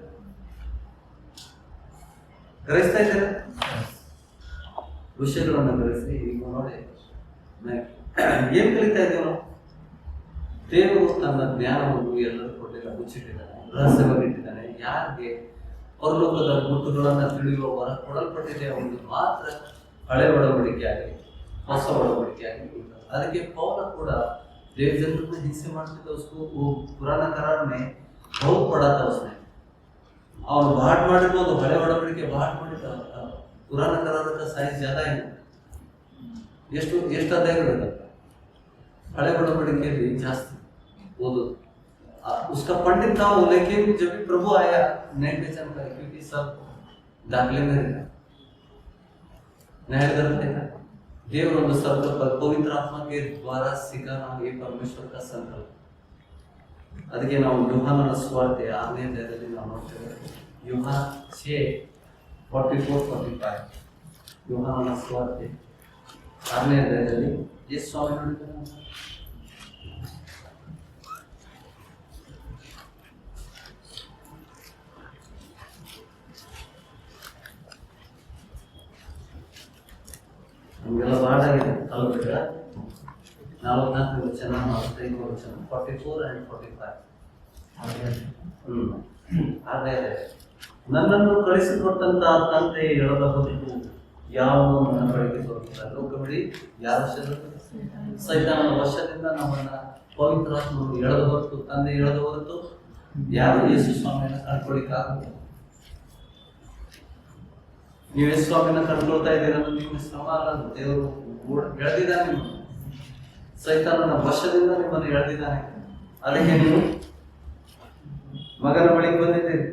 ಗ್ರಹಿಸ್ತಾ ಇದ್ದೇವೆ ವಿಷಯಗಳನ್ನು ಗ್ರಹಿಸಿ. ಈಗ ನೋಡಿ ಏನ್ ಕಲಿತಾ ಇದ್ದೇವೆ ನಾವು? ದೇವರು ತನ್ನ ಜ್ಞಾನವನ್ನು ಎಲ್ಲರೂ ಕೊಟ್ಟಿಲ್ಲ, ಮುಚ್ಚಿಟ್ಟಿದ್ದಾನೆ, ರಹಸ್ಯವಾಗಿಟ್ಟಿದ್ದಾನೆ. ಯಾರಿಗೆ ಪರಲೋಕದ ಗುಟ್ಟುಗಳನ್ನ ತಿಳಿಯುವ ವರ ಕೊಡಲ್ಪಟ್ಟಿದೆ ಅವನಿಗೆ ಮಾತ್ರ ಹಳೆ ಒಡಂಬಡಿಕೆ ಆಗಲಿ ಹೊಸ ಒಡಂಬಡಿಕೆ ಆಗಲಿ. ಅದಕ್ಕೆ ಪೌಲ ಕೂಡ देव जनों को हिंसे मारते थे, उसको वो पुराना करार में बहुत पड़ा था उसने। और बाहर मारे तो हड़े बड़बड़ी के बाहर मारे था पुराना करार का साइज ज्यादा है, ಎಷ್ಟು ಅಧ್ಯಾಯಗಳು हड़े बड़बड़ी के लिए जास्त वो उसका पंडित था वो, लेकिन जब भी प्रभु आया नए पहचान का, क्योंकि सब दाखिले में रहता नया करते था। देव ಒಂದು ಶಬ್ದ ಪವಿತ್ರ ಆತ್ಮಕ್ಕೆ ದ್ವಾರ ಸಿಗಾನ ಈ ಪರಮೇಶ್ವರ का ಸಂಕಲ್ಪ. ಅದಕ್ಕೆ ನಾವು ಯೋಹಾನನ ಸುವಾರ್ತೆ 6ನೇ ಅಧ್ಯಾಯದಲ್ಲಿ ನಾವು ನೋಡ್ತೇವೆ. ಯೋಹಾನ 6:44-45 ಯೋಹಾನನ ಸುವಾರ್ತೆ 6ನೇ ಅಧ್ಯಾಯದಲ್ಲಿ ಯೇಸು ಸ್ವಾಮಿ ಹೇಳಿದ್ದಾರೆ. ನಮಗೆಲ್ಲ ಭಾಳ ಆಗಿದೆ ಅಲ್ಬಿಟ್ಟ 44 ವಚನ 45 ವಚನ 44 and 45. ಅದೇ ನನ್ನನ್ನು ಕಳಿಸಿಕೊಟ್ಟಂತ ತಂದೆ ಹೇಳದ ಹೊರತು ಯಾವನು ನನ್ನ ಬಳಿಗೆ ಬರುತ್ತಾರೆ. ಲೋಕವಿಡಿ ಯಾರ ಸೈತಾನನ ವಶದಿಂದ ನಮ್ಮನ್ನ ಪವಿತ್ರಾತ್ಮನು ಎಳೆದ ಹೊರತು, ತಂದೆ ಎಳೆದ ಹೊರತು ಯಾರು ಯೇಸು ಸ್ವಾಮಿಯನ್ನು ಕಂಡುಕೊಳ್ಳಿಕ್ಕಾಗುತ್ತೆ? ನೀವು ಯೇಸು ಸ್ವಾಮಿನ ಕಂಡುಕೊಳ್ತಾ ಇದ್ದೀರಾ, ನಿಮ್ಮ ಶ್ರಮ ಅಲ್ಲ, ದೇವರು ಎಳೆದಿದ್ದಾನೆ, ಸೈತಾನನ ವಶದಿಂದ ನಿಮ್ಮನ್ನು ಎಳೆದಿದ್ದಾನೆ. ಅದಕ್ಕೆ ನೀವು ಮಗನ ಬಳಿಗೆ ಬಂದಿದ್ದೀರಿ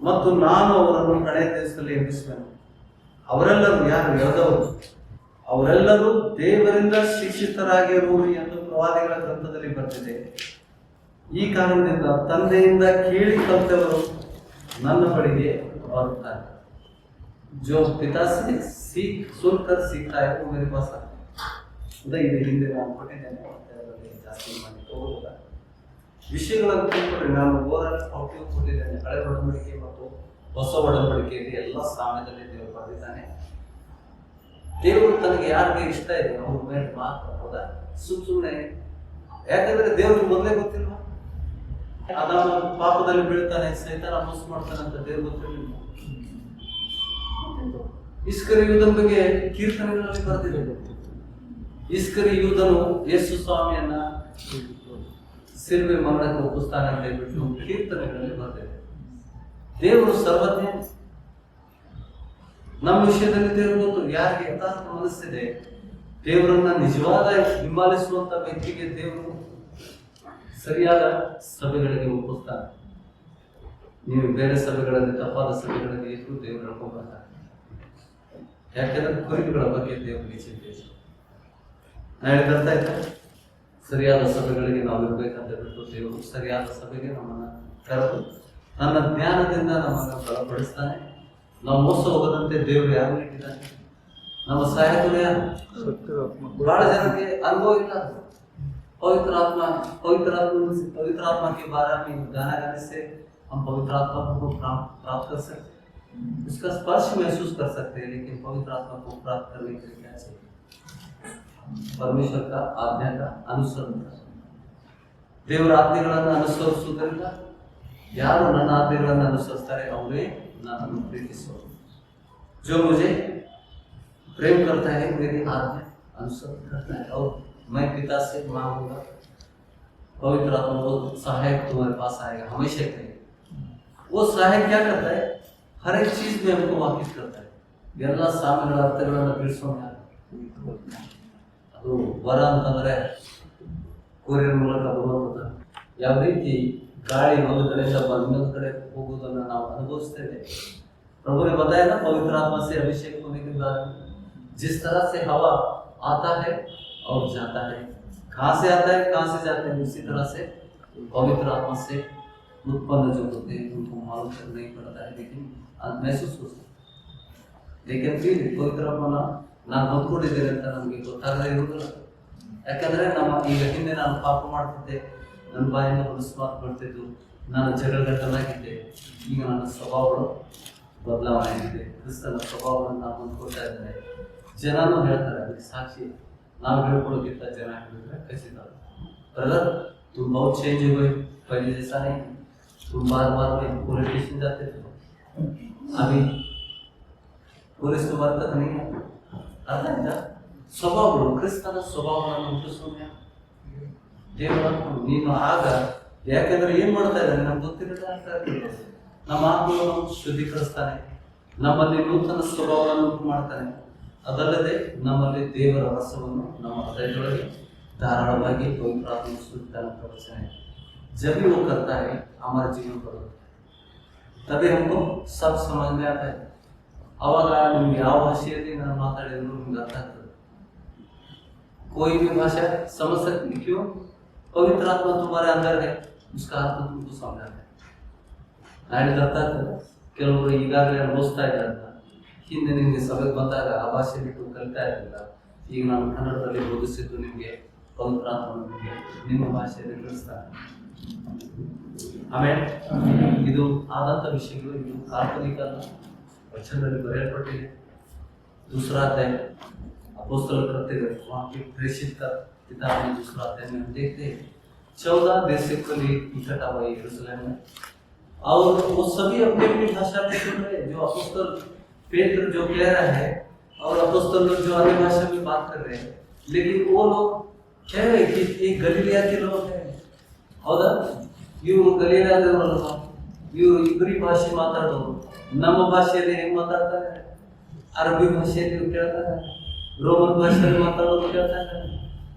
ಮತ್ತು ನಾನು ಅವರನ್ನು ಕಡೆಯ ದಿವಸದಲ್ಲಿ ಎಬ್ಬಿಸುವೆನು. ಅವರೆಲ್ಲರೂ ಯಾರು ಎಳೆದವರು? ಅವರೆಲ್ಲರೂ ದೇವರಿಂದ ಶಿಕ್ಷಿತರಾಗಿರುವರು ಎಂದು ಪ್ರವಾದಿಗಳ ಗ್ರಂಥದಲ್ಲಿ ಬರ್ತಿದೆ. ಈ ಕಾರಣದಿಂದ ತಂದೆಯಿಂದ ಕೇಳಿ ಕಲಿತವರು ನನ್ನ ಬಳಿಗೆ ಬರುತ್ತಾರೆ. जो पिता से सुनकर सीखता है वो मेरे पास आता है. ಇದು ಹಿಂದೆ ನಾನು ಕೊಟ್ಟಿದ್ದೇನೆ, ಜಾಸ್ತಿ ಮಾಡಿ ಹೋಗೋದಿಲ್ಲ. ವಿಷಯಗಳನ್ನು ತಿಳ್ಕೊಂಡ್ರೆ ನಾನು ಓವರಾಲ್ ಔಟ್ಲುಕ್ ಕೊಟ್ಟಿದ್ದೇನೆ. ಹಳೆ ಒಡಂಬಡಿಕೆ ಮತ್ತು ಹೊಸ ಒಡಂಬಡಿಕೆಯಲ್ಲಿ ಎಲ್ಲ ಸಾಮ್ಯದಲ್ಲಿ ದೇವರು ಬರೆದಿದ್ದಾನೆ. ದೇವರು ತನಗೆ ಯಾರಿಗೆ ಇಷ್ಟ ಇದೆ ಅವ್ರ ಮೇಲೆ ಮಾತ್ರ, ಹೌದಾ? ಸುಮ್ಮನೆ ಯಾಕಂದ್ರೆ ದೇವ್ರಿಗೆ ಮೊದಲೇ ಗೊತ್ತಿಲ್ವಾ? ಆದಾಮ ಪಾಪದಲ್ಲಿ ಬೀಳ್ತಾನೆ, ಸೈತಾನ ಮೋಸ ಮಾಡ್ತಾನೆ ಅಂತ ದೇವ್ರು ಗೊತ್ತಿರಲಿಲ್ಲ. ಇಸ್ಕರಿ ಯೂದನ ಬಗ್ಗೆ ಕೀರ್ತನೆಗಳಲ್ಲಿ ಬರ್ತಿದೆ. ಇಸ್ಕರಿ ಯೂದನು ಯೇಸು ಸ್ವಾಮಿಯನ್ನ ಸಿಲ್ವೆ ಮರಣಕ್ಕೆ ಒಪ್ಪಿಸ್ತಾನೆ ಅಂತ ಹೇಳ್ಬಿಟ್ಟು ಕೀರ್ತನೆಗಳಲ್ಲಿ ಬರ್ತಿದೆ. ದೇವರು ಸರ್ವಜ್ಞ. ನಮ್ಮ ವಿಷಯದಲ್ಲಿ ದೇವರು ಗೊತ್ತು. ಯಾರಿಗೆ ಯಥಾರ್ಥ ಮನಸ್ಸಿದೆ, ದೇವರನ್ನ ನಿಜವಾದ ಹಿಂಬಾಲಿಸುವಂತ ವ್ಯಕ್ತಿಗೆ ದೇವರು ಸರಿಯಾದ ಸಭೆಗಳಿಗೆ ಒಪ್ಪಿಸ್ತಾನೆ. ನೀವು ಬೇರೆ ಸಭೆಗಳಲ್ಲಿ, ತಪ್ಪಾದ ಸಭೆಗಳಲ್ಲಿ ಇದ್ದು ದೇವರು ಹೇಳ್ಕೊಂಡ್ಬರ್ತಾರೆ. ಯಾಕೆಂದ್ರೆ ಕುರಿಗಳ ಬಗ್ಗೆ ದೇವರಿಗೆ ಚಿಂತೆ. ನಾನು ಹೇಳ್ತಾ ಇದ್ದೆ, ಸರಿಯಾದ ಸಭೆಗಳಿಗೆ ನಾವು ಇರ್ಬೇಕಂತ ಬಿಟ್ಟು ದೇವರು ಸರಿಯಾದ ಸಭೆಗೆ ನಮ್ಮನ್ನ ಕರೆದು ನನ್ನ ಜ್ಞಾನದಿಂದ ನಮ್ಮನ್ನು ಬಲಪಡಿಸ್ತಾನೆ. ನಾವು ಮೋಸ ಹೋಗದಂತೆ ದೇವರು ಯಾರು ಇಟ್ಟಿದ್ದಾನೆ? ನಮ್ಮ ಸಹಾಯಕರು ಯಾರು? ಬಹಳ ಜನಕ್ಕೆ ಅನುಭವ ಇಲ್ಲ. पवित्र आत्मा के बारे में गाना गाने से हम पवित्र आत्मा को प्राप्त कर सकते हैं, उसका स्पर्श महसूस कर सकते हैं. लेकिन पवित्र आत्मा को प्राप्त करने के लिए क्या चाहिए? परमेश्वर का आज्ञा का अनुसरण. ದೇವರ ಆಜ್ಞೆಗಳನ್ನು ಅನುಸರಿಸುವುದರಿಂದ ಯಾರು ನನ್ನ ಆಜ್ಞೆಗಳನ್ನು ಅನುಸರಿಸ್ತಾರೆ ಅವರೇ ನನ್ನನ್ನು ಪ್ರೀತಿಸುವರು. जो मुझे प्रेम करता है मेरी आज्ञा अनुसरण करता है. और मैं पिता से मांगूंगा, पवित्र आत्मा वो सहायक तुम्हारे पास आएगा हमेशा के लिए. वो सहायक क्या करता है? हर एक चीज में हमको वाकिफ करता है. ಎಲ್ಲ ಸಾಮ್ಯಗಳ ಅರ್ಥಗಳನ್ನು ಬಿಡಿಸೋಣ. ಅದು ವರ ಅಂತಂದ್ರೆ ಕೊರಿಯರ್ ಮೂಲಕ ಬರುವಂಥದ್ದು. ಯಾವ ರೀತಿ ಗಾಳಿ ಒಂದು ಕಡೆಯಿಂದ ಇನ್ನೊಂದು ಕಡೆ ಹೋಗುವುದನ್ನು ನಾವು ಅನುಭವಿಸ್ತೇವೆ. प्रभु ने बताया ना पवित्र आत्मा से अभिषेक होने के बाद जिस तरह से हवा आता है और जाता है, कहाँ से आता है कहाँ से जाते हैं, उसी तरह से पवित्र आत्मा से उत्पन्न जो होते हैं उनको मालूम कर नहीं पड़ता है, लेकिन महसूस हो सकता है. लेकिन फिर पवित्र आत्मा ನಾನು ಹೊಂದ್ಕೊಂಡಿದ್ದೇನೆ ಅಂತ ನಮಗೆ ಗೊತ್ತಾಗದೇ ಇರುವುದಿಲ್ಲ. ಯಾಕಂದ್ರೆ ನಮ್ಮ ಈಗ ಹಿಂದೆ ನಾನು ಪಾಪ ಮಾಡ್ತಿದ್ದೆ, ನನ್ನ ಬಾಯಿಂದ ಹೊಲಸು ಮಾತುಕೊಳ್ತಿದ್ದು, ನಾನು ಜಗಳಗಟ್ಟಲಾಗಿದ್ದೆ. ಈಗ ನನ್ನ ಸ್ವಭಾವಗಳು ಬದಲಾವಣೆ ಆಗಿದೆ. ಕ್ರಿಸ್ತನ ಸ್ವಭಾವವನ್ನು ನಾನು ಹೊಂದ್ಕೊಳ್ತಾ ಇದ್ದೇನೆ. ಜನನು ಹೇಳ್ತಾರೆ, ಅದಕ್ಕೆ ಸಾಕ್ಷಿ ನಾವು ಹೇಳ್ಕೊಳ್ಳೋಕ್ಕಿಂತ ಜನ ಹೇಳಿದ್ರೆ ಖಚಿತ. ब्रदर तुम बहुत चेंज हुए, पहले जैसा नहीं, तुम बार बार पुलिस स्टेशन जाते थे, अभी पुलिस तुम्हारे तक नहीं है. ಅರ್ಥ ಸ್ವಭಾವಗಳು ಕ್ರಿಸ್ತನ ಸ್ವಭಾವವನ್ನು ಹುಟ್ಟಿಸೋಣ ದೇವರ ನೀನು ಆಗ. ಯಾಕೆಂದ್ರೆ ಏನ್ ಮಾಡ್ತಾ ಇದ್ದಾನೆ ನಮ್ಗೆ ಗೊತ್ತಿರಲಿಲ್ಲ ಅಂತ ಹೇಳ್ತಿದ್ರು. ನಮ್ಮ ಆತ್ಮವನ್ನು ಶುದ್ಧೀಕರಿಸ್ತಾನೆ, ನಮ್ಮಲ್ಲಿ ನೂತನ ಸ್ವಭಾವವನ್ನು ಉಂಟು ಮಾಡ್ತಾನೆ. ಅದಲ್ಲದೆ ನಮ್ಮಲ್ಲಿ ದೇವರ ರಸವನ್ನು ನಮ್ಮ ಹೃದಯದೊಳಗೆ ಧಾರಾಳವಾಗಿ ಪವಿತ್ರಾತ್ಮ ಸುರಿತಾನೆ ಅಂತ ವಚನ है. जब भी वो करता है हमारे जीवन पर, तभी हमको सब समझ में आता है. ಅವಾಗ ನಿಮ್ಗೆ ಯಾವ ಭಾಷೆಯಲ್ಲಿ ನಾನು ಮಾತಾಡಿದ್ರು ನಿಮ್ಗೆ ಅರ್ಥ ಆಗ್ತದೆ. कोई भी भाषा समझ सकती, क्यों? पवित्र आत्मा तुम्हारे अंदर है, उसका अर्थ तुमको समझ आता है. ನಾಡಿದ ಅರ್ಥ ಆಗ್ತದೆ. ಕೆಲವರು ಈಗಾಗಲೇ ಅನುಭವಿಸ್ತಾ ಇದ್ದಾರೆ. ಹಿಂದೆ ನಿಮಗೆ ಸಭೆಗೆ ಬಂದಾಗ ಆ ಭಾಷೆ ಬಿಟ್ಟು ಕಲಿತಾ ಇರಲಿಲ್ಲ. ಈಗ ನಾನು ಕನ್ನಡದಲ್ಲಿ ಬೋಧಿಸಿದ್ದು ನಿಮಗೆ ಪವಿತ್ರ ಆತ್ಮ ನಿಮಗೆ ನಿಮ್ಮ ಭಾಷೆಯಲ್ಲಿ ತಿಳಿಸ್ತಾರೆ. ಆಮೇಲೆ ಇದು ಆದಂಥ ವಿಷಯಗಳು, ಇದು ಕಾಲ್ಪನಿಕ वचनದಲ್ಲಿ ಬರೆಯಲ್ಪಟ್ಟಿದೆ. दूसरा अध्याय अपोस्तल कृत्य वहाँ पे प्रेषित का किताब में दूसरा अध्याय में हम देखते हैं 14 देशों के लिए इकट्ठा हुआ यरूशलेम में, और वो सभी अपनी अपनी भाषा में सुन रहे हैं. जो अपोस्तल पेत्र जो कह रहा है और अपोस्तल लोग जो अन्य भाषा में बात कर रहे हैं, लेकिन वो लोग कह रहे हैं कि ये गलीलिया के लोग हैं. हौदा ಇವರು ಗಲೀಲಾದವರಲ್ಲ, ಇವರು ಇಬ್ರಿ ಭಾಷೆ ಮಾತಾಡೋರು. ನಮ್ಮ ಭಾಷೆಯಲ್ಲಿ ಹೆಂಗ್ ಮಾತಾಡ್ತಾರೆ? ಅರಬ್ಬಿ ಭಾಷೆಯಲ್ಲಿ ಕೇಳ್ತಾರೆ, ರೋಮನ್ ಭಾಷೆಯಲ್ಲಿ ಮಾತಾಡೋದು ಕೇಳ್ತಾರೆ.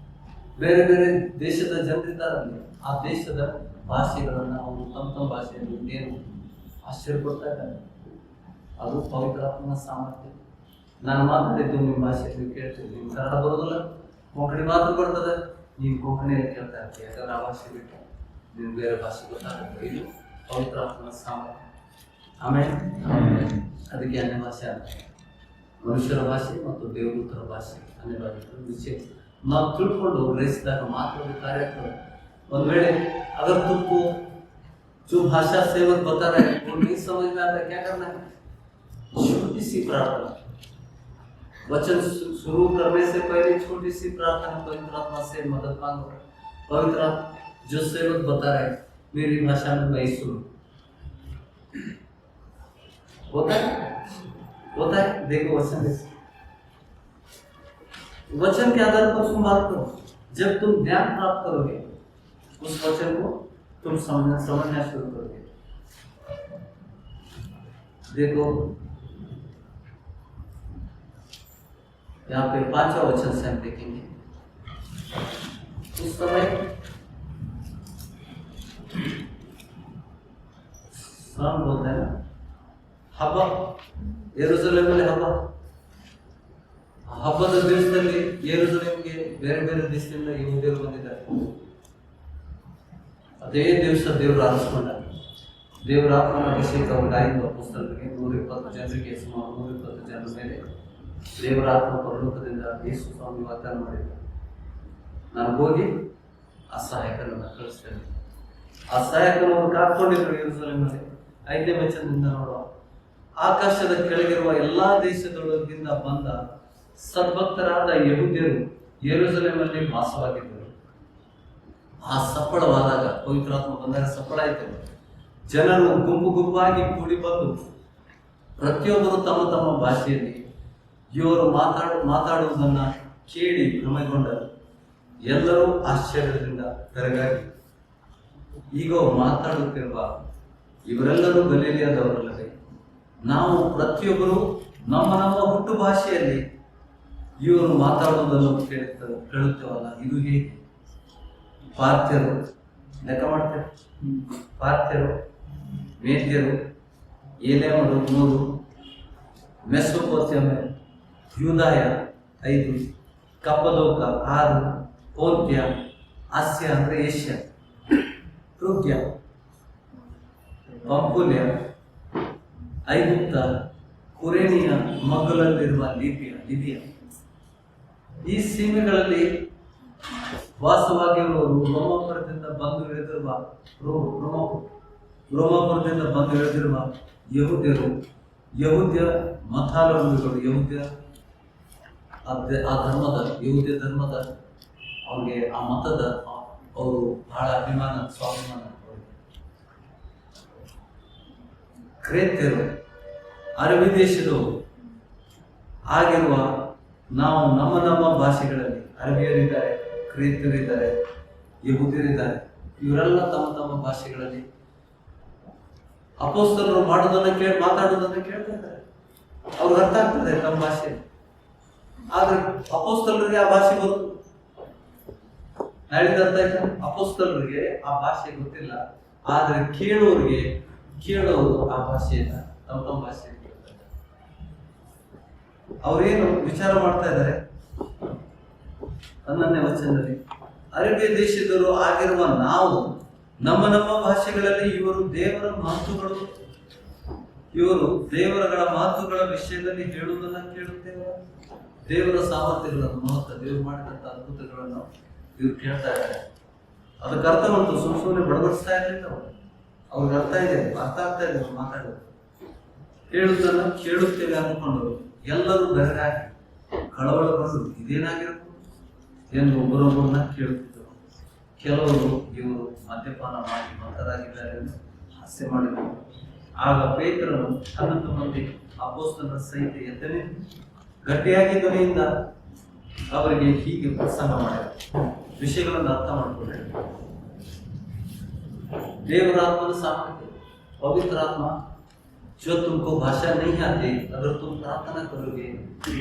ಬೇರೆ ಬೇರೆ ದೇಶದ ಜನರಿದ್ದಾರಲ್ಲಿ ಆ ದೇಶದ ಭಾಷೆಗಳನ್ನ ಅವರು ತಮ್ಮ ಭಾಷೆಯಲ್ಲಿ ಏನು ಆಶ್ಚರ್ಯ ಕೊಡ್ತಾ ಇದ್ದಾರೆ. ಅದು ಪವಿತ್ರಾತ್ಮನ ಸಾಮರ್ಥ್ಯ. ನಾನು ಮಾತಾಡಿದ್ದು ನಿಮ್ಮ ಭಾಷೆಯಲ್ಲಿ ಕೇಳ್ತೀನಿ, ನಿಮ್ ಕನ್ನಡ ಬರೋದಿಲ್ಲ, ಕೊಂಕಣಿ ಮಾತ್ರ ಬರ್ತದೆ, ನೀನು ಕೊಂಕಣಿಯಲ್ಲಿ ಕೇಳ್ತಾ ಇರ್ತೀಯ. ಯಾಕಂದ್ರೆ ಆ ಭಾಷೆ ಬಿಟ್ಟು ನೀನು ಬೇರೆ ಭಾಷೆ ಗೊತ್ತಾಗುತ್ತೆ. ಇದು ಪವಿತ್ರಾತ್ಮನ ಸಾಮರ್ಥ್ಯ. ಆಮೇಲೆ ಅದಕ್ಕೆ ಅನ್ಯ ಭಾಷೆ ಅಲ್ಲ, ಮನುಷ್ಯರ ಭಾಷೆ ಮತ್ತು ದೇವದೂತರ ಭಾಷೆ ಅನ್ಯ ಭಾಷೆ ವಿಷಯ ನಾವು ತಿಳ್ಕೊಂಡು ಗ್ರಹಿಸಿದಾಗ ಮಾತ್ರ ಕಾರ್ಯ ಆಗ್ತದೆ. ಒಂದು ವೇಳೆ अगर तुमको जो भाषा सेवक बता रहे हैं वो नहीं समझ में आता है, क्या करना है? छोटी सी प्रार्थना, वचन शुरू करने से पहले छोटी सी प्रार्थना, पवित्र आत्मा से मदद मांगो. पवित्र आत्मा जो सेवक बता रहे हैं मेरी भाषा में मैं सुनूं. होता है देखो वचन के आधार पर तुम बात करो. जब तुम ज्ञान प्राप्त करोगे उस वचन को तुम समझना शुरू करोगे. देखो यहाँ पे 5वां वचन से हम देखेंगे. उस समय शाम बोलता है ना, ಹಬ್ಬ ಯೆರೂಸಲೇಮಲ್ಲಿ ಹಬ್ಬದ ದಿವಸದಲ್ಲಿ ಯೆರೂಸಲೇಮಿಗೆ ಬೇರೆ ಬೇರೆ ದೇಶದಿಂದ ಯಹೂದ್ಯರು ಬಂದಿದ್ದಾರೆ. ಅದೇ ದಿವಸ ದೇವರು ಆರಿಸಿಕೊಂಡ. ದೇವರ ಆತ್ಮನ ಅಭಿಷೇಕ ಉಂಟಾಯಿತು ಅಪೊಸ್ತಲರಿಗೆ. 120 ಜನರಿಗೆ, ಸುಮಾರು 120 ಜನರ ಮೇಲೆ ದೇವರ ಆತ್ಮ ಪರಲೋಕದಿಂದ ಯೇಸು ಸ್ವಾಮಿ ವಾಗ್ದಾನ ಮಾಡಿದ್ದಾರೆ, ನಾನು ಹೋಗಿ ಆ ಸಹಾಯಕನನ್ನು ಕಳಿಸ್ತೇನೆ. ಆ ಸಹಾಯಕನನ್ನು ಕಾತ್ಕೊಂಡಿದ್ರು ಯೆರೂಸಲೇಮಲ್ಲಿ. 5ನೇ ವಚನದಿಂದ ನೋಡುವ, ಆಕಾಶದ ಕೆಳಗಿರುವ ಎಲ್ಲಾ ದೇಶದೊಳಗಿಂದ ಬಂದ ಸದ್ಭಕ್ತರಾದ ಯಹೂದ್ಯರು ಯೆರೂಸಲೇಮಲ್ಲಿ ವಾಸವಾಗಿದ್ದರು. ಆ ಸಪ್ಪಳವಾದಾಗ, ಪವಿತ್ರಾತ್ಮ ಬಂದಾಗ ಸಪ್ಪಳ ಆಯಿತು. ಜನರು ಗುಂಪು ಗುಂಪಾಗಿ ಕೂಡಿ ಬಂದು ಪ್ರತಿಯೊಬ್ಬರು ತಮ್ಮ ತಮ್ಮ ಭಾಷೆಯಲ್ಲಿ ಇವರು ಮಾತಾಡುವುದನ್ನ ಕೇಳಿ ಭ್ರಮೆಗೊಂಡರು. ಎಲ್ಲರೂ ಆಶ್ಚರ್ಯದಿಂದ ಬೆರಗಾಗಿ, ಈಗ ಮಾತಾಡುತ್ತಿರುವ ಇವರೆಲ್ಲರೂ ಗಲೀಲಿಯಾದವರಲ್ಲವೇ? ನಾವು ಪ್ರತಿಯೊಬ್ಬರು ನಮ್ಮ ನಮ್ಮ ಹುಟ್ಟು ಭಾಷೆಯಲ್ಲಿ ಇವರು ಮಾತಾಡುವುದನ್ನು ಕೇಳುತ್ತೇವಲ್ಲ, ಇದು ಹೇಗೆ? ಪಾರ್ಥ್ಯರು ಲೆಕ್ಕ ಮಾಡ್ತೇವೆ, ಪಾರ್ಥ್ಯರು, ಮೇದ್ಯರು, ಏಲೇಮರು 3, ಮೆಸೊಪೊತ್ಯಾಮ್ಯ, ಯೂದಾಯ 5, ಕಪ್ಪದೋಕ 6, ಪೋಂತ್ಯ, ಆಸ್ಯ ಅಂದ್ರೆ ಏಷ್ಯಾ, ಫ್ರುಗ್ಯ, ಪಂಪುಲ್ಯ, ಐಗುಪ್ತ, ಕುರೇನಿಯ ಮಗ್ಗಲಲ್ಲಿರುವ ಲಿಬಿಯಾ, ಈ ಸೀಮೆಗಳಲ್ಲಿ ವಾಸವಾಗಿರುವವರು ರೋಮಾಪುರದಿಂದ ಬಂದು ಇಳಿದಿರುವ ಯಹೂದ್ಯರು, ಯಹೂದ್ಯ ಮತಾವಲಂಬಿಗಳು, ಯಹೂದ್ಯ ಧರ್ಮದ ಅವ್ರಿಗೆ ಆ ಮತದ ಅವರು ಬಹಳ ಸ್ವಾಭಿಮಾನ. ಕ್ರೇತ್ಯರು, ಅರಬಿ ದೇಶದವರು ಆಗಿರುವ ನಾವು ನಮ್ಮ ಭಾಷೆಗಳಲ್ಲಿ ಅರಬಿಯರಿದ್ದಾರೆ, ಕ್ರೇತ್ಯರಿದ್ದಾರೆ, ಯಹೂದ್ಯರಿದ್ದಾರೆ. ಇವರೆಲ್ಲ ತಮ್ಮ ಭಾಷೆಗಳಲ್ಲಿ ಅಪೊಸ್ತಲರು ಮಾತಾಡುವುದನ್ನು ಕೇಳ್ತಾ ಇದ್ದಾರೆ. ಅವ್ರಿಗೆ ಅರ್ಥ ಆಗ್ತದೆ ತಮ್ಮ ಭಾಷೆ. ಆದ್ರೆ ಅಪೊಸ್ತಲರಿಗೆ ಆ ಭಾಷೆ ಬರುತ್ತದೆ. ಹೇಳಿದ ಅರ್ಥ ಆಯ್ತಾ? ಅಪೊಸ್ತಲರಿಗೆ ಆ ಭಾಷೆ ಗೊತ್ತಿಲ್ಲ, ಆದ್ರೆ ಕೇಳೋರು ಆ ಭಾಷೆಯನ್ನ ತಮ್ಮ ಭಾಷೆ ಕೇಳ್ತಾರೆ. ಅವ್ರೇನು ವಿಚಾರ ಮಾಡ್ತಾ ಇದ್ದಾರೆ? 11ನೇ ವಚನದಲ್ಲಿ, ಅರೇಬಿಯ ದೇಶದವರು ಆಗಿರುವ ನಾವು ನಮ್ಮ ಭಾಷೆಗಳಲ್ಲಿ ಇವರು ದೇವರ ಮಾತುಗಳ ವಿಷಯದಲ್ಲಿ ಹೇಳುವುದನ್ನ ಕೇಳುತ್ತೇವೆ. ದೇವರ ಸಾಮರ್ಥ್ಯಗಳನ್ನು, ಮಹತ್ವ, ದೇವರು ಮಾಡಿದಂತ ಅದ್ಭುತಗಳನ್ನು ಇವ್ರು ಕೇಳ್ತಾ ಇದ್ದಾರೆ. ಅದಕ್ಕೆ ಅರ್ಥ ಉಂಟು, ಸುಮ್ಮನೆ ಬಡಬಡಿಸ್ತಾ ಇರಲಿಲ್ಲ. ಅವ್ರಿಗೆ ಅರ್ಥ ಆಗ್ತಾ ಇದೆ ಮಾತಾಡೋದು. ಕೇಳುತ್ತೇವೆ ಅಂದ್ಕೊಂಡು ಎಲ್ಲರೂ ಬೆರಗಾಗಿ ಕಳವಳಗೊಂಡು ಇದೇನಾಗಿರ್ಬೋದು ಎಂದು ಒಬ್ಬರೊಬ್ಬರನ್ನ ಕೇಳುತ್ತಿದ್ದರು. ಕೆಲವರು ಇವರು ಮದ್ಯಪಾನ ಮಾಡಿ ಮತ್ತರಾಗಿದ್ದಾರೆ ಎಂದು ಹಾಸ್ಯ ಮಾಡಿದರು. ಆಗ ಪೇತ್ರನು 11 ಮಂದಿ ಅಪೊಸ್ತಲರ ಸಹಿತ ಎದ್ದನೇ ಗಟ್ಟಿಯಾಗಿ ಧ್ವನಿಯಿಂದ ಅವರಿಗೆ ಹೀಗೆ ಪ್ರಸಂಗ ಮಾಡಿದರು. ವಿಷಯಗಳನ್ನು ಅರ್ಥ ಮಾಡಿಕೊಂಡ್ರೆ, देवरात्मा सामर्थ्य, पवित्र आत्मा जो तुमको भाषा नहीं आती, अगर तुम प्रार्थना करोगे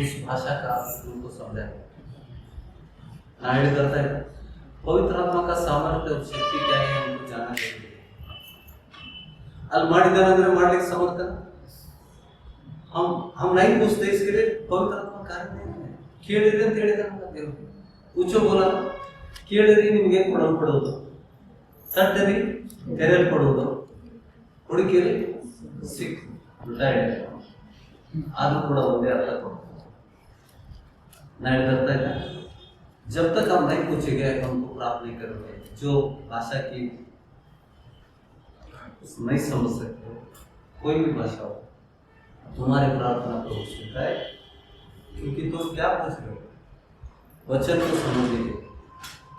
उस भाषा का तुमको समझाएगा. पवित्र आत्मा का सामर्थ्य और शक्ति क्या है हमको जानना चाहिए. ಅಲ್ಲಿ समर्थ हम नहीं पूछते, इसके लिए पवित्र आत्मा कार्य नहीं है. ಕೇಳಿದ್ರೆ ಅಂತ ಹೇಳಿದ ದೇವರು ಉಚ್ಚ बोला, ಕೇಳಿರಿ ನಿಮಗೆ ಕೊಡೋದು, ತಟ್ಟರಿ ತೆರೆಯಲ್ಪಡುವುದು, ಹುಡುಕಿರಿ आदमी ಕೂಡ ಒಂದೇ ಅರ್ಥ ಕೊಡ್ತಾರೆ. ನಾನು ಹೇಳ್ತಾ ಇಲ್ಲ, जब तक हम नहीं पूछेंगे हमको प्राप्त नहीं करोगे. जो भाषा की नहीं समझ सकते हो, कोई भी भाषा हो, तुम्हारी प्रार्थना को सुनता है, क्योंकि तुम क्या पूछ रहे हो? वचन को समझिए,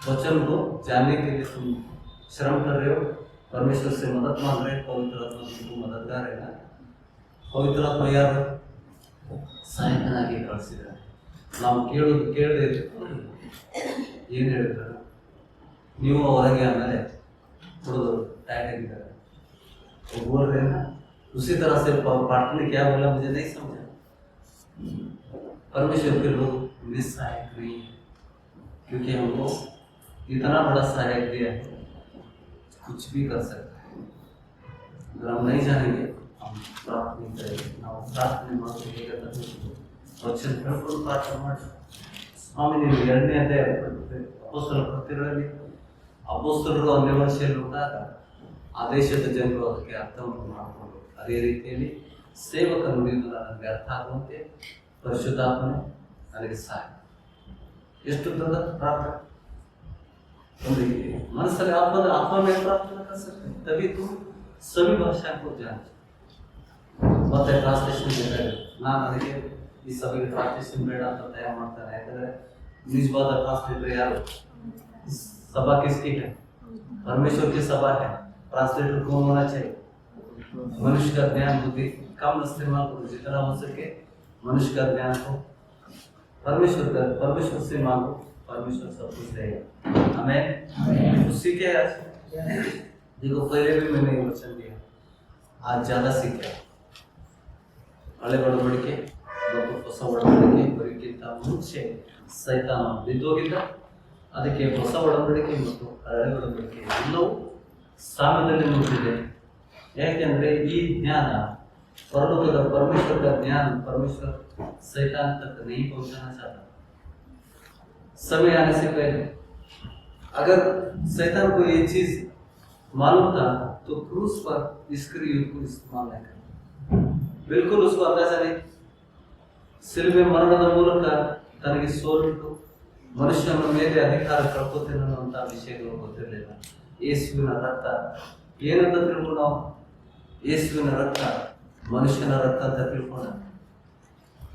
वचन को जानने के लिए तुम श्रम कर रहे हो, परमेश्वर से मदद मांग रहे. पवित्र आत्मा तुमको मददगार है ना. पवित्र आत्मा यार ಸಹಾಯಕನಾಗಿ ಕಳಿಸಿದ್ದಾರೆ. ನಾವು ಕೇಳದೆ ಏನು ಹೇಳಿದ್ರು, ನೀವು ಹೊರಗೆ ಆಮೇಲೆ ಹುಡುಗರು ಟೈಟ್ ಆಗಿದ್ದಾರೆ. बोल रहे हैं ना, उसी तरह से पार्टी ने क्या बोला मुझे नहीं समझा. परमेश्वर के लोग निस्सहायक नहीं है, क्योंकि हमको इतना बड़ा सहायक दिया है, कुछ भी कर सकते हैं. अगर हम नहीं जानेंगे हम प्राप्त नहीं करेंगे. ನಾವು ಪ್ರಾರ್ಥನೆ ಮಾಡಬೇಕು, ವಚನ ಕೇಳ್ಕೊಂಡು ಪ್ರಾರ್ಥನೆ ಮಾಡಿ. ಸ್ವಾಮಿ ನೀವು 2ನೇ ಅಧ್ಯಾಯ ಅಪೊಸ್ತಲರ ಕೃತ್ಯಗಳಲ್ಲಿ ಅಪೊಸ್ತಲರು ಅನ್ಯ ಭಾಷೆಯಲ್ಲಿ ಹೋದಾಗ ಆ ದೇಶದ ಜನರು ಅದಕ್ಕೆ ಅರ್ಥವನ್ನು ಮಾಡಿಕೊಂಡು ಅದೇ ರೀತಿಯಲ್ಲಿ ಸೇವಕ ನುಡಿಯುವುದು ನನಗೆ ಅರ್ಥ ಆಗುವಂತೆ ಪರಿಶುದ್ಧಾತ್ಮನೆ ನನಗೆ ಸಹಾಯ. ಎಷ್ಟು ದೊಡ್ಡ ಪ್ರಾರ್ಥನೆ मनसले आत्मा में प्रार्थना कर सकते हैं, तभी तुम सभी भाषा को जान. ಮತ್ತೆ ಟ್ರಾನ್ಸ್ಲೇಷನ್ ಬೇಕಾದ್ರೆ ನಾನು ಅದಕ್ಕೆ ಈ ಸಭೆಗೆ ಟ್ರಾನ್ಸ್ಲೇಷನ್ ಬೇಡ ಅಂತ ತಯಾರು ಮಾಡ್ತಾರೆ. ಯಾಕಂದ್ರೆ ನಿಜವಾದ ಟ್ರಾನ್ಸ್ಲೇಟರ್ ಯಾರು? सभा किसकी है? परमेश्वर की सभा है. ट्रांसलेटर कौन होना चाहिए? मनुष्य का ज्ञान बुद्धि कम इस्तेमाल करो, जितना हो सके मनुष्य का ज्ञान को परमेश्वर से मांगो, परमेश्वर सब कुछ देगा. हमें उसी के आज देखो, पहले भी मैंने वचन दिया, आज ज़्यादा सीखा. ಹಳೆ ಒಡಂಬಡಿಕೆ ಮತ್ತು ಹೊಸ ಒಡಂಬಡಿಕೆ ಬರುವುದಕ್ಕಿಂತ ಮುಂಚೆ ಸೈತಾನ ಬಿದ್ದೋಗಿದ್ದ. ಅದಕ್ಕೆ ಹೊಸ ಒಡಂಬಡಿಕೆ ಮತ್ತು ಹಳೆ ಒಡಂಬಡಿಕೆ ಎಲ್ಲವೂ ಸಾಮ್ಯದಲ್ಲಿ ನಿಂತಿದೆ. ಯಾಕೆಂದ್ರೆ ಈ ಜ್ಞಾನ परलोक परमेश्वर का ज्ञान परमेश्वर शैतान तक नहीं पहुंचाना चाहता। समय आने से पहले अगर शैतान को ये चीज मालूम था तो क्रूस पर इसक्रियोत को इस्तेमाल नहीं करता, बिल्कुल उसको अंदाजा नहीं। सिलुबೆ ಮರಣದ ಮೂಲಕ ತನಗೆ ಸೋಲಿಟ್ಟು ಮನುಷ್ಯನ ಮೇಲೆ ಅಧಿಕಾರ ಕಳ್ಕೊತೇನೆ ಅನ್ನುವಂಥ ವಿಷಯಗಳು ಗೊತ್ತಿರಲಿಲ್ಲ. ಯೇಸುವಿನ ರಕ್ತ ಏನಂತ ತಿಳ್ಕೊಂಡು ನಾವು ಯೇಸುವಿನ रक्त मनुष्य रक्त ಅಂತ ತಿಳ್ಕೊಂಡ।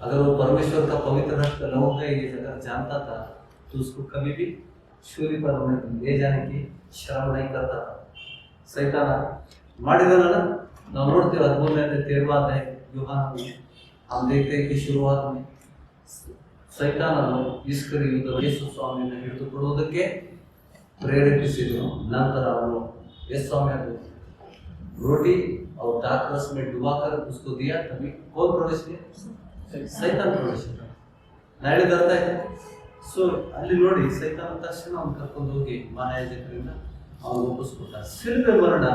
अगर वो परमेश्वर का पवित्र रक्त लहू है ये अगर जानता था तो उसको कभी भी शूली पर ले जाने की श्रम नहीं करता था। सैतान ಮಾಡಿದನಲ್ಲ ನಾವು ನೋಡ್ತೇವೆ 13ನೇ ಅಧ್ಯಾಯ ಯೋಹಾನ हम देखते हैं कि शुरुआत में ಸೈತಾನನು ಇಸ್ಕರಿಯೋತ ಯೇಸು ಸ್ವಾಮಿಯನ್ನು ಹಿಡಿದುಕೊಳ್ಳುವುದಕ್ಕೆ ಪ್ರೇರೇಪಿಸಿದನು। ನಂತರ ಅವನು ಯೇಸು ಸ್ವಾಮಿ ಅದು रोटी और दाखरस में डुबाकर उसको दिया, तभी कौन प्रवेश किया? सैतान प्रवेश किया। ನಾಳೆ ಬರ್ತಾ ಇದೆ। ಸೊ ಅಲ್ಲಿ ನೋಡಿ ಸೈತಾನ ತಕ್ಷಣ ಅವನು ಕರ್ಕೊಂಡು ಹೋಗಿ ಮಹಾಯಾಜಕರಿಂದ ಅವನು ಒಪ್ಪಿಸ್ಕೊಟ್ಟ। ಸಿಲುಬೆ ಮರಣ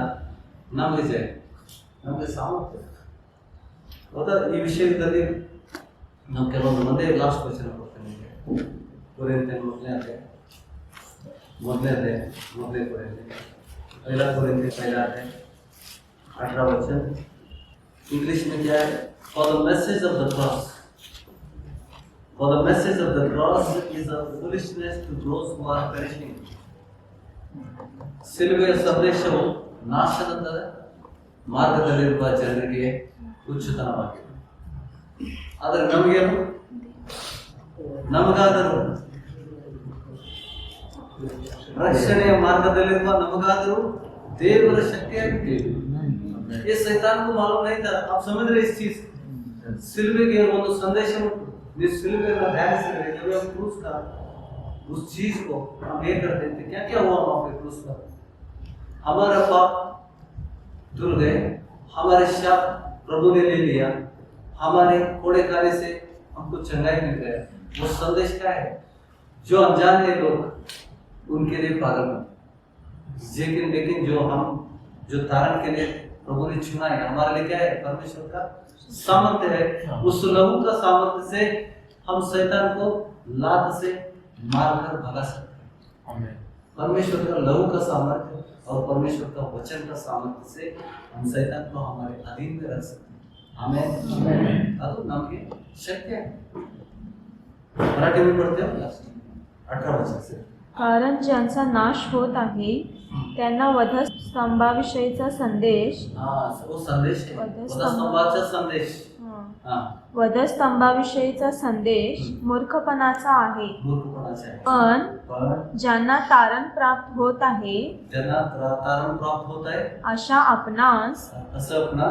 ನಮಗೆ ಜಯ, ನಮಗೆ ಸಾಮರ್ಥ್ಯ ಹೌದಾ? ಈ ವಿಷಯದಲ್ಲಿ ನಾವು ಕೆಲವೊಂದು ಒಂದೇ ಲಾಸ್ಟ್ ಕ್ವಶನ್ ಕೊಡ್ತೇನೆ ನಿಮಗೆ। ಕೊರಿಂಥಿಯನ್ ಮೊದಲನೇ पहला अध्याय 18 वचन। इंग्लिश में क्या है? For the message of the cross is a foolishness to those who are perishing. ಸಿಲುಬೆಯ ಸಂದೇಶವು ನಾಶದ ಮಾರ್ಗದಲ್ಲಿರುವ ಜನರಿಗೆ ಹುಚ್ಚುತನವಾಗಿದೆ, ಆದರೆ ನಮಗಾದರೂ ರಕ್ಷಣೆಯ ಮಾರ್ಗದಲ್ಲಿರುವ ನಮಗಾದರೂ देवर शक्तियां। ये शैतान को मालूम नहीं था। आप समझ रहे इस चीज? सिलवे के वो संदेश जिस सिलवे का ध्यान से जब हम क्रूस का उस चीज को हम ये करते थे, क्या क्या हुआ वहां पे क्रूस पर? हमारा पाप धुल गए, हमारे शाप प्रभु ने ले लिया, हमारे कोड़े खाने से हमको चंगाई मिल गया। वो संदेश क्या है? जो अनजान है लोग उनके लिए पागल, लेकिन जो तारण के लिए प्रभु ने चुना है हमारे लिए क्या है? परमेश्वर का सामर्थ्य है। उस लहू का सामर्थ्य से हम शैतान को लात से मारकर भगा सकते हैं। परमेश्वर का लहू का सामर्थ्य और परमेश्वर का वचन का सामर्थ्य से हम शैतान को हमारे अधीन में रख सकते हैं। आमेन। ಅದು ನಮಗೆ ಶಕ್ತಿ है। मराठी में पढ़ते हो 18 वचन से। कारण ज्यांचा नाश होत आहे त्यांना वधस्तंभाविषयीचा संदेश वो संदेश है। वधस्तंभाचा संदेश वधस्तंभाविषयीचा संदेश मूर्खपणाचा आहे। मूर्खपणाचा आहे। पण ज्यांना तारण प्राप्त होत आहे अशा आपणास असं आपणा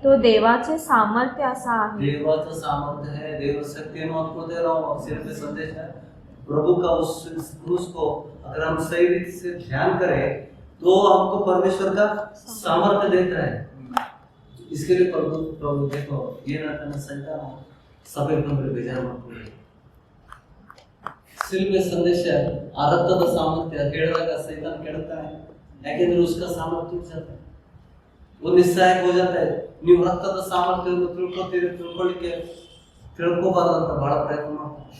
तो देवाचे सामर्थ्य असा आहे। देवाचं सामर्थ्य है, देव शक्ति है। आपको दे रहा हूँ सिर्फ संदेश है प्रभु का। उस क्रूस को अगर हम सही रीति से ध्यान करें तो हमको परमेश्वर का सामर्थ्य देता है। इसके लिए प्रभु देखो ये ना करना शैतान सब एकदम बेजार मत बोले। सिलुबೆ संदेश ಆ ರಕ್ತದ ಸಾಮರ್ಥ್ಯ ಹೇಳಿದಾಗ शैतान ಕೆಡುತ್ತಾನೆ, ಯಾಕೆಂದ್ರೆ उसका सामर्थ्य टूट जाता है, वो निस्सहायक हो जाता है। ನೀವು ರಕ್ತದ ಸಾಮರ್ಥ್ಯವನ್ನು ತಿಳ್ಕೊಳ್ಳಿಕ್ಕೆ ತಿಳ್ಕೋಬಾರದಂತ ಬಹಳ ಪ್ರಯತ್ನ ಮಾಡ್ತಾರೆ।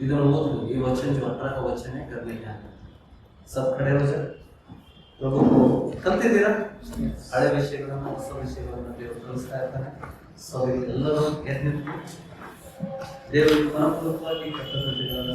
ಇದನ್ನು ಓದಿ ये वचन जो 18 का वचन है करने का। सब खड़े हो जाए। प्रभु को ಕಲ್ತಿದ್ದೀರಾ? ಹಳೆ ವಿಷಯಗಳನ್ನು ಹೊಸ ವಿಷಯಗಳನ್ನು ದೇವರು ಕಲಿಸ್ತಾ ಇರ್ತಾನೆ। ಎಲ್ಲರೂ ಎದ್ದು ದೇವರು ಮನಪೂರ್ವಕವಾಗಿ ಕರ್ತವ್ಯಗಳನ್ನು